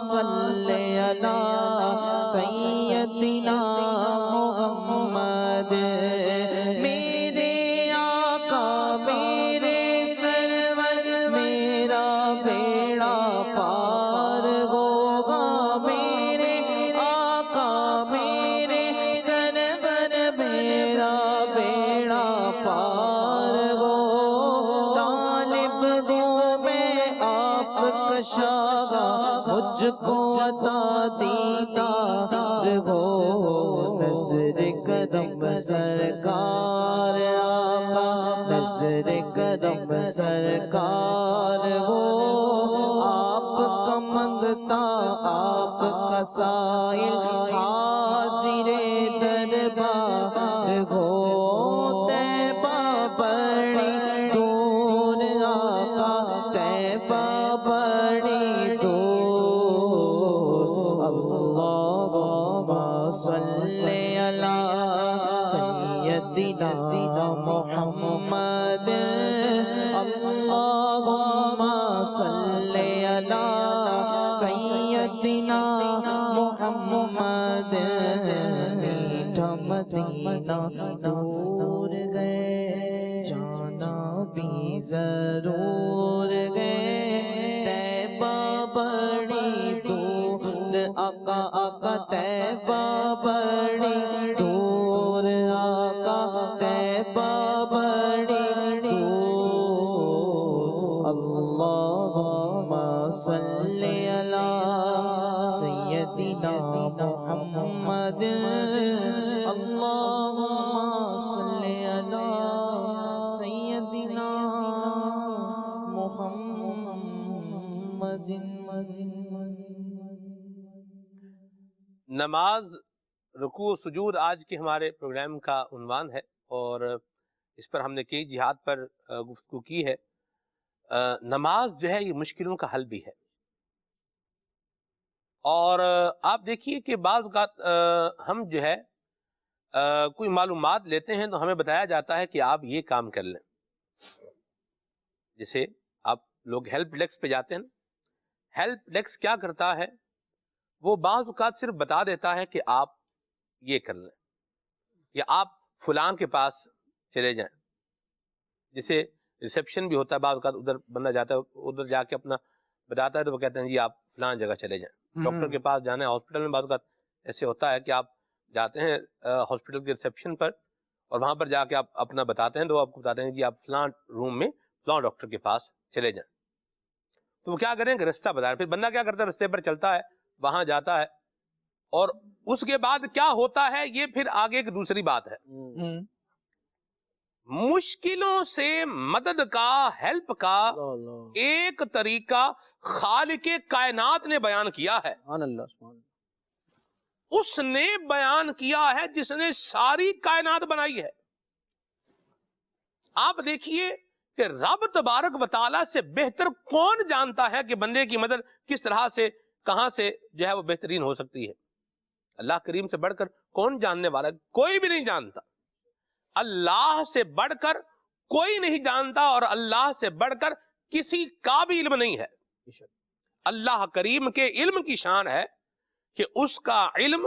صلی علی سیدنا محمد میرے آقا میرے سرور میرا بیڑا پار ہوگا میرے آقا میرے سرور میرا بیڑا پار ہو طالب ہوں میں آپ کا شاہ مجھ کو عطا دیدار ہو نظر کرم سرکار آقا نظر کرم سرکار ہو آپ کا منگتا آپ کا سائل حاضر دربار ہو طیبہ بڑی دور آقا طیبہ بڑی دور اللہم صلی علی سیدنا محمد اللہم صلی علی سیدنا محمد میٹھا مدینہ دور گئے جانا بھی ضرور گئے طیبہ بڑی دور آقا آقا طیبہ بڑی دور آقا طیبہ بڑی دور اللہم صلی علی سیدنا محمد اللہم صلی علی سیدنا محمد نماز رکوع و سجود آج کے ہمارے پروگرام کا عنوان ہے، اور اس پر ہم نے کئی جہات پر گفتگو کی ہے۔ نماز جو ہے یہ مشکلوں کا حل بھی ہے، اور آپ دیکھیے کہ بعض اوقات ہم جو ہے کوئی معلومات لیتے ہیں تو ہمیں بتایا جاتا ہے کہ آپ یہ کام کر لیں۔ جیسے آپ لوگ ہیلپ ڈیسک پہ جاتے ہیں، ہیلپ ڈیسک کیا کرتا ہے، وہ بعض اوقات صرف بتا دیتا ہے کہ آپ یہ کر لیں یا آپ فلاں کے پاس چلے جائیں۔ جیسے ریسیپشن بھی ہوتا ہے، بعض اوقات ادھر بندہ جاتا ہے، ادھر جا کے اپنا بتاتا ہے تو وہ کہتے ہیں جی آپ فلاں جگہ چلے جائیں۔ ڈاکٹر کے پاس جانا ہے، ہاسپٹل میں بعض اوقات ایسے ہوتا ہے کہ آپ جاتے ہیں ہاسپٹل کے ریسیپشن پر، اور وہاں پر جا کے آپ اپنا بتاتے ہیں تو آپ کو بتاتے ہیں جی آپ فلاں روم میں فلاں ڈاکٹر کے پاس چلے جائیں۔ تو وہ کیا کریں کہ رستہ بتا رہے، پھر بندہ کیا کرتا ہے، رستے پر چلتا ہے، وہاں جاتا ہے، اور اس کے بعد کیا ہوتا ہے یہ پھر آگے کی دوسری بات ہے۔ مشکلوں سے مدد کا، ہیلپ کا ایک طریقہ خالق کائنات نے بیان کیا ہے۔ اس نے بیان کیا ہے جس نے ساری کائنات بنائی ہے۔ آپ دیکھیے کہ رب تبارک و تعالیٰ سے بہتر کون جانتا ہے کہ بندے کی مدد کس طرح سے، کہاں سے جو ہے وہ بہترین ہو سکتی ہے۔ اللہ کریم سے بڑھ کر کون جاننے والا ہے؟ کوئی بھی نہیں جانتا۔ اللہ سے بڑھ کر کوئی نہیں جانتا، اور اللہ سے بڑھ کر کسی کا بھی علم نہیں ہے۔ اللہ کریم کے علم کی شان ہے کہ اس کا علم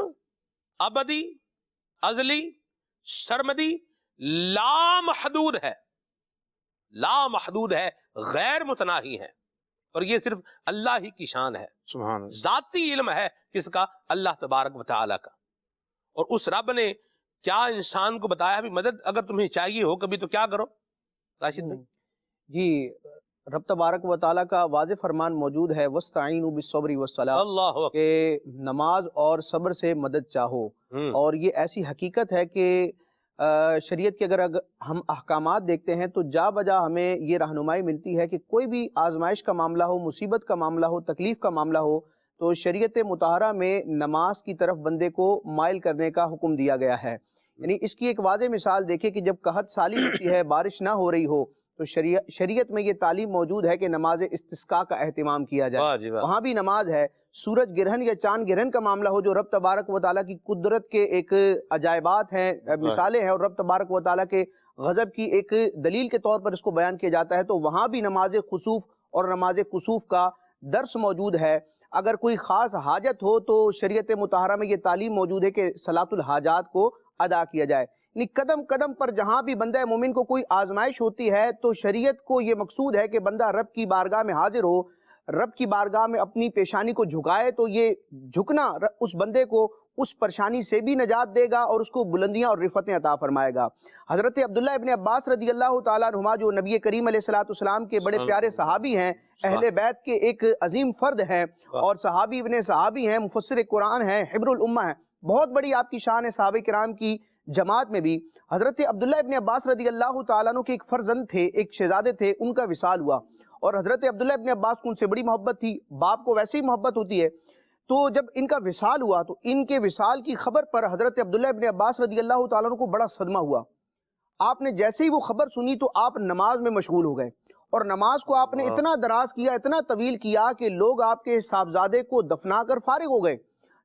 ابدی، ازلی، سرمدی، لامحدود ہے، لامحدود ہے، غیر متناہی ہے، اور یہ صرف اللہ ہی کی شان ہے۔ سبحان اللہ۔ ذاتی علم ہے کس کا؟ اللہ تبارک و تعالیٰ کا۔ اور اس رب نے کیا انسان کو بتایا بھی مدد اگر تمہیں چاہیے ہو کبھی تو کیا کرو؟ راشد بھائی جی، رب تبارک و تعالیٰ کا واضح فرمان موجود ہے، وَاسْتَعِینُوا بِالصَّبْرِ وَالصَّلَاةِ، کہ نماز اور صبر سے مدد چاہو۔ اور یہ ایسی حقیقت ہے کہ شریعت کے اگر ہم احکامات دیکھتے ہیں تو جا بجا ہمیں یہ رہنمائی ملتی ہے کہ کوئی بھی آزمائش کا معاملہ ہو، مصیبت کا معاملہ ہو، تکلیف کا معاملہ ہو، تو شریعت مطہرہ میں نماز کی طرف بندے کو مائل کرنے کا حکم دیا گیا ہے۔ یعنی اس کی ایک واضح مثال دیکھیں کہ جب قحط سالی ہوتی ہے، بارش نہ ہو رہی ہو، تو شریعت میں یہ تعلیم موجود ہے کہ نماز استسقاء کا اہتمام کیا جائے، وہاں بھی نماز ہے۔ سورج گرہن یا چاند گرہن کا معاملہ ہو جو رب تبارک و تعالیٰ کی قدرت کے ایک عجائبات ہیں، مثالیں ہیں، اور رب تبارک و تعالیٰ کے غضب کی ایک دلیل کے طور پر اس کو بیان کیا جاتا ہے، تو وہاں بھی نماز خسوف اور نماز کسوف کا درس موجود ہے۔ اگر کوئی خاص حاجت ہو تو شریعت مطہرہ میں یہ تعلیم موجود ہے کہ صلاۃ الحاجات کو ادا کیا جائے۔ یعنی قدم قدم پر جہاں بھی بندہ مومن کو کوئی آزمائش ہوتی ہے تو شریعت کو یہ مقصود ہے کہ بندہ رب کی بارگاہ میں حاضر ہو، رب کی بارگاہ میں اپنی پیشانی کو جھکائے، تو یہ جھکنا اس بندے کو اس پریشانی سے بھی نجات دے گا اور اس کو بلندیاں اور رفتیں عطا فرمائے گا۔ حضرت عبداللہ ابن عباس رضی اللہ تعالیٰ عنہما جو نبی کریم علیہ السلام کے بڑے پیارے صحابی ہیں، اہل بیت کے ایک عظیم فرد ہیں، اور صحابی ابن صحابی ہیں، مفسر قرآن ہیں، حبر الامہ ہیں، بہت بڑی آپ کی شان ہے صحابہ کرام کی جماعت میں بھی۔ حضرت عبداللہ ابن عباس رضی اللہ تعالیٰ عنہ کے ایک فرزند تھے، ایک شہزادے تھے، ان کا وصال ہوا، اور حضرت عبداللہ ابن عباس کو ان سے بڑی محبت تھی، باپ کو ویسے ہی محبت ہوتی ہے۔ تو جب ان کا وصال ہوا تو ان کے وصال کی خبر پر حضرت عبداللہ ابن عباس رضی اللہ تعالیٰ عنہ کو بڑا صدمہ ہوا۔ آپ نے جیسے ہی وہ خبر سنی تو آپ نماز میں مشغول ہو گئے، اور نماز کو آپ نے اتنا دراز کیا، اتنا طویل کیا کہ لوگ آپ کے صاحبزادے کو دفنا کر فارغ ہو گئے۔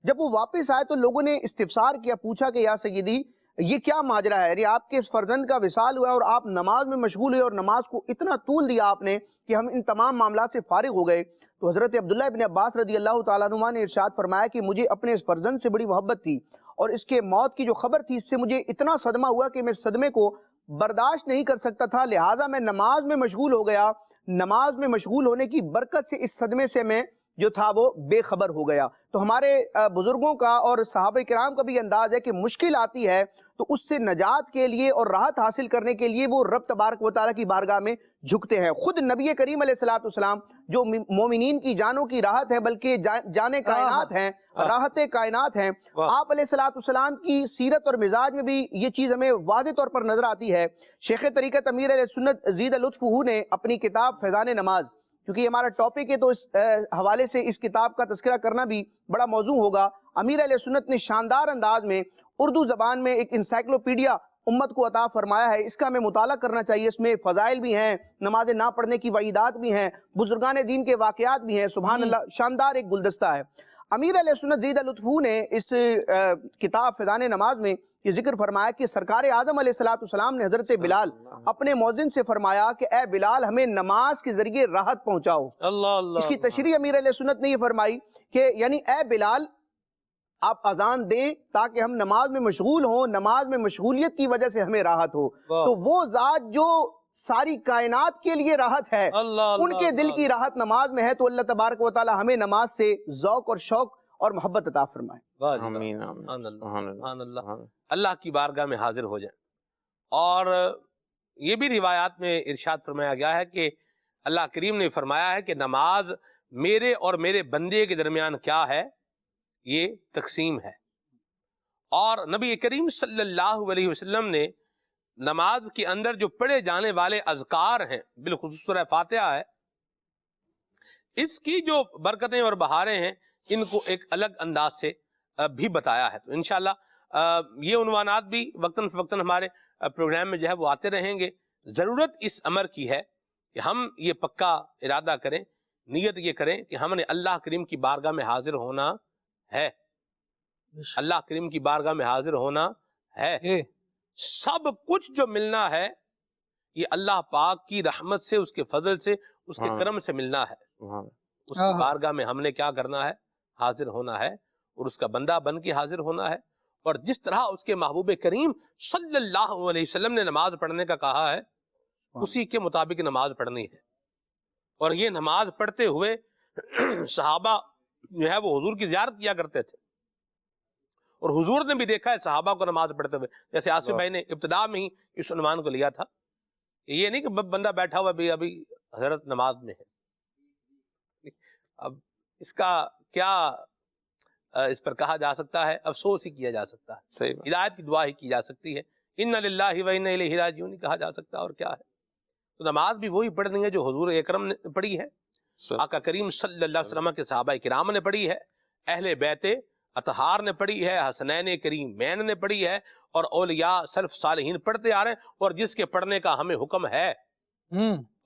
جب وہ واپس آئے تو لوگوں نے استفسار کیا، پوچھا کہ یا سیدی یہ کیا ماجرا ہے، یعنی آپ کے اس فرزند کا وصال ہوا اور آپ نماز میں مشغول ہوئے، اور نماز کو اتنا طول دیا آپ نے کہ ہم ان تمام معاملات سے فارغ ہو گئے۔ تو حضرت عبداللہ ابن عباس رضی اللہ تعالیٰ عنہ نے ارشاد فرمایا کہ مجھے اپنے اس فرزند سے بڑی محبت تھی، اور اس کے موت کی جو خبر تھی اس سے مجھے اتنا صدمہ ہوا کہ میں صدمے کو برداشت نہیں کر سکتا تھا، لہٰذا میں نماز میں مشغول ہو گیا۔ نماز میں مشغول ہونے کی برکت سے اس صدمے سے میں جو تھا وہ بے خبر ہو گیا۔ تو ہمارے بزرگوں کا اور صحابہ کرام کا بھی انداز ہے کہ مشکل آتی ہے تو اس سے نجات کے لیے اور راحت حاصل کرنے کے لیے وہ رب تبارک و تعالیٰ کی بارگاہ میں جھکتے ہیں۔ خود نبی کریم علیہ السلام جو مومنین کی جانوں کی راحت ہے، بلکہ جانے کائنات ہیں، راحت کائنات ہیں، آپ علیہ السلام کی سیرت اور مزاج میں بھی یہ چیز ہمیں واضح طور پر نظر آتی ہے۔ شیخ طریقت امیر علیہ سنت زید لطفہ نے اپنی کتاب فیضان نماز، کیونکہ یہ ہمارا ٹاپک ہے تو اس حوالے سے اس کتاب کا تذکرہ کرنا بھی بڑا موضوع ہوگا، امیر علیہ سنت نے شاندار انداز میں اردو زبان میں ایک انسائکلوپیڈیا امت کو عطا فرمایا ہے۔ اس کا ہمیں مطالعہ کرنا چاہیے، اس میں فضائل بھی ہیں، نماز نہ پڑھنے کی وعیدات بھی ہیں، بزرگان دین کے واقعات بھی ہیں، سبحان اللہ، شاندار ایک گلدستہ ہے۔ امیر علیہ سنت زید لطفہ نے اس کتاب فیضان نماز میں یہ ذکر فرمایا کہ سرکار اعظم علیہ السلام نے حضرت بلال اپنے مؤذن سے فرمایا کہ اے بلال ہمیں نماز کے ذریعے راحت پہنچاؤ۔ اس کی تشریح امیر علیہ سنت نے یہ فرمائی کہ یعنی اے بلال آپ اذان دیں تاکہ ہم نماز میں مشغول ہوں، نماز میں مشغولیت کی وجہ سے ہمیں راحت ہو۔ تو وہ ذات جو ساری کائنات کے لیے راحت ہے، ان کے دل کی راحت نماز میں ہے، تو اللہ تبارک و تعالی ہمیں نماز سے ذوق اور شوق اور محبت عطا فرمائے۔ آمین سبحان اللہ، اللہ کی بارگاہ میں حاضر ہو جائیں۔ اور یہ بھی روایات میں ارشاد فرمایا گیا ہے کہ اللہ کریم نے فرمایا ہے کہ نماز میرے اور میرے بندے کے درمیان کیا ہے، یہ تقسیم ہے۔ اور نبی کریم صلی اللہ علیہ وسلم نے نماز کے اندر جو پڑھے جانے والے اذکار ہیں، بالخصوص سورہ فاتحہ ہے، اس کی جو برکتیں اور بہاریں ہیں ان کو ایک الگ انداز سے بھی بتایا ہے۔ تو انشاءاللہ یہ عنوانات بھی وقتاً فوقتاً ہمارے پروگرام میں جو ہے وہ آتے رہیں گے۔ ضرورت اس امر کی ہے کہ ہم یہ پکا ارادہ کریں، نیت یہ کریں کہ ہم نے اللہ کریم کی بارگاہ میں حاضر ہونا ہے، اللہ کریم کی بارگاہ میں حاضر ہونا ہے۔ سب کچھ جو ملنا ہے یہ اللہ پاک کی رحمت سے، اس کے فضل سے، اس کے کرم سے ملنا ہے۔ اس کی بارگاہ میں ہم نے کیا کرنا ہے، حاضر ہونا ہے، اور اس کا بندہ بن کے حاضر ہونا ہے۔ اور جس طرح اس کے محبوب کریم صلی اللہ علیہ وسلم نے نماز پڑھنے کا کہا ہے، اسی کے مطابق نماز پڑھنی ہے۔ اور یہ نماز پڑھتے ہوئے صحابہ جو ہے وہ حضور کی زیارت کیا کرتے تھے، اور حضور نے بھی دیکھا ہے صحابہ کو نماز پڑھتے ہوئے، جیسے آصف بھائی نے ابتدا میں ہی اس عنوان کو لیا تھا۔ یہ نہیں کہ بندہ بیٹھا ہوا بھی ابھی حضرت نماز میں ہے۔ اب اس کا کیا اس پر کہا جا سکتا ہے، افسوس ہی کیا جا سکتا ہے، ہدایت کی دعا ہی کی جا سکتی ہے، ان للہ و انا الیہ راجعون نہیں کہا جا سکتا، اور کیا ہے۔ تو نماز بھی وہی پڑھنی ہے جو حضور اکرم نے پڑھی ہے، آقا کریم صلی اللہ علیہ وسلم کے صحابہ کرام نے پڑھی ہے، اہل بیت اطہار نے پڑھی ہے، حسنین کریمین نے پڑھی ہے، اور اولیاء سلف صالحین پڑھتے آ رہے ہیں، اور جس کے پڑھنے کا ہمیں حکم ہے